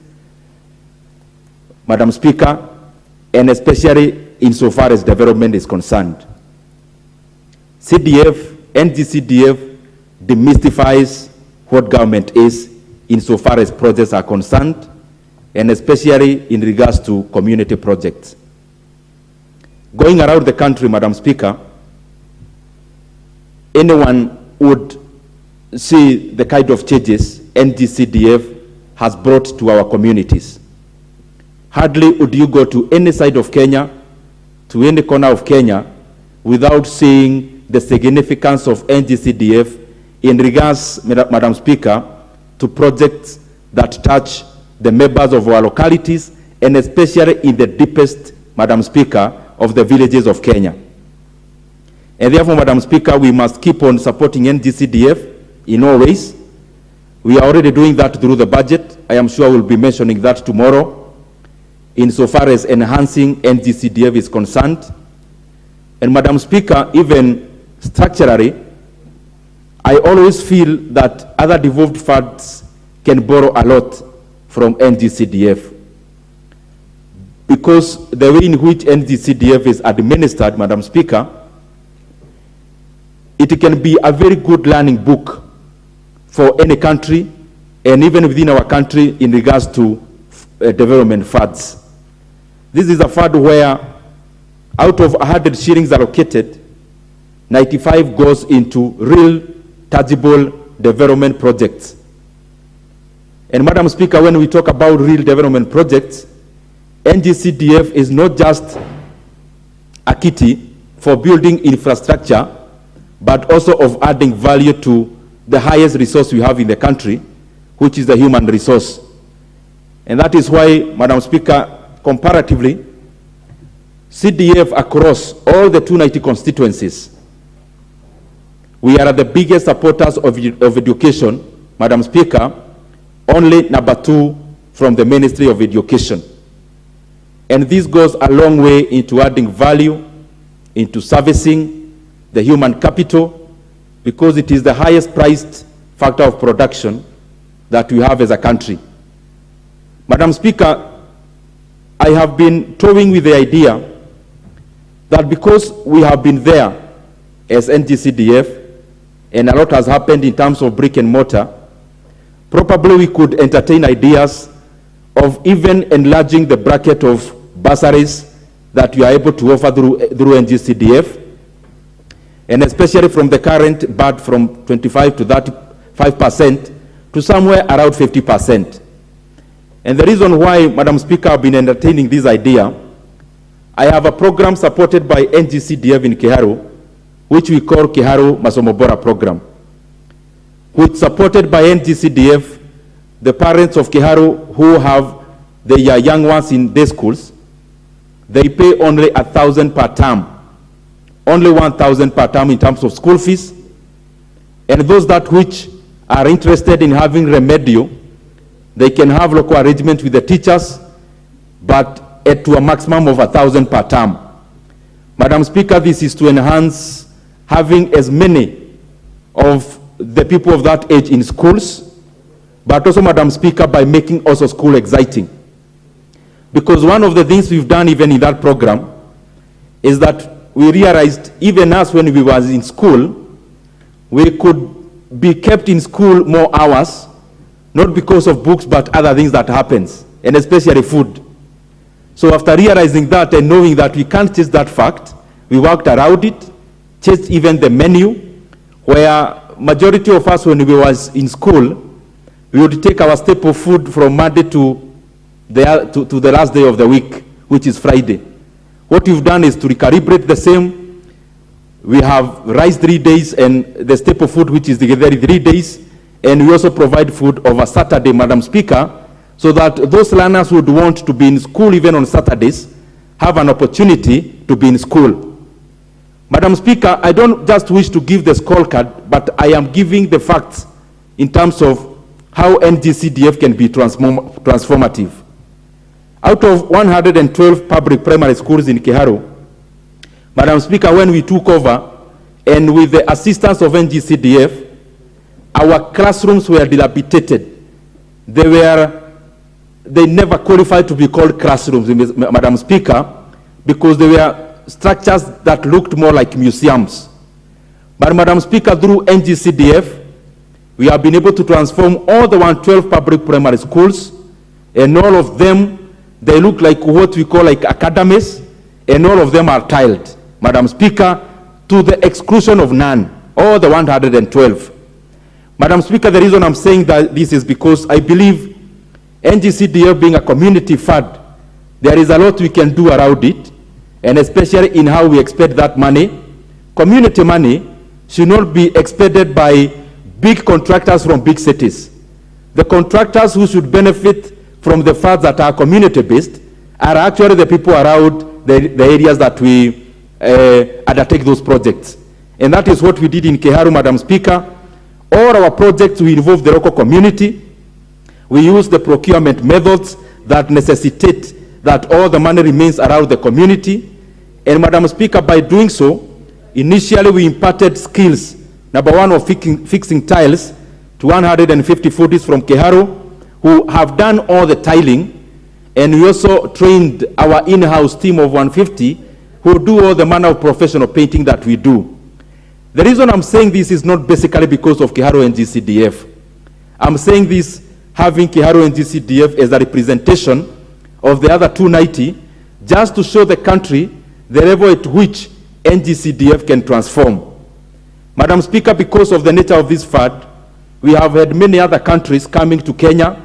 Madam Speaker, and especially insofar as development is concerned. CDF, NGCDF demystifies what government is insofar as projects are concerned, and especially in regards to community projects. Going around the country, Madam Speaker, anyone would see the kind of changes NGCDF has brought to our communities. Hardly would you go to any side of Kenya, to any corner of Kenya, without seeing the significance of NGCDF in regards, Madam Speaker, to projects that touch the members of our localities, and especially in the deepest, Madam Speaker, of the villages of Kenya. And therefore, Madam Speaker, we must keep on supporting NGCDF in all ways. We are already doing that through the budget. I am sure we'll be mentioning that tomorrow, insofar as enhancing NGCDF is concerned. And Madam Speaker, even structurally, I always feel that other devolved funds can borrow a lot from NGCDF, because the way in which NGCDF is administered, Madam Speaker, it can be a very good learning book for any country, and even within our country in regards to development funds. This is a fund where out of 100 shillings allocated, 95 goes into real, tangible development projects. And Madam Speaker, when we talk about real development projects, NGCDF is not just a kitty for building infrastructure, but also of adding value to the highest resource we have in the country, which is the human resource. And that is why, Madam Speaker, comparatively, CDF across all the 290 constituencies, we are the biggest supporters of education, Madam Speaker, only number 2 from the Ministry of Education. And this goes a long way into adding value, into servicing the human capital, because it is the highest priced factor of production that we have as a country. Madam Speaker, I have been toying with the idea that because we have been there as NGCDF, and a lot has happened in terms of brick and mortar, probably we could entertain ideas of even enlarging the bracket of bursaries that we are able to offer through NGCDF, and especially from the current BAD from 25 to 35% to somewhere around 50%. And the reason why, Madam Speaker, I've been entertaining this idea, I have a program supported by NGCDF in Kiharu, which we call Kiharu Masomo Bora program, which supported by NGCDF, the parents of Kiharu who have their young ones in day schools, they pay only 1,000 per term, only 1,000 per term in terms of school fees. And those that which are interested in having remedial, they can have local arrangement with the teachers, but to a maximum of 1,000 per term. Madam Speaker, this is to enhance having as many of the people of that age in schools, but also, Madam Speaker, by making also school exciting. Because one of the things we've done even in that program is that we realized even us when we was in school, we could be kept in school more hours, not because of books, but other things that happens, and especially food. So after realizing that and knowing that we can't change that fact, we worked around it, changed even the menu, where majority of us when we was in school, we would take our staple food from Monday to the last day of the week, which is Friday. What we've done is to recalibrate the same. We have rice 3 days and the staple food, which is the very 3 days. And we also provide food over Saturday, Madam Speaker, so that those learners who would want to be in school even on Saturdays have an opportunity to be in school. Madam Speaker, I don't just wish to give the scorecard, but I am giving the facts in terms of how NGCDF can be transformative. Out of 112 public primary schools in Kiharu, Madam Speaker, when we took over, and with the assistance of NGCDF, our classrooms were dilapidated. They never qualified to be called classrooms, Madam Speaker, because they were structures that looked more like museums. But Madam Speaker, through NGCDF, we have been able to transform all the 112 public primary schools, and all of them, they look like what we call like academies, and all of them are tiled, Madam Speaker, to the exclusion of none, all the 112. Madam Speaker, the reason I'm saying that this is because I believe NGCDF being a community fund, there is a lot we can do around it, and especially in how we expend that money. Community money should not be expended by big contractors from big cities. The contractors who should benefit from the funds that are community-based are actually the people around the areas that we undertake those projects. And that is what we did in Kiharu, Madam Speaker. All our projects, we involve the local community. We use the procurement methods that necessitate that all the money remains around the community. And Madam Speaker, by doing so, initially we imparted skills. Number one, of fixing tiles to 150 foodies from Kiharu who have done all the tiling. And we also trained our in-house team of 150 who do all the manner of professional painting that we do. The reason I'm saying this is not basically because of Kiharu and GCDF. I'm saying this having Kiharu and GCDF as a representation of the other 290, just to show the country the level at which NGCDF can transform. Madam Speaker, because of the nature of this fund, we have had many other countries coming to Kenya.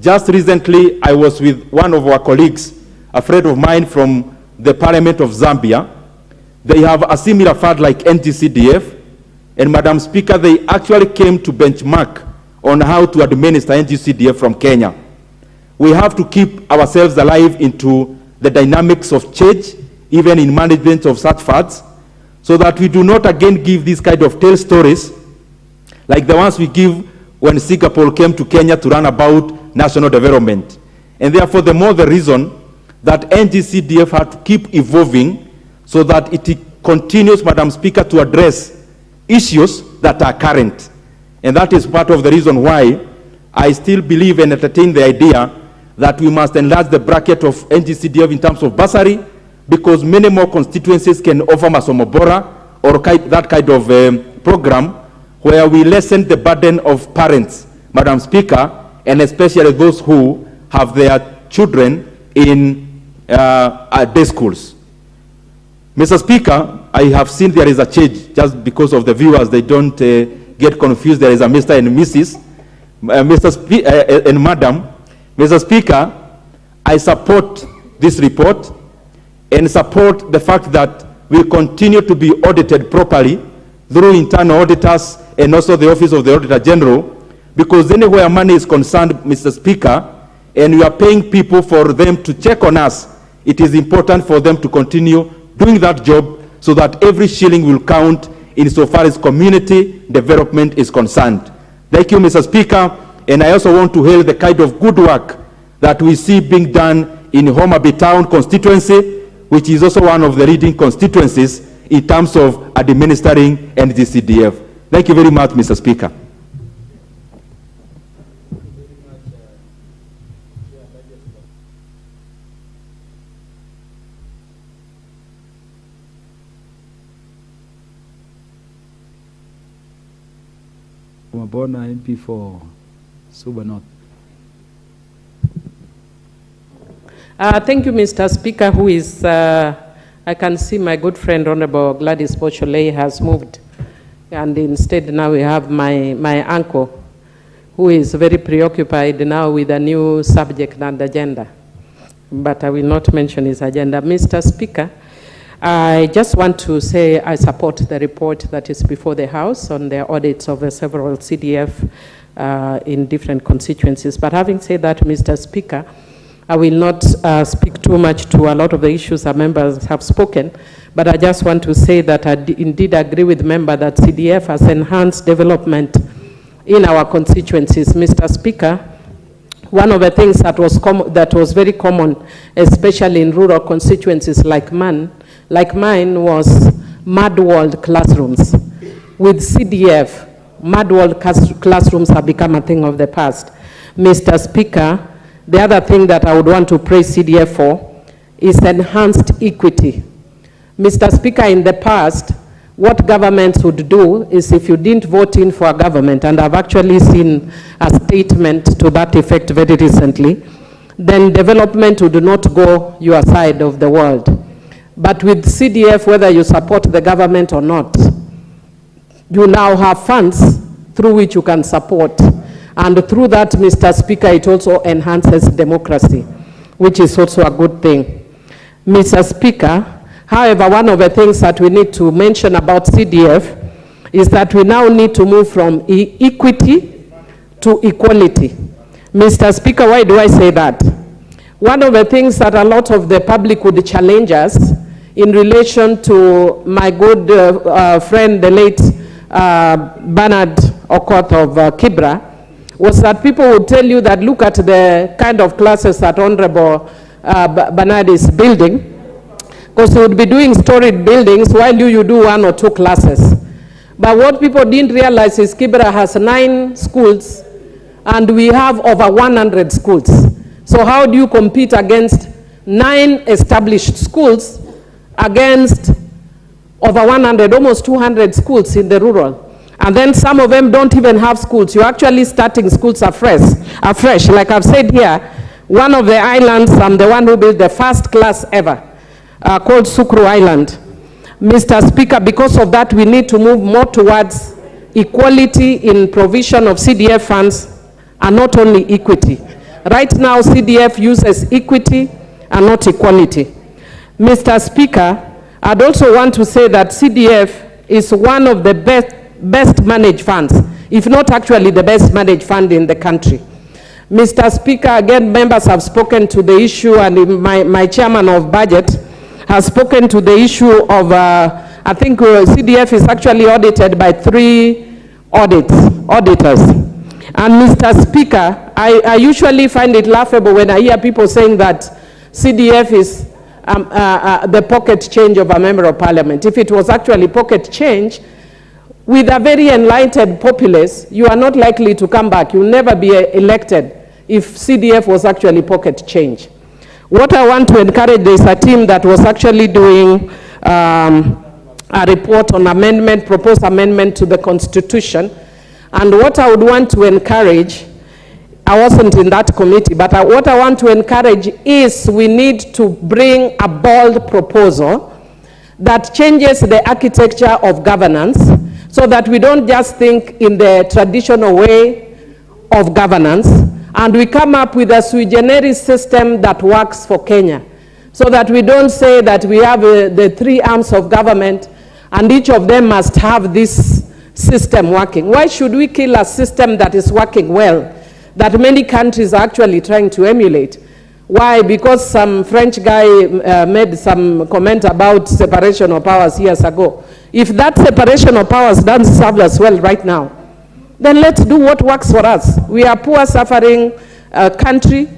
Just recently, I was with one of our colleagues, a friend of mine from the Parliament of Zambia. They have a similar fund like NGCDF, and Madam Speaker, they actually came to benchmark on how to administer NGCDF from Kenya. We have to keep ourselves alive into the dynamics of change, even in management of such funds, so that we do not again give these kind of tale stories like the ones we give when Singapore came to Kenya to run about national development. And therefore, the more the reason that NGCDF had to keep evolving so that it continues, Madam Speaker, to address issues that are current. And that is part of the reason why I still believe and entertain the idea that we must enlarge the bracket of NGCDF in terms of bursary, because many more constituencies can offer Masomo Bora or that kind of program where we lessen the burden of parents, Madam Speaker, and especially those who have their children in day schools. Mr. Speaker, I have seen there is a change just because of the viewers. They don't get confused. There is a Mr. and Mrs. And Madam. Mr. Speaker, I support this report and support the fact that we continue to be audited properly through internal auditors and also the Office of the Auditor General, because anywhere money is concerned, Mr. Speaker, and we are paying people for them to check on us, it is important for them to continue doing that job so that every shilling will count insofar as community development is concerned. Thank you, Mr. Speaker, and I also want to hail the kind of good work that we see being done in Homa Bay Town constituency, which is also one of the leading constituencies in terms of administering NGCDF. Thank you very much, Mr. Speaker. Mabona MP for Suba North. Thank you, Mr. Speaker, who is, I can see my good friend, Honorable Gladys Bocholei, has moved. And instead now we have my uncle, who is very preoccupied now with a new subject and agenda. But I will not mention his agenda. Mr. Speaker, I just want to say I support the report that is before the House on the audits of several CDF in different constituencies. But having said that, Mr. Speaker, I will not speak too much to a lot of the issues our members have spoken, but I just want to say that I indeed agree with member that CDF has enhanced development in our constituencies. Mr. Speaker, one of the things that was very common, especially in rural constituencies like mine, was mud-walled classrooms. With CDF, mud-walled classrooms have become a thing of the past. Mr. Speaker, the other thing that I would want to praise CDF for is enhanced equity. Mr. Speaker, in the past, what governments would do is if you didn't vote in for a government, and I've actually seen a statement to that effect very recently, then development would not go your side of the world. But with CDF, whether you support the government or not, you now have funds through which you can support. And through that, Mr. Speaker, it also enhances democracy, which is also a good thing. Mr. Speaker, however, one of the things that we need to mention about CDF is that we now need to move from equity to equality. Mr. Speaker, why do I say that? One of the things that a lot of the public would challenge us in relation to my good friend, the late Bernard Okoth of Kibra, was that people would tell you that look at the kind of classes that Honorable Bernard is building, because he would be doing storied buildings while you do 1 or 2 classes. But what people didn't realize is Kibra has 9 schools and we have over 100 schools. So how do you compete against 9 established schools against over 100, almost 200 schools in the rural? And then some of them don't even have schools. You're actually starting schools afresh. Like I've said here, one of the islands, I'm the one who built the first class ever, called Sukru Island. Mr. Speaker, because of that, we need to move more towards equality in provision of CDF funds and not only equity. Right now, CDF uses equity and not equality. Mr. Speaker, I'd also want to say that CDF is one of the best managed funds, if not actually the best managed fund in the country. Mr. Speaker, again, members have spoken to the issue, and my chairman of budget has spoken to the issue of, I think CDF is actually audited by 3 auditors. And Mr. Speaker, I usually find it laughable when I hear people saying that CDF is the pocket change of a member of parliament. If it was actually pocket change, with a very enlightened populace, you are not likely to come back. You'll never be elected if CDF was actually pocket change. What I want to encourage is a team that was actually doing a report on proposed amendment to the Constitution. And what I would want to encourage I wasn't in that committee, but what I want to encourage is we need to bring a bold proposal that changes the architecture of governance so that we don't just think in the traditional way of governance, and we come up with a sui generis system that works for Kenya, so that we don't say that we have the three arms of government and each of them must have this system working. Why should we kill a system that is working well, that many countries are actually trying to emulate? Why? Because some French guy made some comment about separation of powers years ago. If that separation of powers doesn't serve us well right now, then let's do what works for us. We are poor, suffering country,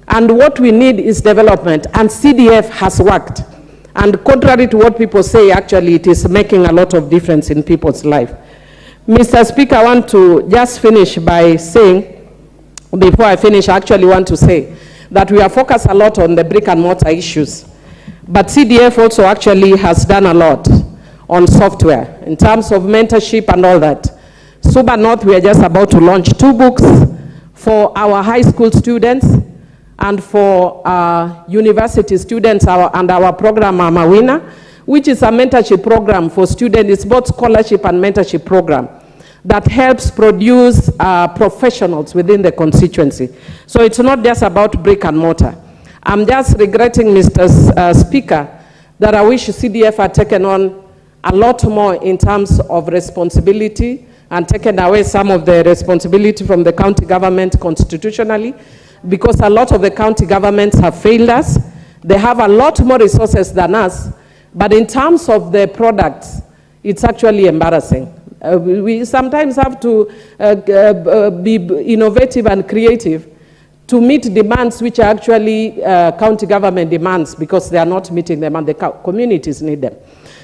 and what we need is development, and CDF has worked. And contrary to what people say, actually it is making a lot of difference in people's life. Mr. Speaker, I want to just finish by saying, before I finish, I actually want to say that we are focused a lot on the brick and mortar issues, but CDF also actually has done a lot on software in terms of mentorship and all that. Suba North, we are just about to launch 2 books for our high school students and for university students and our program Mawina, which is a mentorship program for students. It's both scholarship and mentorship program that helps produce professionals within the constituency. So it's not just about brick and mortar. I'm just regretting, Mr. Speaker, that I wish CDF had taken on a lot more in terms of responsibility and taken away some of the responsibility from the county government constitutionally, because a lot of the county governments have failed us. They have a lot more resources than us, but in terms of the products, it's actually embarrassing. We sometimes have to be innovative and creative to meet demands which are actually county government demands, because they are not meeting them and the communities need them.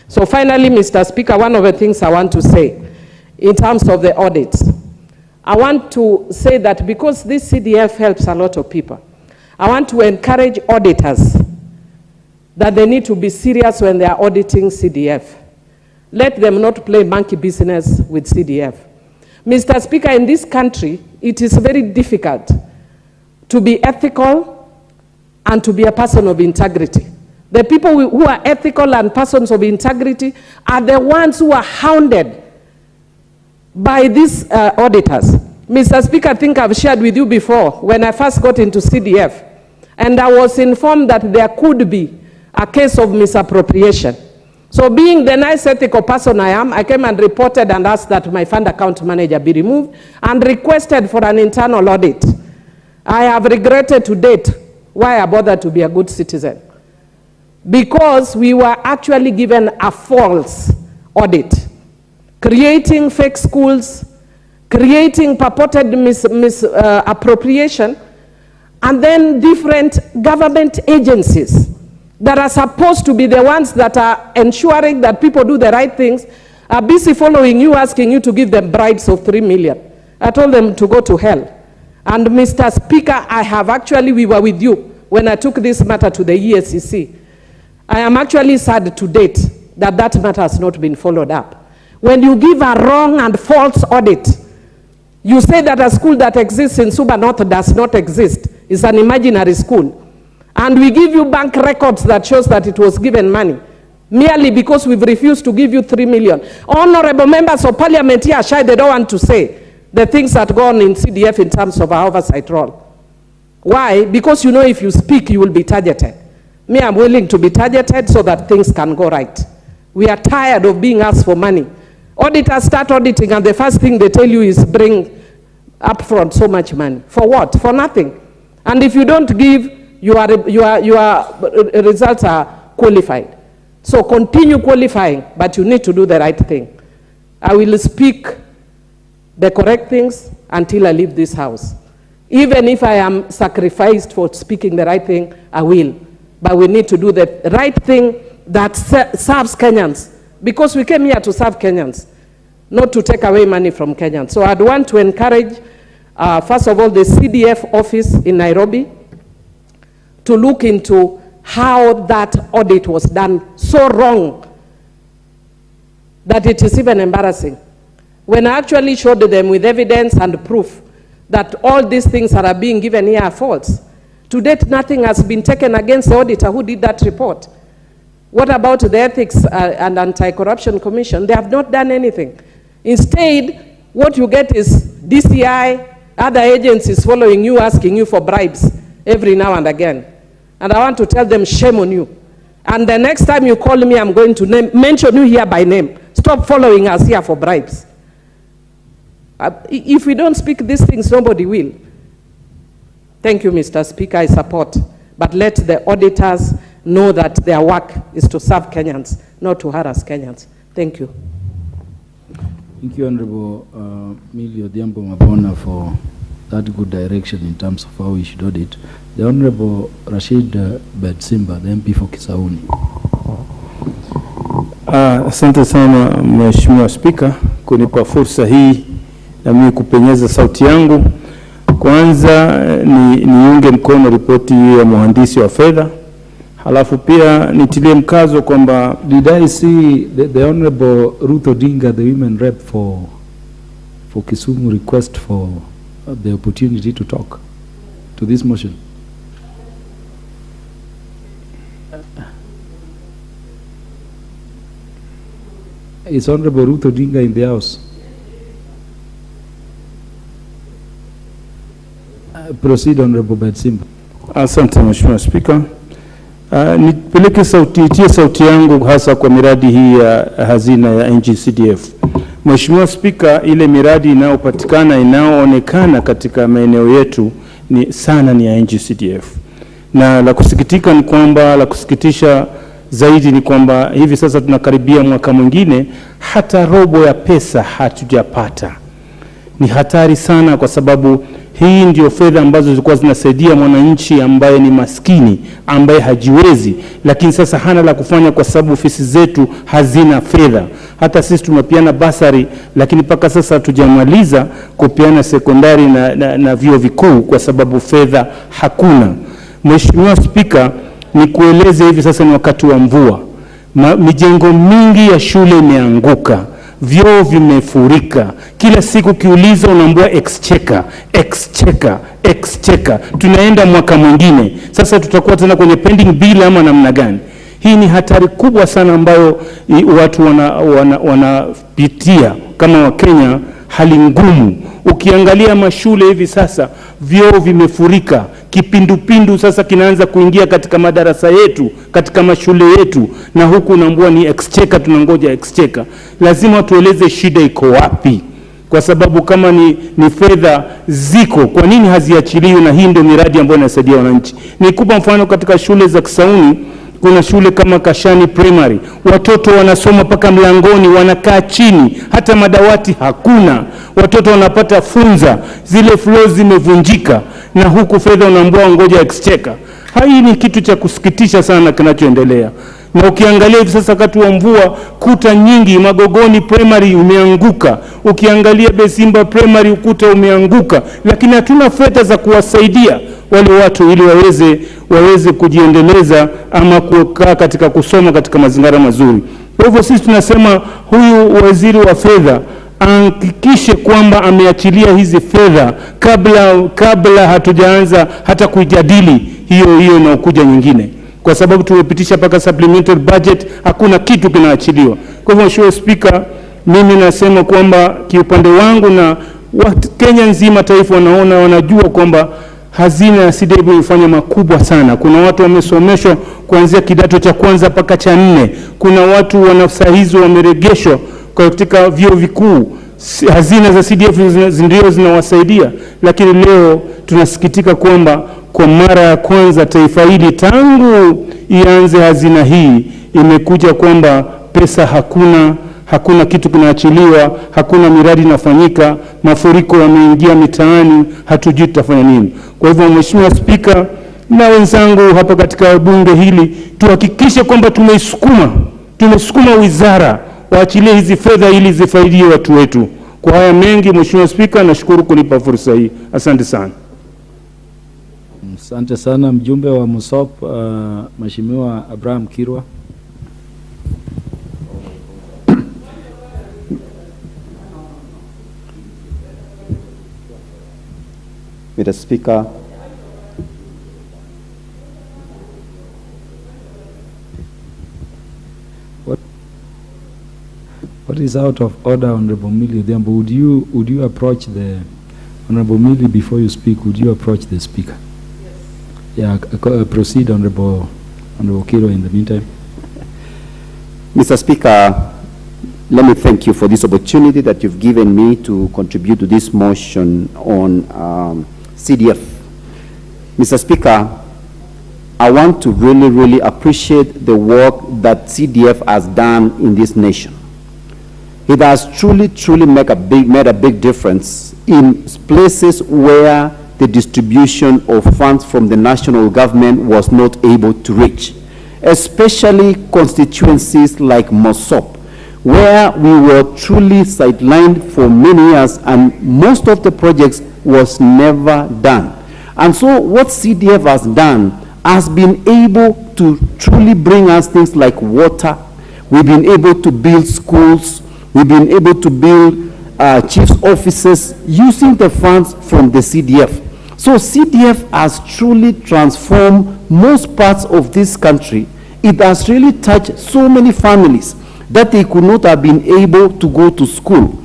So finally, Mr. Speaker, one of the things I want to say in terms of the audits, I want to say that because this CDF helps a lot of people, I want to encourage auditors that they need to be serious when they are auditing CDF. Let them not play monkey business with CDF. Mr. Speaker, in this country, it is very difficult to be ethical and to be a person of integrity. The people who are ethical and persons of integrity are the ones who are hounded by these auditors. Mr. Speaker, I think I've shared with you before when I first got into CDF, and I was informed that there could be a case of misappropriation. So being the nice ethical person I am, I came and reported and asked that my fund account manager be removed and requested for an internal audit. I have regretted to date why I bothered to be a good citizen, because we were actually given a false audit, creating fake schools, creating purported misappropriation, and then different government agencies that are supposed to be the ones that are ensuring that people do the right things are busy following you, asking you to give them bribes of 3 million. I told them to go to hell. And Mr. Speaker, we were with you when I took this matter to the EACC. I am actually sad to date that that matter has not been followed up. When you give a wrong and false audit, you say that a school that exists in Suba North does not exist. It's an imaginary school. And we give you bank records that shows that it was given money, merely because we've refused to give you 3 million. Honorable members of parliament here are shy, they don't want to say the things that go on in CDF in terms of our oversight role. Why? Because you know if you speak, you will be targeted. Me, I'm willing to be targeted so that things can go right. We are tired of being asked for money. Auditors start auditing and the first thing they tell you is bring up front so much money. For what? For nothing. And if you don't give, your results are qualified. So continue qualifying, but you need to do the right thing. I will speak the correct things until I leave this house. Even if I am sacrificed for speaking the right thing, I will. But we need to do the right thing that serves Kenyans, because we came here to serve Kenyans, not to take away money from Kenyans. So I'd want to encourage, first of all, the CDF office in Nairobi to look into how that audit was done so wrong that it is even embarrassing. When I actually showed them with evidence and proof that all these things that are being given here are false. To date, nothing has been taken against the auditor who did that report. What about the Ethics and Anti-Corruption Commission? They have not done anything. Instead, what you get is DCI, other agencies following you, asking you for bribes every now and again. And I want to tell them, shame on you. And the next time you call me, I'm going to mention you here by name. Stop following us here for bribes. If we don't speak these things, nobody will. Thank you, Mr. Speaker, I support. But let the auditors know that their work is to serve Kenyans, not to harass Kenyans. Thank you. Thank you, Honorable Millie Odhiambo Mabona, for that good direction in terms of how we should audit. The Honorable Rashid Bedsimba, the MP for Kisauni. Asante sana Mheshimiwa Spika kunipa fursa hii na mimi kupenyeza sauti yangu. Kwanza niunge mkono ripoti ya mhandisi wa fedha. Halafu pia nitilie mkazo kwamba did I see the Honorable RUTO Odinga, the women rep for Kisumu, request for the opportunity to talk to this motion? Is Honorable RUTO Odinga in the house? Proceed, Honorable Bedsimba. Asante Mheshimiwa Spika. Nipeleke sauti yangu hasa kwa miradi hii ya hazina ya NGCDF. Mheshimiwa Spika, ile miradi inayopatikana inayoonekana katika maeneo yetu ni ya NGCDF. Na la kusikitisha zaidi ni kwamba hivi sasa tunakaribia mwaka mwingine hata robo ya pesa hatujapata. Ni hatari sana kwa sababu hii ndio fedha ambazo zilikuwa zinasaidia mwananchi ambaye ni maskini, ambaye hajiwezi, lakini sasa hana la kufanya kwa sababu ofisi zetu hazina fedha. Hata sisi tumepeana basari, lakini mpaka sasa hatujamaliza kupeana sekondari na vyuo vikuu kwa sababu fedha hakuna. Mheshimiwa Spika, nikueleze hivi sasa ni wakati wa mvua. Mijengo mingi ya shule imeanguka. Vyoo vimefurika. Kila siku kiuliza unaambiwa exchequer. Tunaenda mwaka mwingine. Sasa tutakuwa tena kwenye pending bill ama namna gani? Hii ni hatari kubwa sana ambayo watu wanapitia kama Wakenya, hali ngumu. Ukiangalia mashule hivi sasa vyoo vimefurika. Kipindupindu sasa kinaanza kuingia katika madarasa yetu, katika mashule yetu, na huku unaambiwa ni exchequer, tunangoja exchequer. Lazima tueleze shida iko wapi, kwa sababu kama ni fedha ziko, kwa nini haziachiliwi? Na hii ndio miradi ambayo inasaidia wananchi. Nikupa mfano, katika shule za Kisauni kuna shule kama Kashani Primary, watoto wanasoma paka mlangoni, wanakaa chini, hata madawati hakuna. Watoto wanapata funza, zile floors zimevunjika, na huku fedha unaambiwa ngoja exchequer. Hii ni kitu cha kusikitisha sana kinachoendelea. Na ukiangalia hivi sasa wakati wa mvua, kuta nyingi Magogoni Primary umeanguka. Ukiangalia Besimba Primary ukuta umeanguka, lakini hatuna fedha za kuwasaidia wale watu ili waweze kujiendeleza ama kukaa katika kusoma katika mazingira mazuri. Kwa hivyo sisi tunasema huyu waziri wa fedha hakikishe kwamba ameachilia hizi fedha kabla hatujaanza hata kujadili hiyo inayokuja nyingine, kwa sababu tumepitisha paka supplementary budget, hakuna kitu kinaachiliwa. Kwa hivyo Mheshimiwa Spika, mimi nasema kwamba kiupande wangu na Kenya nzima, taifa wanajua kwamba hazina ya CDF imefanya makubwa sana. Kuna watu wamesomeshwa kuanzia kidato cha kwanza mpaka cha 4. Kuna watu wanafsahizwa wameregeshwa katika vyuo vikuu. Hazina za CDF ndio zinawasaidia, lakini leo tunasikitika kwamba kwa mara ya kwanza taifa hili tangu ianze hazina hii imekuja kwamba pesa hakuna kitu kinaachiliwa, hakuna miradi inafanyika, mafuriko yameingia mitaani, hatujui tutafanya nini. Kwa hivyo Mheshimiwa Spika na wenzangu hapa katika bunge hili, tuhakikishe kwamba tumesukuma wizara waachilie hizi fedha ili zifaidie watu wetu. Kwa haya mengi Mheshimiwa Spika, nashukuru kunipa fursa hii. Asante sana. Asante sana mjumbe wa Musop, Mheshimiwa Abraham Kirwa. Mr. Speaker, What is out of order, Honorable Millie Odhiambo? Would you approach the Honorable Millie before you speak? Would you approach the speaker? Yes. Yeah, proceed, Honorable Kiro. In the meantime, Mr. Speaker, let me thank you for this opportunity that you've given me to contribute to this motion on CDF. Mr. Speaker, I want to really appreciate the work that CDF has done in this nation. It has truly made a big difference in places where the distribution of funds from the national government was not able to reach, especially constituencies like Mosop, where we were truly sidelined for many years and most of the projects was never done. And so what CDF has done has been able to truly bring us things like water. We've been able to build schools. We've been able to build chief's offices using the funds from the CDF. So CDF has truly transformed most parts of this country. It has really touched so many families that they could not have been able to go to school.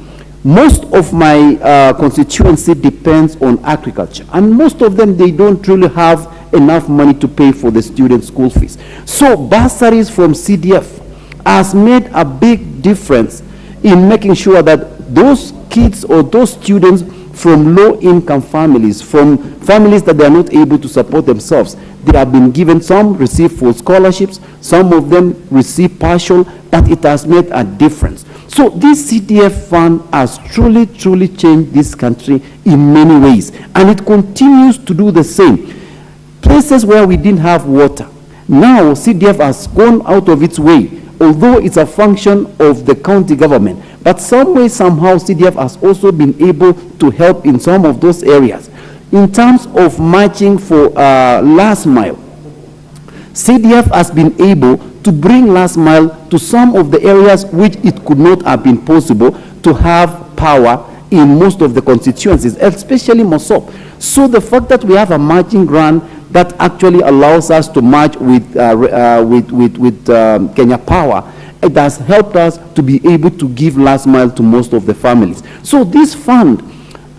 Most of my constituency depends on agriculture, and most of them, they don't really have enough money to pay for the student school fees. So bursaries from CDF has made a big difference in making sure that those kids or those students from low-income families, from families that they are not able to support themselves, they have been given, some receive full scholarships, some of them receive partial, but it has made a difference. So this CDF fund has truly changed this country in many ways, and it continues to do the same. Places where we didn't have water, now CDF has gone out of its way, although it's a function of the county government, but some way, somehow, CDF has also been able to help in some of those areas. In terms of matching for last mile, CDF has been able to bring last mile to some of the areas which it could not have been possible to have power in most of the constituencies, especially Mosop. So the fact that we have a matching grant that actually allows us to match with Kenya Power, it has helped us to be able to give last mile to most of the families. So this fund,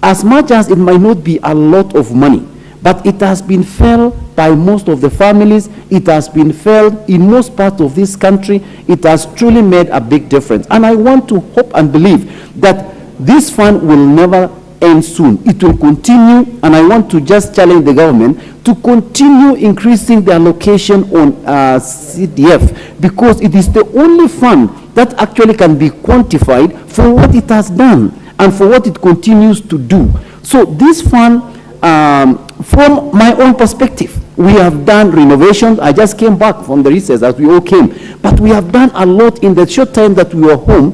as much as it might not be a lot of money, but it has been felt by most of the families, it has been felt in most parts of this country, it has truly made a big difference. And I want to hope and believe that this fund will never end soon. It will continue, and I want to just challenge the government to continue increasing the allocation on CDF, because it is the only fund that actually can be quantified for what it has done and for what it continues to do. So this fund, from my own perspective, we have done renovations. I just came back from the recess as we all came, but we have done a lot in the short time that we were home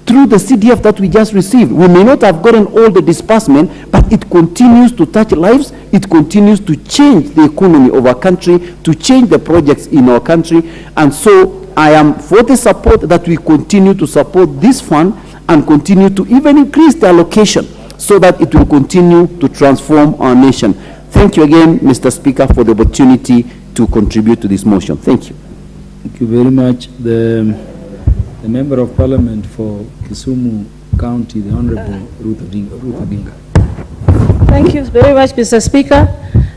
through the CDF that we just received. We may not have gotten all the disbursement, but it continues to touch lives. It continues to change the economy of our country, to change the projects in our country. And so I am for the support that we continue to support this fund and continue to even increase the allocation so that it will continue to transform our nation. Thank you again, Mr. Speaker, for the opportunity to contribute to this motion. Thank you. Thank you very much. The Member of Parliament for Kisumu County, the Honorable RUTO odinga. Thank you very much, Mr. Speaker.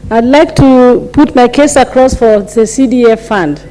I'd like to put my case across for the CDF fund.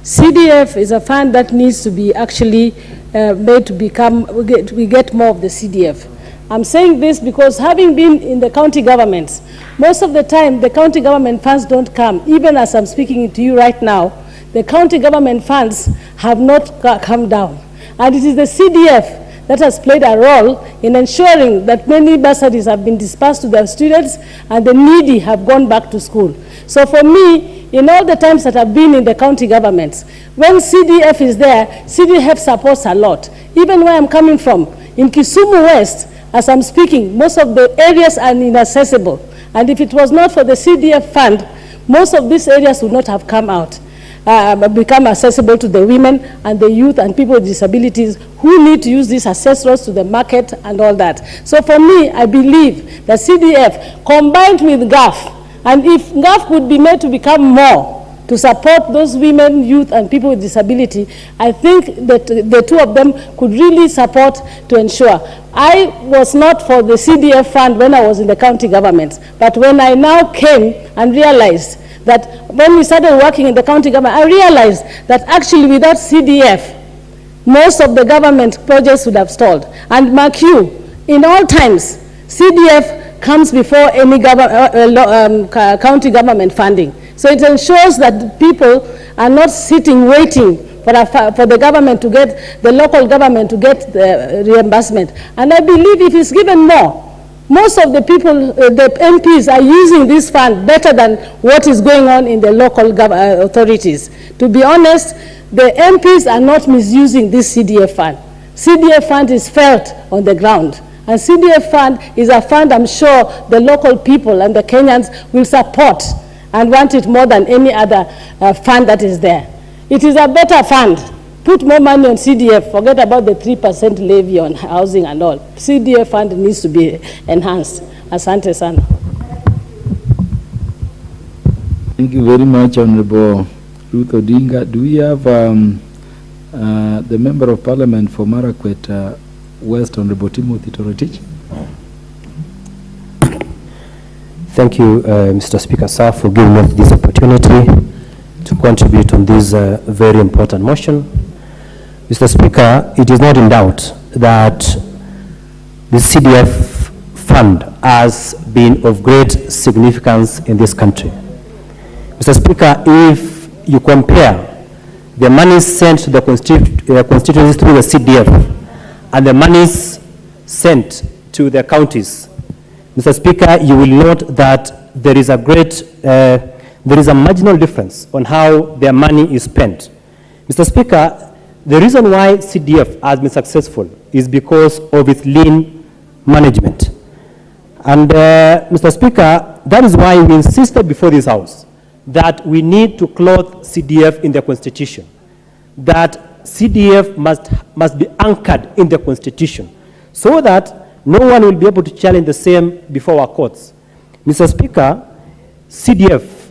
CDF is a fund that needs to be actually made to become, we get more of the CDF. I'm saying this because having been in the county governments, most of the time the county government funds don't come. Even as I'm speaking to you right now, the county government funds have not come down. And it is the CDF that has played a role in ensuring that many bursaries have been dispersed to their students and the needy have gone back to school. So for me, in all the times that I've been in the county governments, when CDF is there, CDF supports a lot. Even where I'm coming from, in Kisumu West, as I'm speaking, most of the areas are inaccessible. And if it was not for the CDF fund, most of these areas would not have come out. become accessible to the women and the youth and people with disabilities who need to use these accessories to the market and all that. So for me, I believe that CDF combined with GAF, and if GAF could be made to become more to support those women, youth, and people with disability, I think that the two of them could really support to ensure. I was not for the CDF fund when I was in the county government, but when I now came and realized that when we started working in the county government, I realized that actually without CDF, most of the government projects would have stalled. And mark you, in all times, CDF comes before any county government funding. So it ensures that people are not sitting waiting for the government to get, the local government to get the reimbursement. And I believe if it's given more, most of the people, the MPs are using this fund better than what is going on in the local authorities. To be honest, the MPs are not misusing this CDF fund. CDF fund is felt on the ground. And CDF fund is a fund I'm sure the local people and the Kenyans will support and want it more than any other fund that is there. It is a better fund. Put more money on CDF, forget about the 3% levy on housing and all. CDF fund needs to be enhanced. Asante sana. Thank you very much, Honorable Ruth Odinga. Do we have the Member of Parliament for Marakwet West, Honorable Timothy Torotich? Thank you, Mr. Speaker, sir, for giving me this opportunity to contribute on this very important motion. Mr. Speaker, it is not in doubt that the CDF fund has been of great significance in this country. Mr. Speaker, if you compare the money sent to the constituencies through the CDF and the monies sent to the counties, Mr. Speaker, you will note that there is a marginal difference on how their money is spent. Mr. Speaker, the reason why CDF has been successful is because of its lean management. And Mr. Speaker, that is why we insisted before this House that we need to clothe CDF in the Constitution, that CDF must be anchored in the Constitution so that no one will be able to challenge the same before our courts. Mr. Speaker, CDF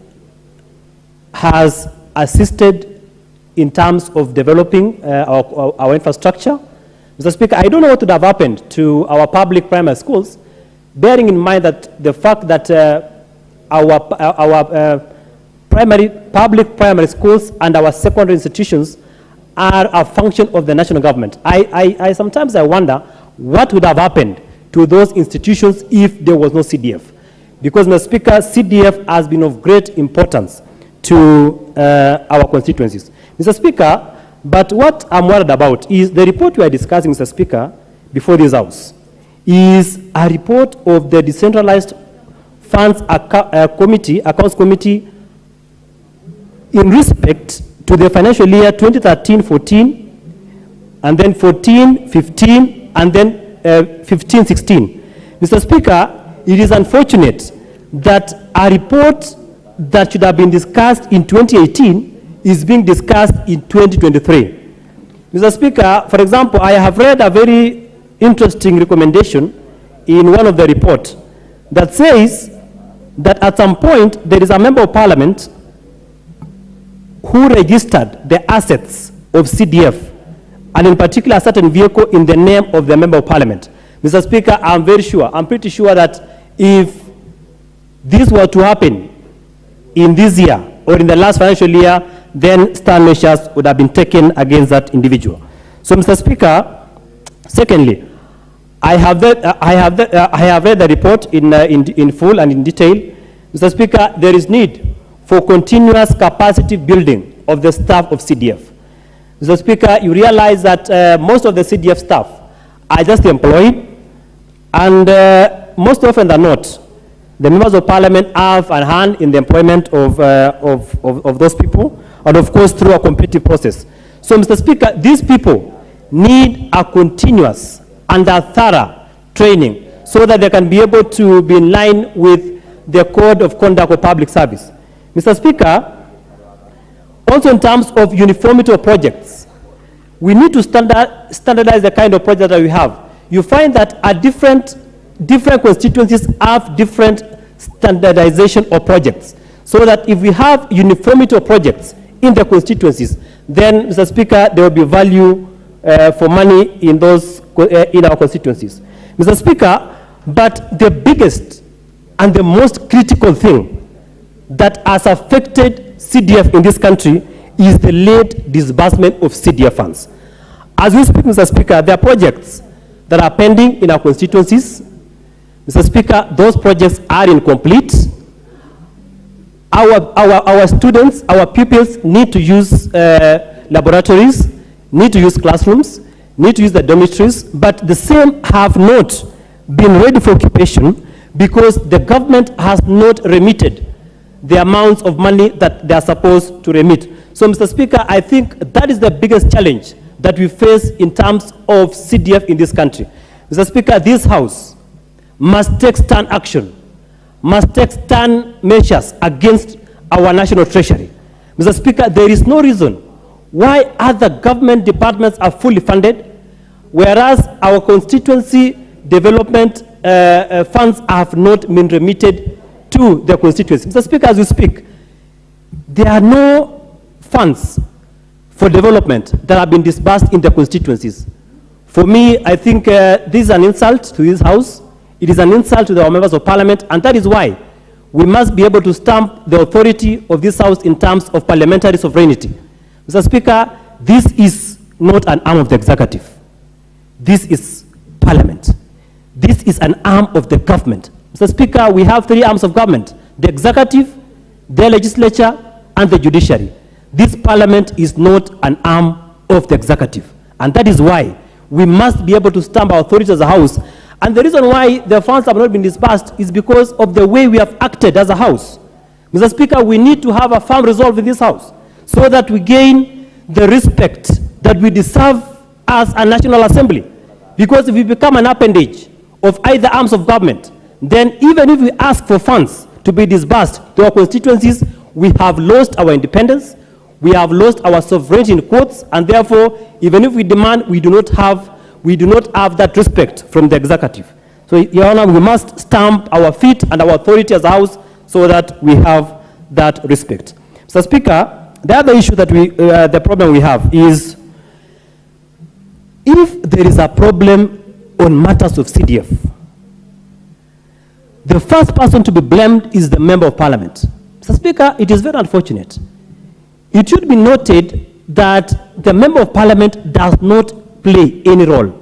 has assisted in terms of developing our infrastructure. Mr. Speaker, I don't know what would have happened to our public primary schools, bearing in mind that the fact that our public primary schools and our secondary institutions are a function of the national government. Sometimes I wonder what would have happened to those institutions if there was no CDF. Because, Mr. Speaker, CDF has been of great importance to our constituencies. Mr. Speaker, but what I'm worried about is the report we are discussing, Mr. Speaker, before this House, is a report of the Decentralized Funds Accounts Committee in respect to the financial year 2013-14, and then 14-15, and then 15-16. Mr. Speaker, it is unfortunate that a report that should have been discussed in 2018 is being discussed in 2023. Mr. Speaker, for example, I have read a very interesting recommendation in one of the reports that says that at some point there is a member of parliament who registered the assets of CDF, and in particular a certain vehicle in the name of the member of parliament. Mr. Speaker, I'm pretty sure that if this were to happen in this year or in the last financial year, then stern measures would have been taken against that individual. So, Mr. Speaker, secondly, I have read the report in full and in detail. Mr. Speaker, there is need for continuous capacity building of the staff of CDF. Mr. Speaker, you realize that most of the CDF staff are just employed, and most often than not, the members of parliament have a hand in the employment of those people, and of course through a competitive process. So, Mr. Speaker, these people need a continuous and a thorough training so that they can be able to be in line with the code of conduct of public service. Mr. Speaker, Also in terms of uniformity of projects, we need to standardize the kind of project that we have. You find that different constituencies have different standardization of projects, so that if we have uniformity of projects in the constituencies, then, Mr. Speaker, there will be value for money in those in our constituencies. Mr. Speaker, but the biggest and the most critical thing that has affected CDF in this country is the late disbursement of CDF funds. As we speak, Mr. Speaker, there are projects that are pending in our constituencies. Mr. Speaker, those projects are incomplete. Our students, our pupils need to use laboratories, need to use classrooms, need to use the dormitories, but the same have not been ready for occupation because the government has not remitted the amounts of money that they are supposed to remit. So, Mr. Speaker, I think that is the biggest challenge that we face in terms of CDF in this country. Mr. Speaker, this House must take stern action, must take stern measures against our national treasury. Mr. Speaker, there is no reason why other government departments are fully funded, whereas our constituency development funds have not been remitted to the constituency. Mr. Speaker, as we speak, there are no funds for development that have been disbursed in the constituencies. For me, I think this is an insult to this House. It is an insult to our members of Parliament, and that is why we must be able to stamp the authority of this House in terms of parliamentary sovereignty. Mr. Speaker, this is not an arm of the executive. This is Parliament. This is an arm of the government. Mr. Speaker, we have three arms of government: the executive, the legislature, and the judiciary. This Parliament is not an arm of the executive. And that is why we must be able to stamp our authority as a House. And the reason why the funds have not been disbursed is because of the way we have acted as a House. Mr. Speaker, we need to have a firm resolve in this House so that we gain the respect that we deserve as a National Assembly. Because if we become an appendage of either arms of government, then even if we ask for funds to be disbursed to our constituencies, we have lost our independence, we have lost our sovereignty in quotes, and therefore, even if we demand, we do not have that respect from the executive. So, Your Honor, we must stamp our feet and our authority as a House so that we have that respect. Mr. Speaker, the other issue that the problem we have is if there is a problem on matters of CDF, the first person to be blamed is the Member of Parliament. Mr. Speaker, it is very unfortunate. It should be noted that the Member of Parliament does not play any role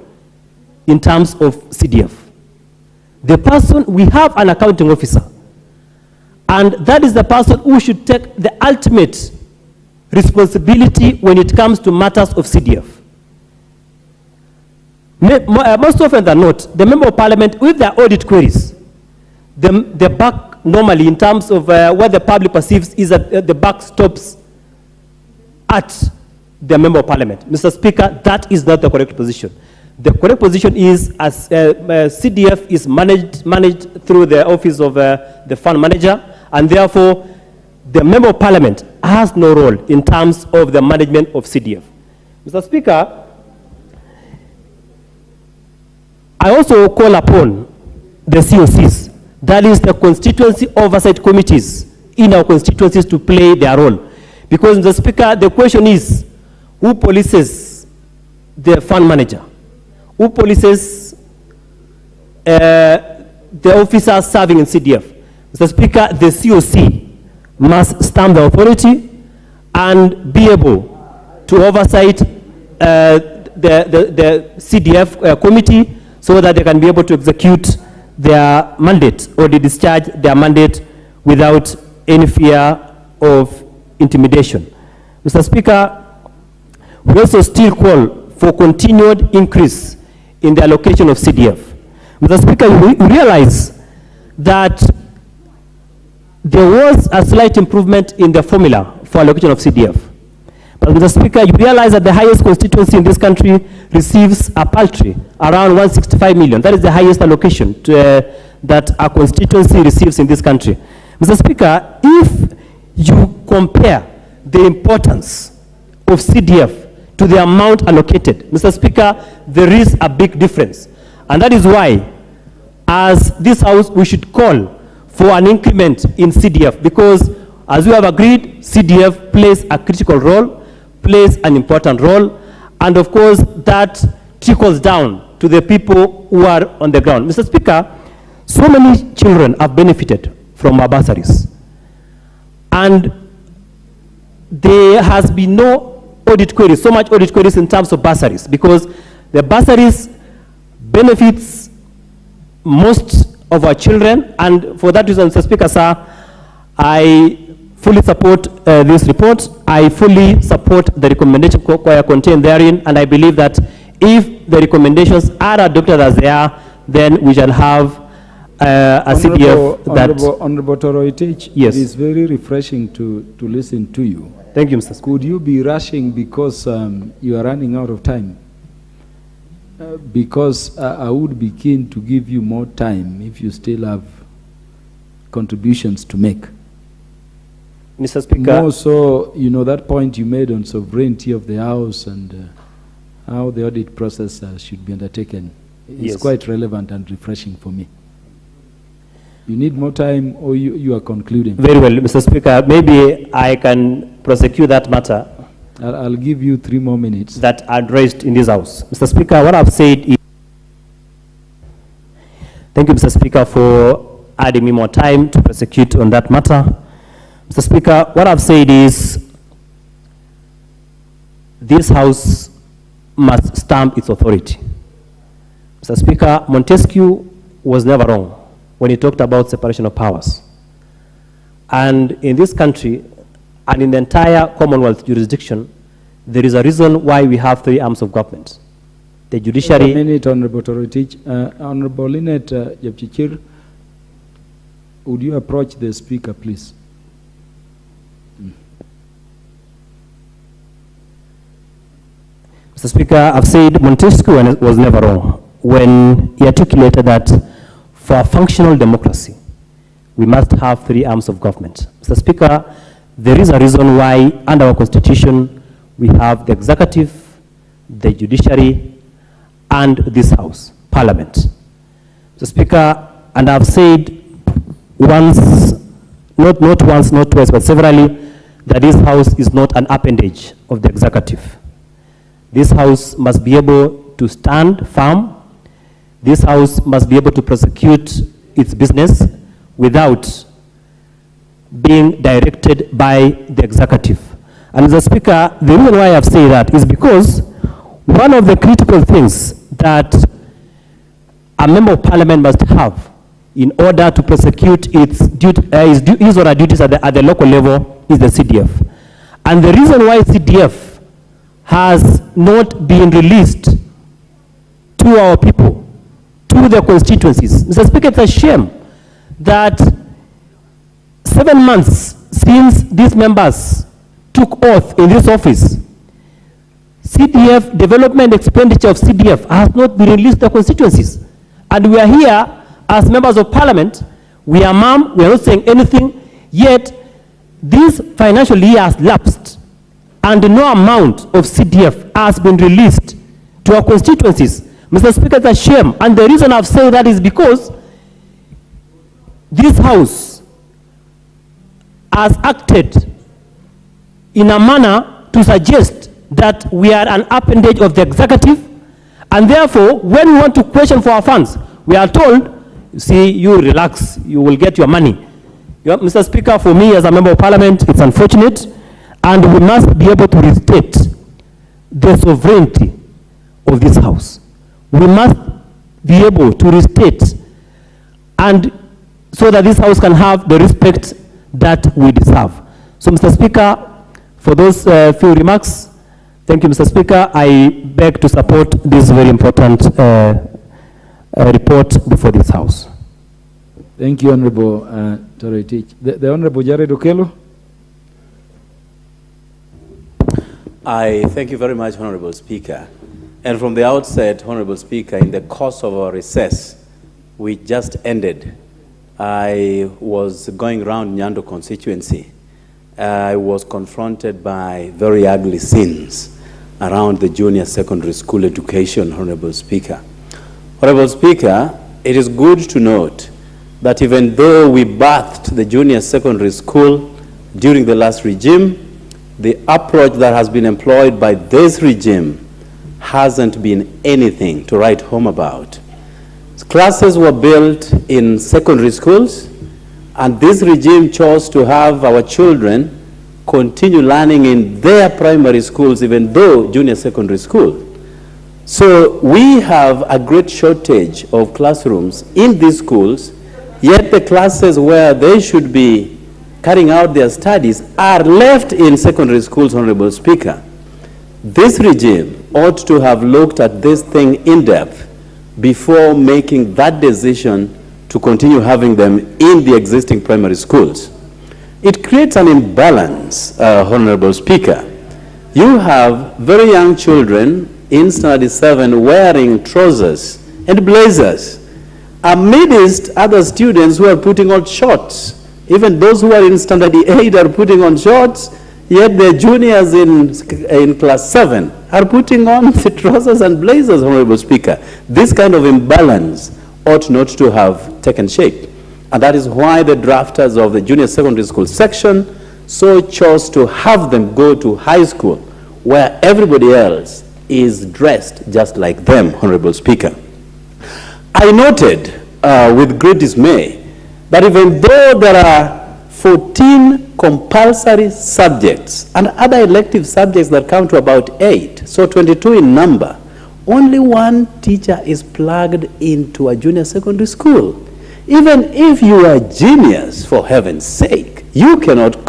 in terms of CDF. The person, we have an accounting officer, and that is the person who should take the ultimate responsibility when it comes to matters of CDF. Most often than not, the Member of Parliament, with their audit queries, the buck normally, in terms of what the public perceives, is that the buck stops at the Member of Parliament. Mr. Speaker, that is not the correct position. The correct position is as CDF is managed through the office of the fund manager, and therefore the Member of Parliament has no role in terms of the management of CDF. Mr. Speaker, I also call upon the COCs, that is the constituency oversight committees in our constituencies, to play their role. Because, Mr. Speaker, the question is, who polices the fund manager? Who polices the officers serving in CDF? Mr. Speaker, the COC must stamp the authority and be able to oversight the CDF committee so that they can be able to execute their mandate or they discharge their mandate without any fear of intimidation. Mr. Speaker, we also still call for continued increase in the allocation of CDF. Mr. Speaker, we realize that there was a slight improvement in the formula for allocation of CDF. But Mr. Speaker, you realize that the highest constituency in this country receives a paltry, around 165 million. That is the highest allocation that a constituency receives in this country. Mr. Speaker, if you compare the importance of CDF to the amount allocated, Mr. Speaker, there is a big difference. And that is why, as this House, we should call for an increment in CDF, because as we have agreed, CDF plays a critical role, plays an important role, and of course, that trickles down to the people who are on the ground. Mr. Speaker, so many children have benefited from our bursaries. And there has been no audit queries, so much audit queries in terms of bursaries, because the bursaries benefits most of our children, and for that reason, Mr. Speaker, sir, I fully support this report. I fully support the recommendation contained therein, and I believe that if the recommendations are adopted as they are, then we shall have a CDF that... Honorable Toroitich, yes. It is very refreshing to listen to you. Thank you, Mr. Speaker. Could you be rushing because you are running out of time? Because I would be keen to give you more time if you still have contributions to make. Mr. Speaker. More so, you know, that point you made on sovereignty of the House and how the audit process should be undertaken is quite relevant and refreshing for me. You need more time, or you are concluding? Very well, Mr. Speaker. Maybe I can prosecute that matter. I'll give you 3 more minutes. That are raised in this House. Mr. Speaker, what I've said is... Thank you, Mr. Speaker, for adding me more time to prosecute on that matter. Mr. Speaker, what I've said is this House must stamp its authority. Mr. Speaker, Montesquieu was never wrong when he talked about separation of powers. And in this country, and in the entire Commonwealth jurisdiction, there is a reason why we have 3 arms of government. The judiciary... 1 minute, Honorable Toroitich. Honorable Lynette Jepchichir, would you approach the Speaker, please? Mr. Speaker, I've said Montesquieu was never wrong when he articulated that for a functional democracy, we must have 3 arms of government. Mr. Speaker, there is a reason why under our Constitution we have the executive, the judiciary, and this House, Parliament. Mr. Speaker, and I've said once, not once, not twice, but severally, that this House is not an appendage of the executive. This House must be able to stand firm. This House must be able to prosecute its business without being directed by the executive. And Mr. Speaker, the reason why I've said that is because one of the critical things that a member of Parliament must have in order to prosecute his or her duties at the local level is the CDF. And the reason why CDF has not been released to our people, to the constituencies. Mr. Speaker, it's a shame that 7 months since these members took oath in this office, CDF, development expenditure of CDF has not been released to the constituencies. And we are here as members of Parliament, we are mum, we are not saying anything, yet this financial year has lapsed and no amount of CDF has been released to our constituencies. Mr. Speaker, it's a shame. And the reason I've said that is because this House has acted in a manner to suggest that we are an appendage of the executive, and therefore, when we want to question for our funds, we are told, see, you relax, you will get your money. Mr. Speaker, for me as a member of Parliament, it's unfortunate, and we must be able to restate the sovereignty of this House. We must be able to restate, and so that this House can have the respect that we deserve. So, Mr. Speaker, for those few remarks, thank you, Mr. Speaker. I beg to support this very important report before this House. Thank you, Honorable Toroitich. The Honorable Jared Okello. I thank you very much, Honorable Speaker. And from the outset, Honorable Speaker, in the course of our recess, which just ended, I was going around Nyando constituency, I was confronted by very ugly scenes around the junior secondary school education, Honorable Speaker. Honorable Speaker, it is good to note that even though we birthed the junior secondary school during the last regime, the approach that has been employed by this regime hasn't been anything to write home about. Classes were built in secondary schools, and this regime chose to have our children continue learning in their primary schools, even though junior secondary school. So we have a great shortage of classrooms in these schools, yet the classes where they should be carrying out their studies are left in secondary schools, Honorable Speaker. This regime ought to have looked at this thing in depth before making that decision to continue having them in the existing primary schools. It creates an imbalance, Honorable Speaker. You have very young children in Standard 7 wearing trousers and blazers amidst other students who are putting on shorts. Even those who are in Standard 8 are putting on shorts, yet the juniors in class 7 are putting on the trousers and blazers, Honorable Speaker. This kind of imbalance ought not to have taken shape. And that is why the drafters of the junior secondary school section so chose to have them go to high school, where everybody else is dressed just like them, Honorable Speaker. I noted with great dismay that even though there are 14 compulsory subjects and other elective subjects that come to about 8, so 22 in number, only one teacher is plugged into a junior secondary school. Even if you are a genius, for heaven's sake, you cannot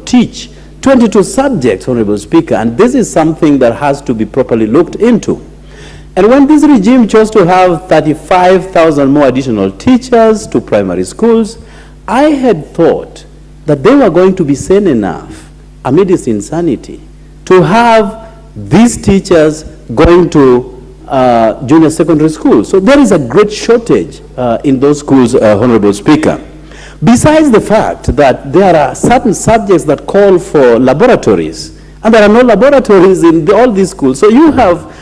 teach 22 subjects, Honorable Speaker, and this is something that has to be properly looked into. And when this regime chose to have 35,000 more additional teachers to primary schools, I had thought that they were going to be sane enough, amid this insanity, to have these teachers going to junior secondary schools. So there is a great shortage in those schools, Honorable Speaker. Besides the fact that there are certain subjects that call for laboratories, and there are no laboratories in all these schools. So you have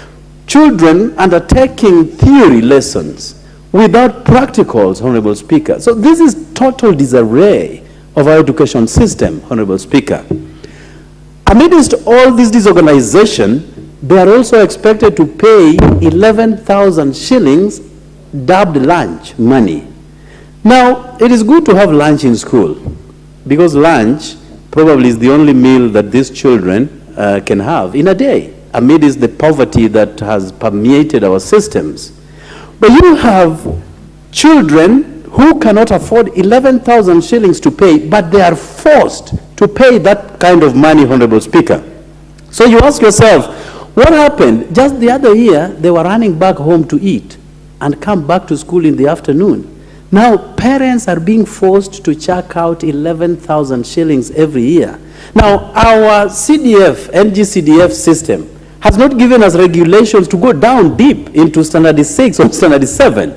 children undertaking theory lessons without practicals, Honorable Speaker. So this is total disarray of our education system, Honorable Speaker. Amidst all this disorganization, they are also expected to pay 11,000 shillings dubbed lunch money. Now, it is good to have lunch in school, because lunch probably is the only meal that these children can have in a day, amidst the poverty that has permeated our systems. But you have children who cannot afford 11,000 shillings to pay, but they are forced to pay that kind of money, Honorable Speaker. So you ask yourself, what happened? Just the other year, they were running back home to eat and come back to school in the afternoon. Now, parents are being forced to check out 11,000 shillings every year. Now, our CDF, NG-CDF system has not given us regulations to go down deep into Standard 6 or Standard 7.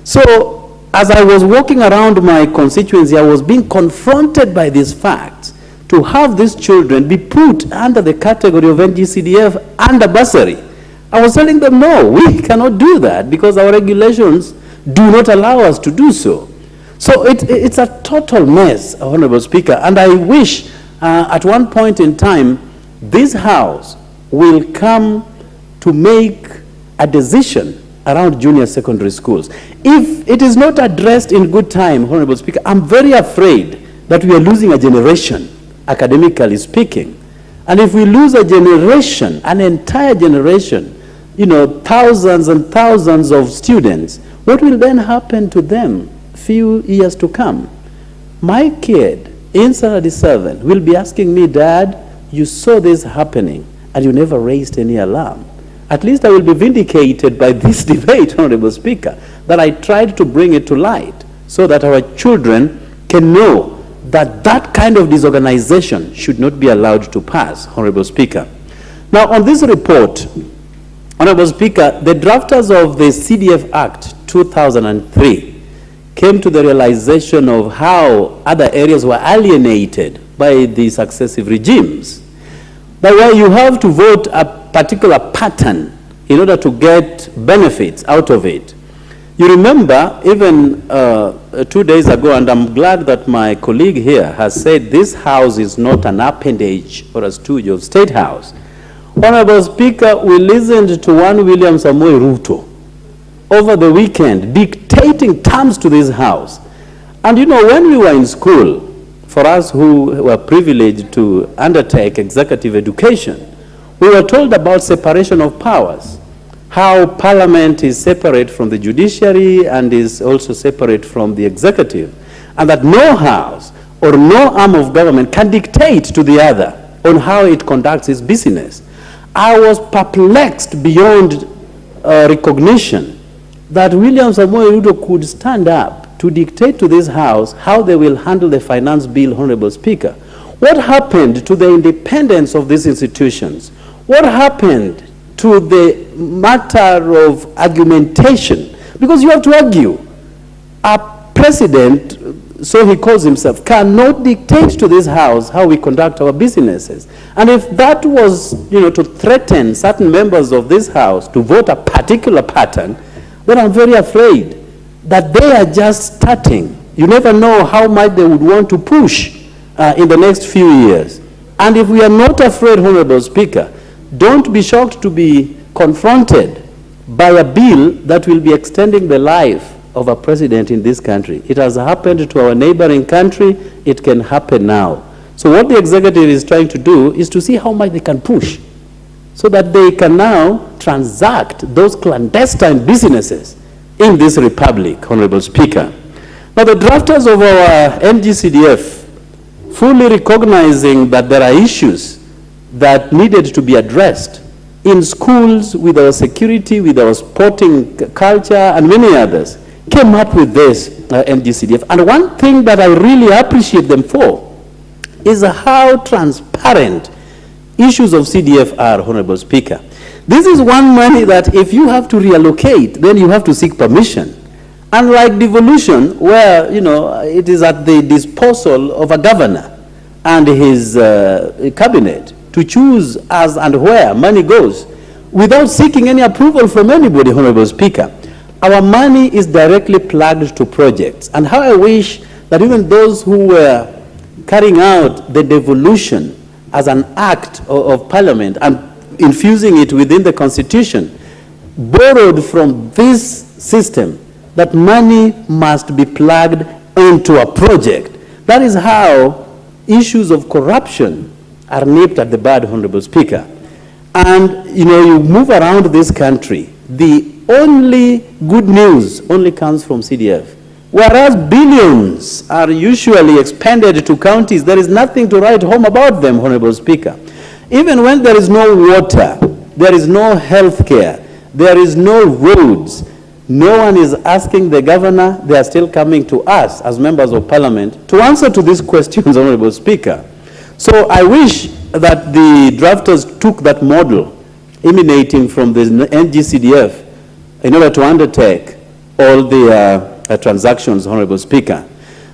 So, as I was walking around my constituency, I was being confronted by these facts, to have these children be put under the category of NG-CDF under bursary. I was telling them, no, we cannot do that because our regulations do not allow us to do so. So it's a total mess, Honorable Speaker, and I wish at one point in time, this House will come to make a decision around junior secondary schools. If it is not addressed in good time, Honorable Speaker, I'm very afraid that we are losing a generation, academically speaking. And if we lose a generation, an entire generation, thousands and thousands of students, what will then happen to them few years to come? My kid in Standard 7 will be asking me, Dad, you saw this happening and you never raised any alarm. At least I will be vindicated by this debate, Honorable Speaker, that I tried to bring it to light so that our children can know that that kind of disorganization should not be allowed to pass, Honorable Speaker. Now, on this report, Honorable Speaker, the drafters of the CDF Act 2003 came to the realization of how other areas were alienated by the successive regimes. But where you have to vote a particular pattern in order to get benefits out of it. You remember, even 2 days ago, and I'm glad that my colleague here has said this house is not an appendage or a stooge of State House. Honorable Speaker, we listened to one William Samoei Ruto over the weekend dictating terms to this house. And you know, when we were in school, for us who were privileged to undertake executive education, we were told about separation of powers, how Parliament is separate from the judiciary and is also separate from the executive, and that no house or no arm of government can dictate to the other on how it conducts its business. I was perplexed beyond recognition that William Samoei Ruto could stand up to dictate to this House how they will handle the finance bill, Honorable Speaker. What happened to the independence of these institutions? What happened to the matter of argumentation? Because you have to argue. A president, so he calls himself, cannot dictate to this House how we conduct our businesses. And if that was, to threaten certain members of this House to vote a particular pattern, then I'm very afraid that they are just starting. You never know how much they would want to push in the next few years. And if we are not afraid, Honorable Speaker, don't be shocked to be confronted by a bill that will be extending the life of a president in this country. It has happened to our neighboring country. It can happen now. So what the executive is trying to do is to see how much they can push so that they can now transact those clandestine businesses in this republic, Honorable Speaker. Now the drafters of our NGCDF, fully recognizing that there are issues that needed to be addressed in schools, with our security, with our sporting culture, and many others, came up with this NGCDF. And one thing that I really appreciate them for is how transparent issues of CDF are, Honorable Speaker. This is one money that if you have to reallocate, then you have to seek permission. Unlike devolution, where, it is at the disposal of a governor and his cabinet to choose as and where money goes without seeking any approval from anybody, Honorable Speaker. Our money is directly plugged to projects. And how I wish that even those who were carrying out the devolution as an act of Parliament and infusing it within the Constitution, borrowed from this system, that money must be plugged into a project. That is how issues of corruption are nipped at the bud, Honorable Speaker. And, you move around this country, the only good news only comes from CDF. Whereas billions are usually expended to counties, there is nothing to write home about them, Honorable Speaker. Even when there is no water, there is no health care, there is no roads, no one is asking the governor, they are still coming to us as members of Parliament to answer to these questions, Honorable Speaker. So I wish that the drafters took that model emanating from the NGCDF in order to undertake all the transactions, Honorable Speaker.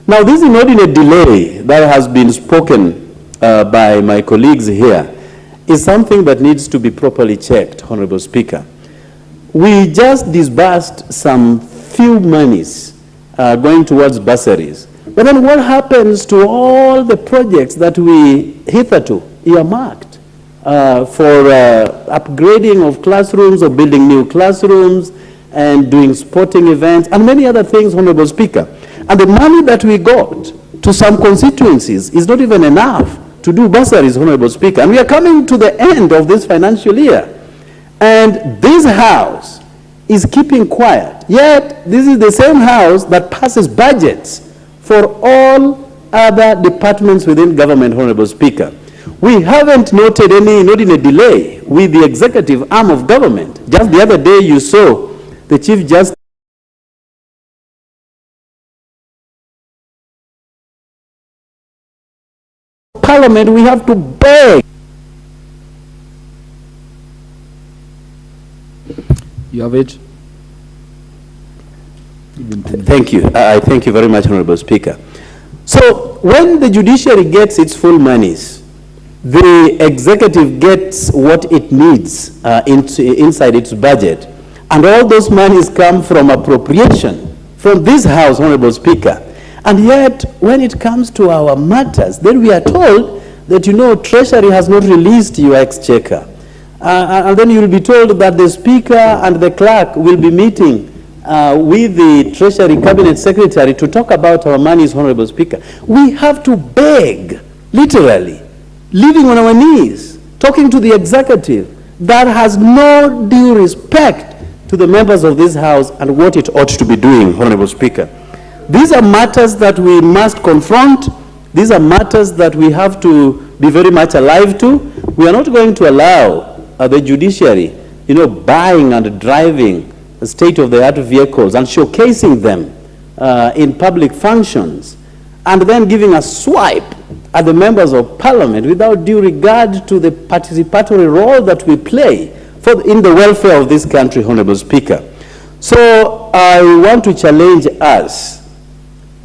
Now, this inordinate delay that has been spoken by my colleagues here is something that needs to be properly checked, Honorable Speaker. We just disbursed some few monies going towards bursaries. But then what happens to all the projects that we hitherto earmarked for upgrading of classrooms or building new classrooms and doing sporting events and many other things, Honorable Speaker? And the money that we got to some constituencies is not even enough to do bursaries, Honorable Speaker. And we are coming to the end of this financial year. And this House is keeping quiet. Yet, this is the same House that passes budgets for all other departments within government, Honorable Speaker. We haven't noted any inordinate delay with the executive arm of government. Just the other day, you saw the Chief Justice Parliament, we have to beg. You have it. Thank you. I thank you very much, Honorable Speaker. So So when the judiciary gets its full monies, the executive gets what it needs inside its budget. And all those monies come from appropriation from this House, Honorable Speaker. And yet, when it comes to our matters, then we are told that, you know, Treasury has not released your exchequer. And then you'll be told that the Speaker and the clerk will be meeting with the Treasury Cabinet Secretary to talk about our monies, Honorable Speaker. We have to beg, literally, living on our knees, talking to the executive that has no due respect to the members of this House and what it ought to be doing, Honorable Speaker. These are matters that we must confront. These are matters that we have to be very much alive to. We are not going to allow the judiciary, you know, buying and driving state-of-the-art vehicles and showcasing them in public functions, and then giving a swipe at the members of parliament without due regard to the participatory role that we play in the welfare of this country, Honorable Speaker. So I want to challenge us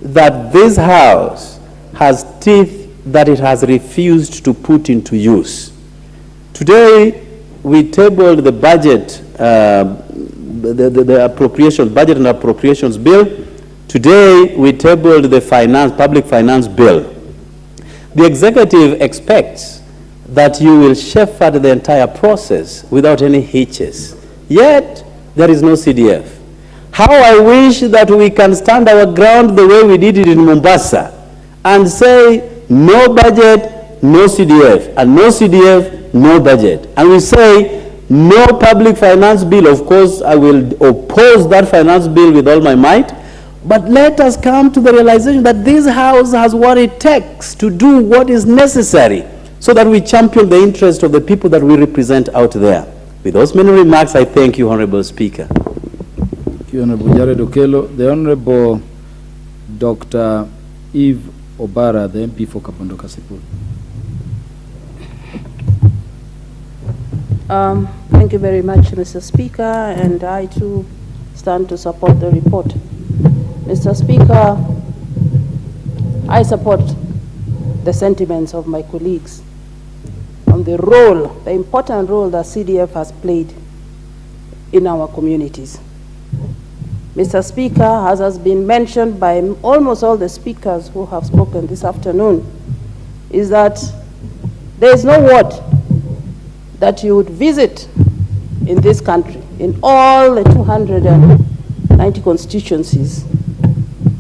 that this House has teeth that it has refused to put into use. Today, we tabled the budget, the appropriation, budget and appropriations bill. Today, we tabled the public finance bill. The executive expects that you will shepherd the entire process without any hitches. Yet, there is no CDF. How I wish that we can stand our ground the way we did it in Mombasa and say, no budget, no CDF, and no CDF, no budget. And we say, no public finance bill. Of course, I will oppose that finance bill with all my might. But let us come to the realization that this House has what it takes to do what is necessary so that we champion the interest of the people that we represent out there. With those many remarks, I thank you, Honorable Speaker. Thank you, Honorable Jared Okello. The Honorable Dr. Eve Obara, the MP for Kapondo Kasipul. Thank you very much, Mr. Speaker, and I too stand to support the report. Mr. Speaker, I support the sentiments of my colleagues on the role, the important role that CDF has played in our communities. Mr. Speaker, as has been mentioned by almost all the speakers who have spoken this afternoon, is that there is no ward that you would visit in this country, in all the 290 constituencies,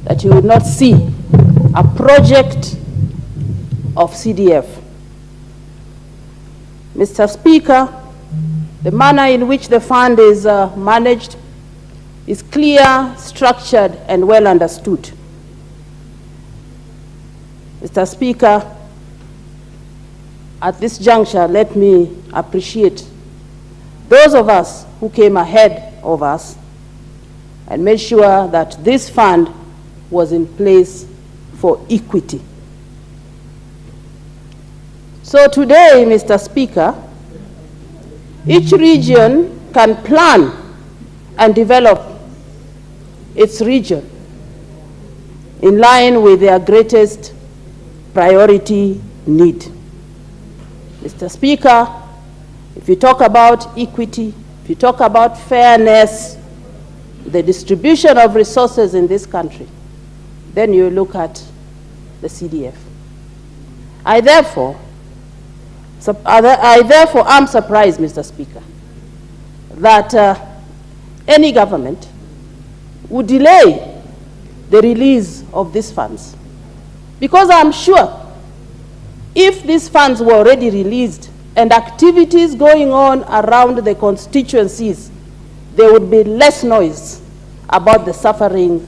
that you would not see a project of CDF. Mr. Speaker, the manner in which the fund is managed is clear, structured, and well understood. Mr. Speaker, at this juncture, let me appreciate those of us who came ahead of us and made sure that this fund was in place for equity. So today, Mr. Speaker, each region can plan and develop its region in line with their greatest priority need. Mr. Speaker, if you talk about equity, if you talk about fairness, the distribution of resources in this country, then you look at the CDF. I therefore am surprised, Mr. Speaker, that any government would delay the release of these funds. Because I'm sure if these funds were already released and activities going on around the constituencies, there would be less noise about the suffering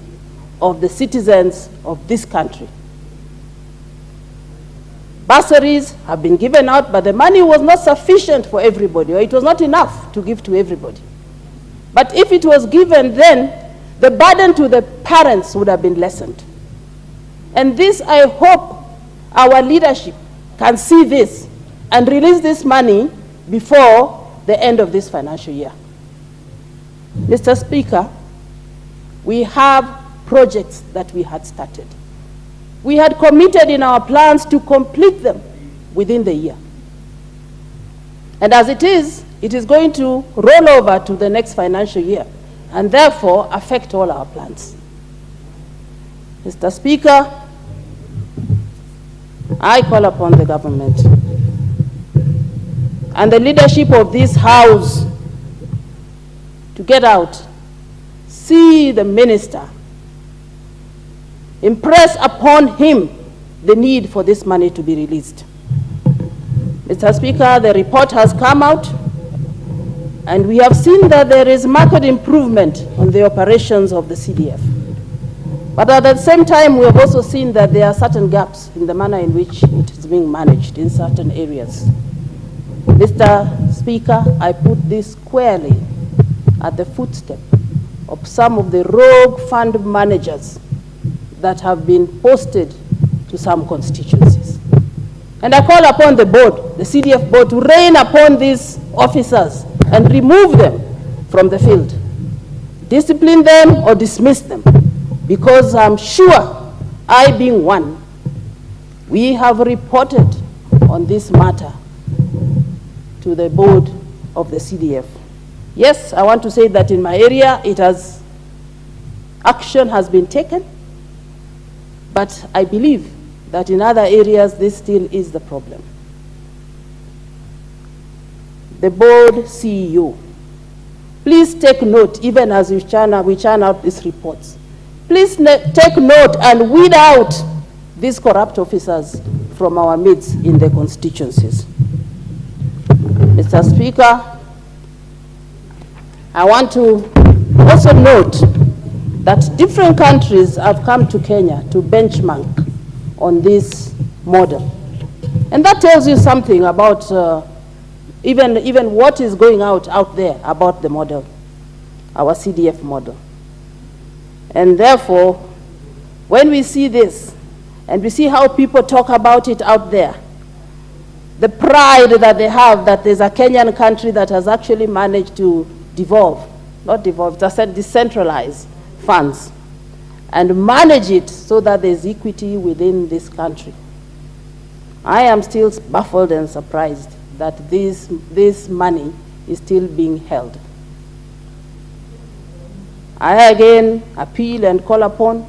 of the citizens of this country. Bursaries have been given out, but the money was not sufficient for everybody, or it was not enough to give to everybody. But if it was given then, the burden to the parents would have been lessened. And this, I hope our leadership can see this and release this money before the end of this financial year. Mr. Speaker, we have projects that we had started. We had committed in our plans to complete them within the year. And as it is going to roll over to the next financial year and therefore affect all our plans. Mr. Speaker, I call upon the government and the leadership of this House to get out, see the minister, impress upon him the need for this money to be released. Mr. Speaker, the report has come out, and we have seen that there is marked improvement on the operations of the CDF. But at the same time, we have also seen that there are certain gaps in the manner in which it is being managed in certain areas. Mr. Speaker, I put this squarely at the footstep of some of the rogue fund managers that have been posted to some constituencies. And I call upon the board, the CDF board, to rein upon these officers and remove them from the field. Discipline them or dismiss them, because I'm sure, I being one, we have reported on this matter to the board of the CDF. Yes, I want to say that in my area, action has been taken, but I believe that in other areas, this still is the problem. The board CEO, please take note, even as we churn out these reports. Please take note and weed out these corrupt officers from our midst in the constituencies. Mr. Speaker, I want to also note that different countries have come to Kenya to benchmark on this model. And that tells you something about even what is going out there about the model, our CDF model. And therefore, when we see this, and we see how people talk about it out there, the pride that they have that there's a Kenyan country that has actually managed to decentralize funds and manage it so that there's equity within this country. I am still baffled and surprised that this money is still being held. I again appeal and call upon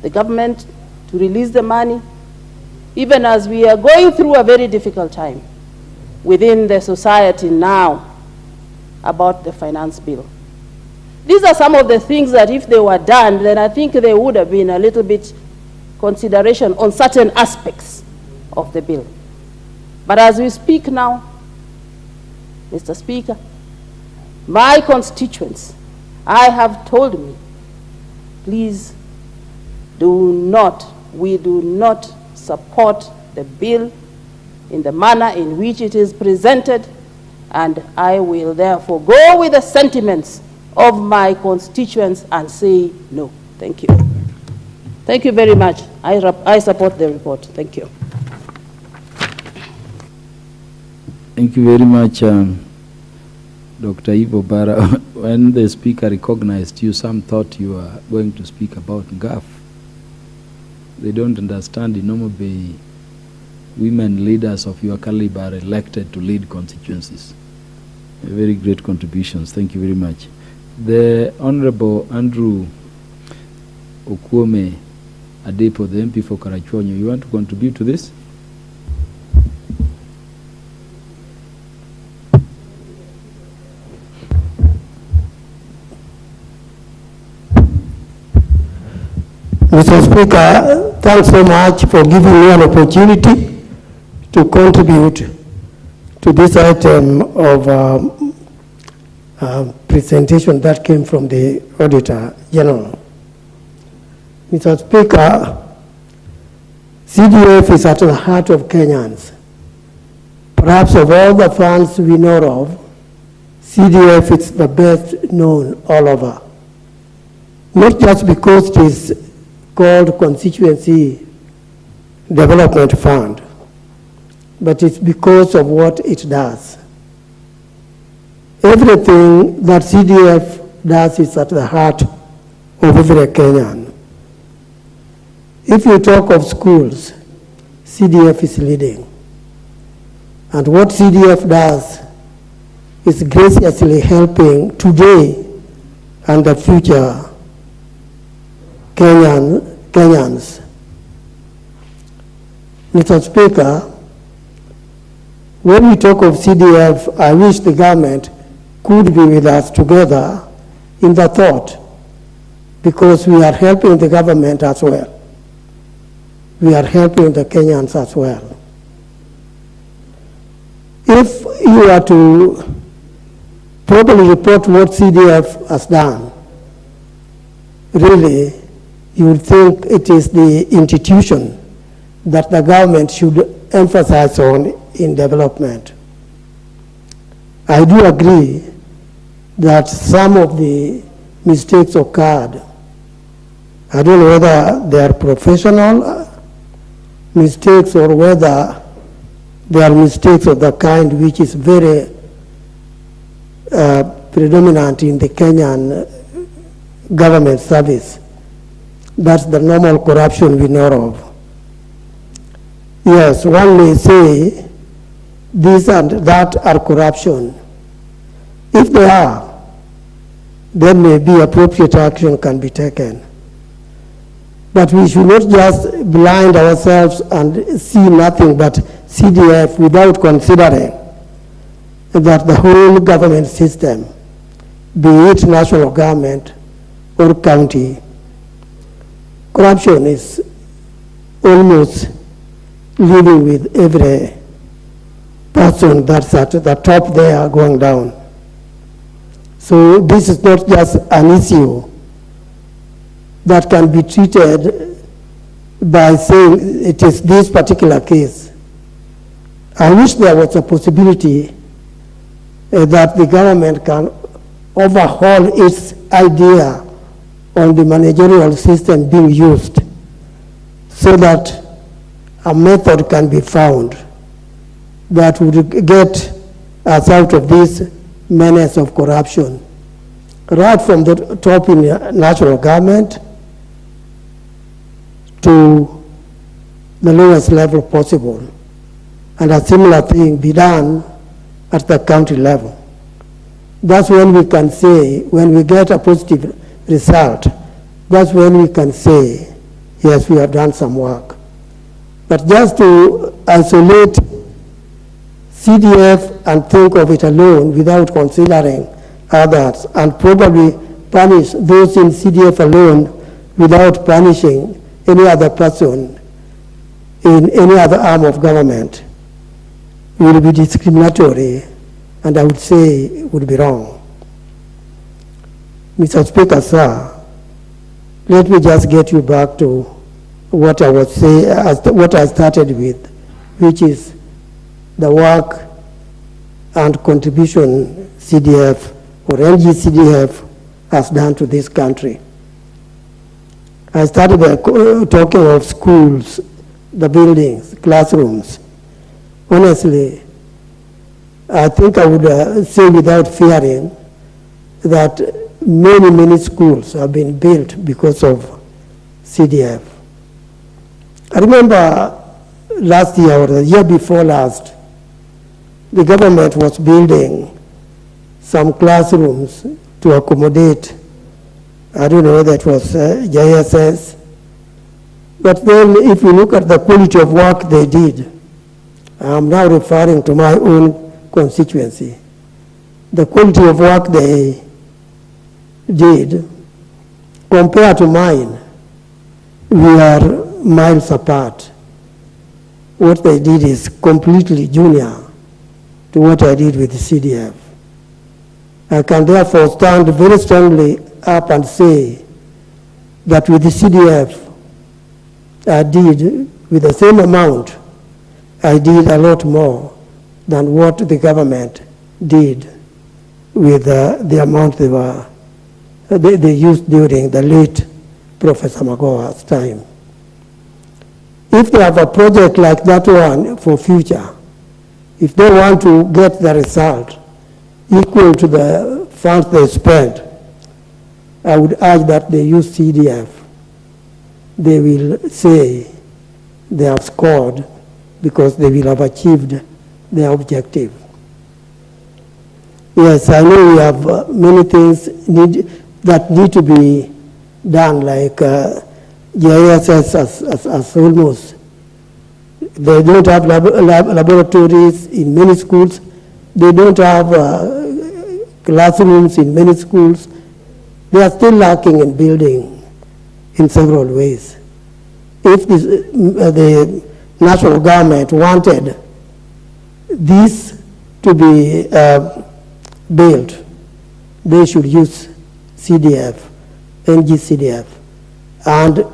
the government to release the money, even as we are going through a very difficult time within the society now about the finance bill. These are some of the things that if they were done, then I think there would have been a little bit consideration on certain aspects of the bill. But as we speak now, Mr. Speaker, my constituents, I have told me, please we do not support the bill in the manner in which it is presented, and I will therefore go with the sentiments of my constituents and say no. Thank you. Thank you very much. I support the report. Thank you. Thank you very much, Dr. Ivo Bara. When the speaker recognized you, some thought you were going to speak about GAF. They don't understand in Mutembei, women leaders of your caliber are elected to lead constituencies. Very great contributions. Thank you very much. The Honorable Andrew Okuome Adepo, the MP for Karachuonyo, you want to contribute to this? Mr. Speaker, thanks so much for giving me an opportunity to contribute to this item of presentation that came from the Auditor General. Mr. Speaker, CDF is at the heart of Kenyans. Perhaps of all the funds we know of, CDF is the best known all over. Not just because it is called Constituency Development Fund, but it's because of what it does. Everything that CDF does is at the heart of every Kenyan. If you talk of schools, CDF is leading. And what CDF does is graciously helping today and the future Kenyans. Mr. Speaker, when we talk of CDF, I wish the government could be with us together in the thought, because we are helping the government as well. We are helping the Kenyans as well. If you are to properly report what CDF has done, really, you would think it is the institution that the government should emphasize on in development. I do agree that some of the mistakes occurred. I don't know whether they are professional mistakes or whether they are mistakes of the kind which is very predominant in the Kenyan government service. That's the normal corruption we know of. Yes, one may say this and that are corruption. If they are, then maybe appropriate action can be taken. But we should not just blind ourselves and see nothing but CDF without considering that the whole government system, be it national government or county, corruption is almost living with every person that's at the top there going down. So this is not just an issue that can be treated by saying it is this particular case. I wish there was a possibility that the government can overhaul its idea on the managerial system being used so that a method can be found that would get us out of this menace of corruption, right from the top in national government to the lowest level possible, and a similar thing be done at the county level. That's when we can say, when we get a positive result, that's when we can say, yes, we have done some work. But just to isolate CDF and think of it alone without considering others, and probably punish those in CDF alone without punishing any other person in any other arm of government, will be discriminatory, and I would say would be wrong. Mr. Speaker, sir, let me just get you back to what I was saying, what I started with, which is the work and contribution CDF or NGCDF has done to this country. I started by talking of schools, the buildings, classrooms. Honestly, I think I would say without fearing that many, many schools have been built because of CDF. I remember last year or the year before last, the government was building some classrooms to accommodate, I don't know whether it was JSS, but then if you look at the quality of work they did, I'm now referring to my own constituency, the quality of work they did compared to mine, we are miles apart. What they did is completely junior to what I did with the CDF. I can therefore stand very strongly up and say that with the CDF, I did, with the same amount, I did a lot more than what the government did with the amount they used during the late Professor Magoha's time. If they have a project like that one for future, if they want to get the result equal to the funds they spend, I would urge that they use CDF they will say they have scored because they will have achieved their objective. Yes, I know we have many things that need to be done, like GIS as almost. They don't have laboratories in many schools. They don't have classrooms in many schools. They are still lacking in building in several ways. If the national government wanted this to be built, they should use CDF, NGCDF, and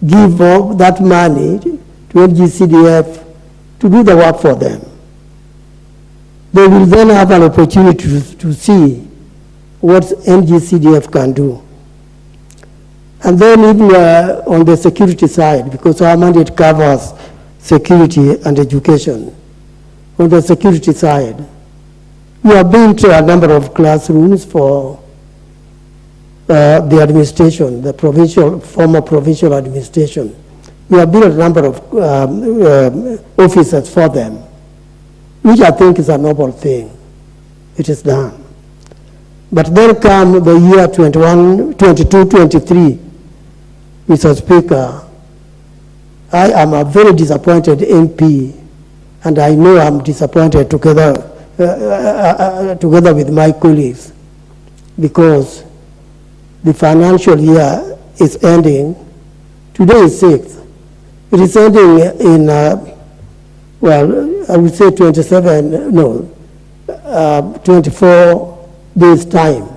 give all that money to NGCDF to do the work for them. They will then have an opportunity to see what NGCDF can do. And then even on the security side, because our mandate covers security and education, on the security side, we have built a number of classrooms for the administration, the former provincial administration. We have built a number of offices for them, which I think is a noble thing. It is done. But then come the year 22-23, Mr. Speaker, I am a very disappointed MP, and I know I'm disappointed together with my colleagues, because the financial year is ending. Today is 6th. It is ending in, well, I would say 24 days' time.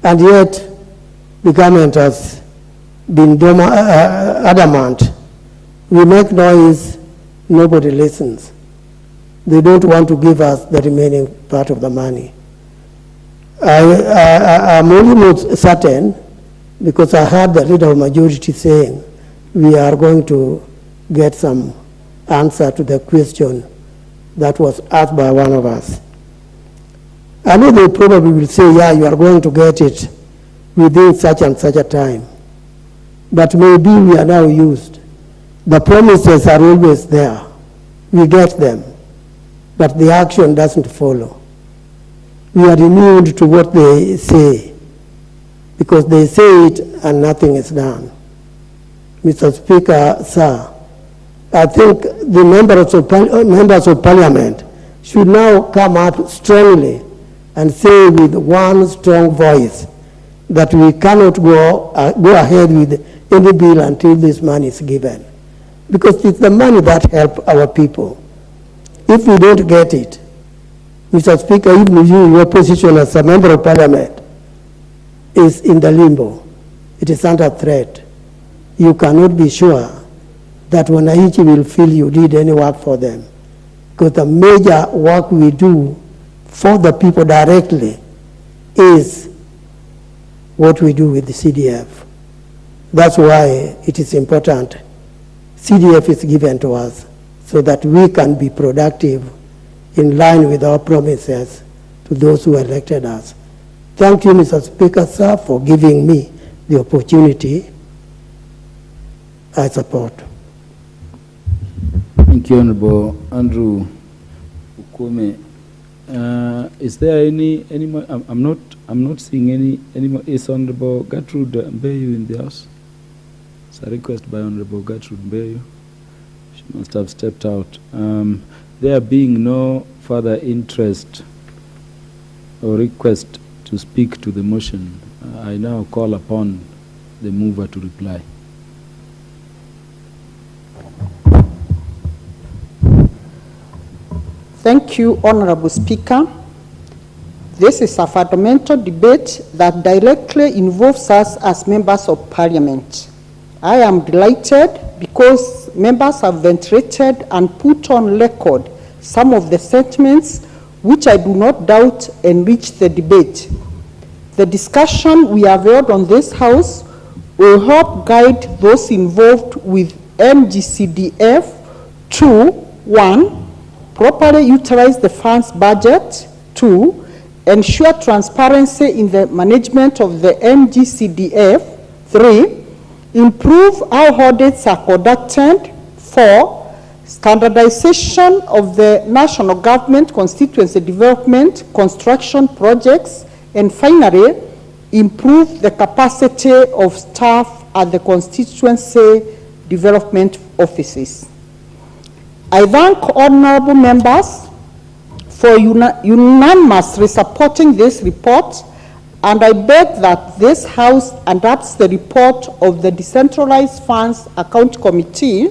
And yet, the government has been adamant. We make noise, nobody listens. They don't want to give us the remaining part of the money. I'm almost certain, because I heard the leader of majority saying, we are going to get some answer to the question that was asked by one of us. I know they probably will say, yeah, you are going to get it within such and such a time. But maybe we are now used. The promises are always there. We get them. But the action doesn't follow. We are immune to what they say, because they say it and nothing is done. Mr. Speaker, sir, I think the members of parliament should now come up strongly and say with one strong voice that we cannot go ahead with any bill until this money is given. Because it's the money that helps our people. If we don't get it, Mr. Speaker, even you, your position as a member of parliament is in the limbo. It is under threat. You cannot be sure that wananchi will feel you did any work for them. Because the major work we do for the people directly is what we do with the CDF. That's why it is important CDF is given to us, so that we can be productive in line with our promises to those who elected us. Thank you, Mr. Speaker, sir, for giving me the opportunity. I support. Thank you, Honorable Andrew Ukume. Is there any more? I'm not seeing any more. Is Honorable Gertrude Mbeyu in the house? It's a request by Honorable Gertrude Mbeyu. She must have stepped out. There being no further interest or request to speak to the motion, I now call upon the mover to reply. Thank you, Honorable Speaker. This is a fundamental debate that directly involves us as members of Parliament. I am delighted because members have ventilated and put on record some of the sentiments which I do not doubt enrich the debate. The discussion we have held on this House will help guide those involved with MGCDF to 1. Properly utilize the fund's budget. 2. Ensure transparency in the management of the MGCDF. 3. improve how audits are conducted. 4, standardization of the national government constituency development construction projects. And finally, improve the capacity of staff at the constituency development offices. I thank honorable members for unanimously supporting this report, and I beg that this House adopts the report of the Decentralized Funds Account Committee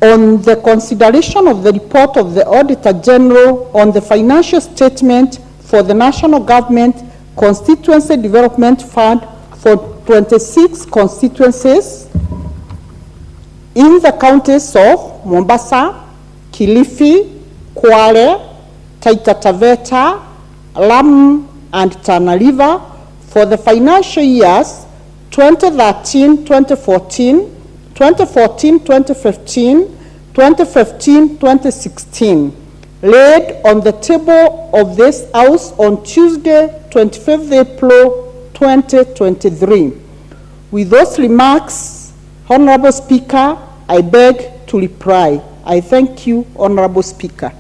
on the consideration of the report of the Auditor General on the financial statement for the National Government Constituency Development Fund for 26 constituencies in the counties of Mombasa, Kilifi, Kwale, Taita Taveta, Lamu, and Tana River for the financial years 2013-2014, 2014-2015, 2015-2016, laid on the table of this House on Tuesday, 25th April 2023. With those remarks, Honorable Speaker, I beg to reply. I thank you, Honorable Speaker.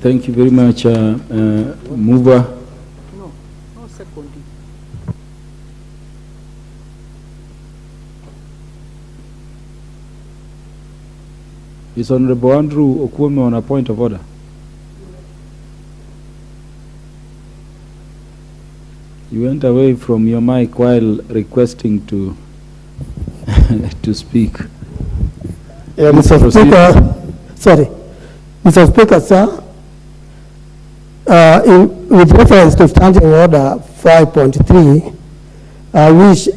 Thank you very much, Mover. No seconding. Is Honorable Andrew Okwome on a point of order? You went away from your mic while requesting to to speak. Yeah, Mr. Speaker, sorry. Mr. Speaker, sir, with reference to Standing Order 5.3, I wish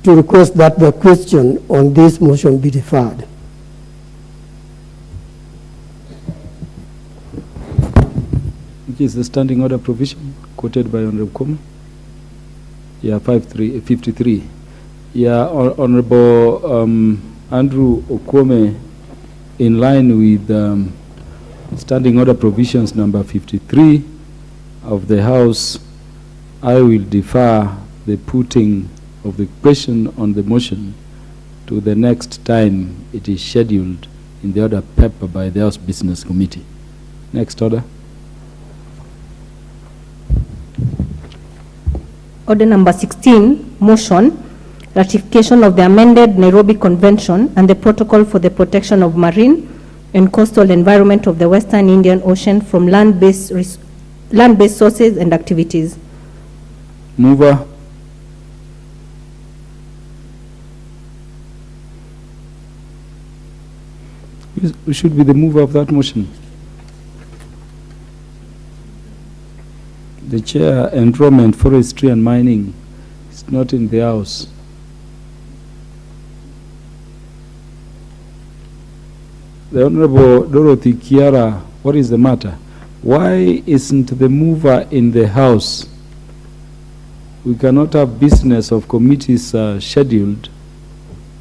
to request that the question on this motion be deferred. Which is the Standing Order provision quoted by Honorable Kwame? Yeah, 53. Yeah, Honorable Andrew Okwome, in line with Standing Order provisions number 53 of the House, I will defer the putting of the question on the motion to the next time it is scheduled in the order paper by the House Business Committee. Next order. Order number 16, motion, ratification of the amended Nairobi Convention and the protocol for the protection of marine and coastal environment of the Western Indian Ocean from land-based sources and activities. Mover. Who should be the mover of that motion? The chair, enrollment, forestry and mining, is not in the House. The Honorable Dorothy Kiara, what is the matter? Why isn't the mover in the House? We cannot have business of committees scheduled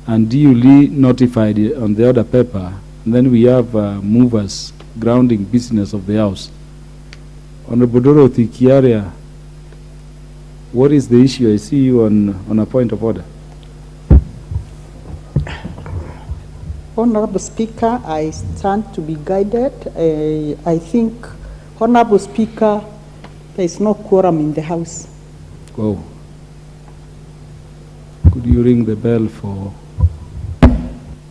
and duly notified on the order paper, and then we have movers grounding business of the House. Honorable Dorothy Kiaria, what is the issue? I see you on a point of order. Honorable Speaker, I stand to be guided. I think, Honorable Speaker, there is no quorum in the House. Wow. Could you ring the bell for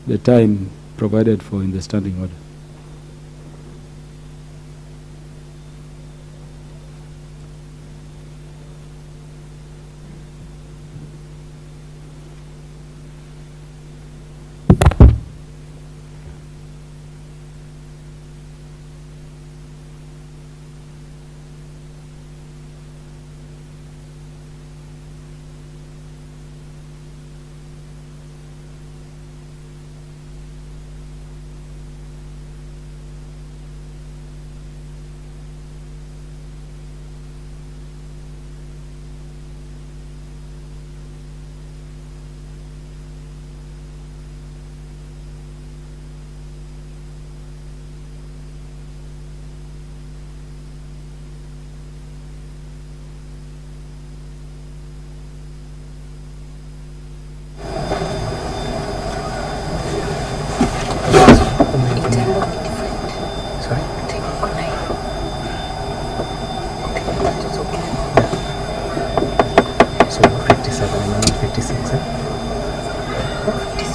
the time provided for in the standing order?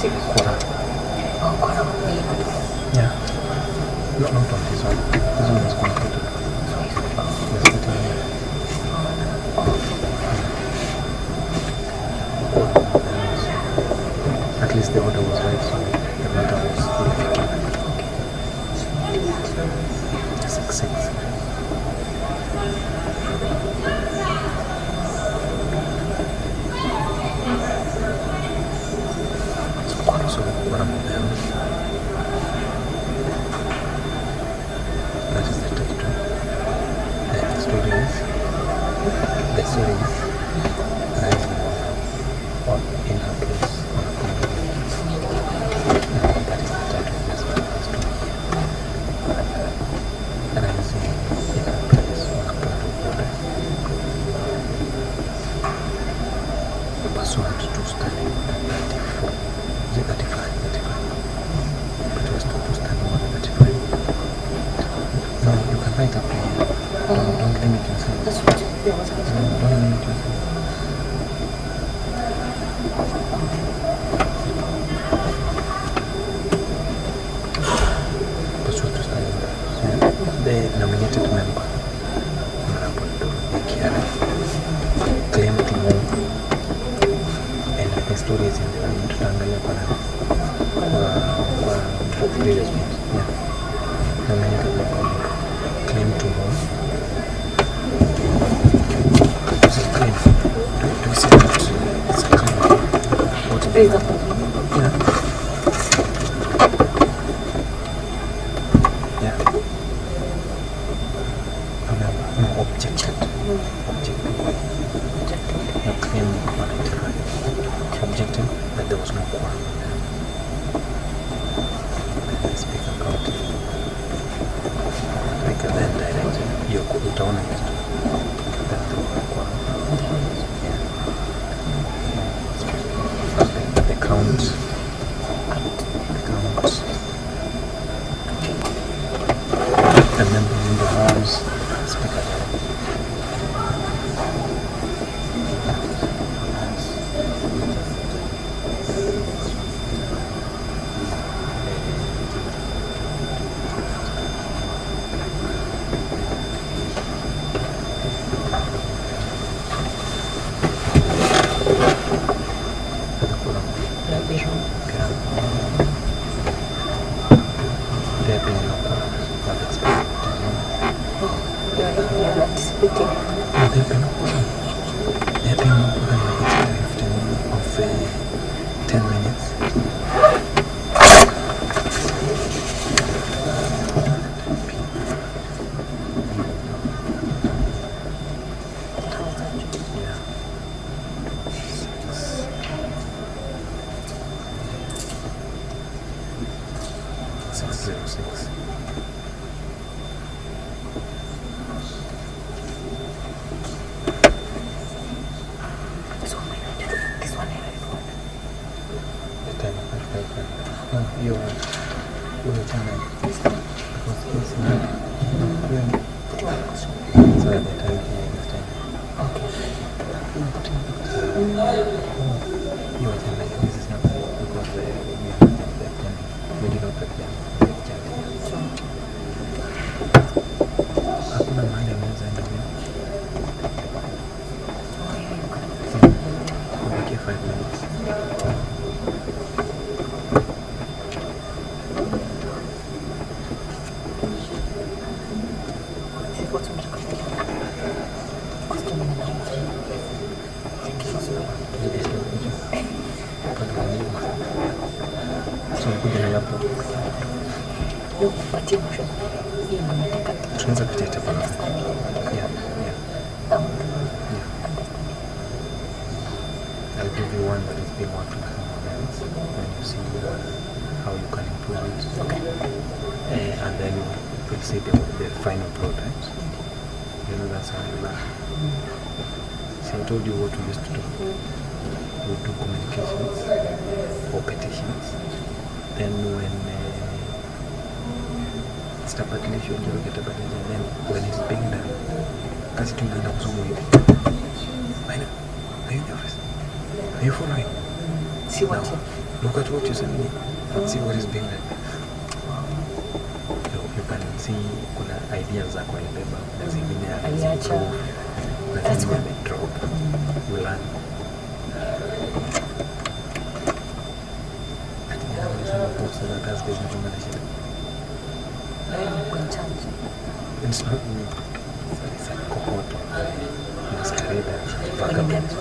Yeah. Not on this one. This one is completed. At least the order was right, so the matter was defeated. 6-6. So what about them? That is the territory. The story is rising on in her place on a convenience. That is the title of this story. Rising in her place on a convenience. Pursuant to study 34. Is it 35? 35. But we're supposed to study more than 35. No, you can write up here. Don't limit yourself. Don't limit yourself. Pursuant to study. The nominated member, claimed to move, and the story is in the Tanganyika for previous ones. Yeah. Nominated member claimed to move. It's a claim. Do you see that? It's a claim. What is it? Yeah. Yeah. No, objected. Objected. The claim objected that there was no quorum. The speaker counted. The speaker then directed your down that there was no quorum. Yeah. The count. The member in the House, speaker directed. Tunaweza kutia pamoja. Yeah. I'll give you one that is being worked on someone else when you see how you can improve it. Okay. And then we'll see the final product. You know, that's how you learn. See, I told you what we used to do. We do communications or petitions. Then when stabilization, you get a petition, and then when it's being done, kasi tunaenda kusoma hivi. Are you in the office? Are you following? See what? Now, look at what you sent me. And see what is being like. You can see kuna ideas za kwa libeba. Na zingine aliacha. Na zingine amedrop. You learn. It's not me. It's a cohort of masqueraders, vagabonds.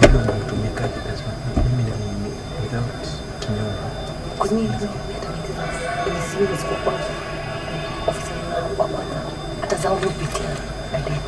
Vile unatumika mimi without tumeona. Kwa nini ni serious kwa kwanza? Ofisa wa kwanza atazao kupitia baadaye.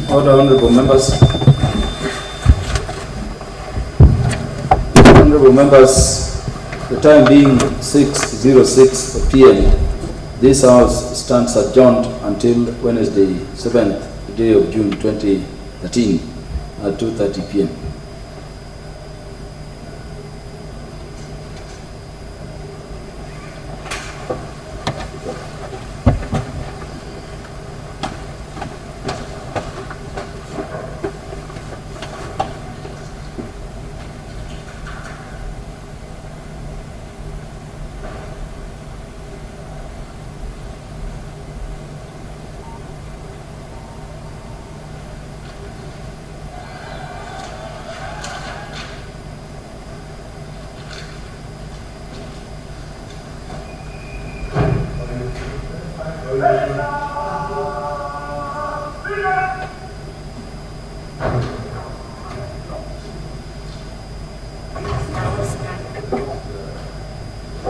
Order, honorable members. Honorable members, the time being 6:06 p.m. This House stands adjourned until Wednesday, 7th day of June 2013 at 2:30 p.m.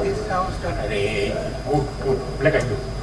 This sounds like... Black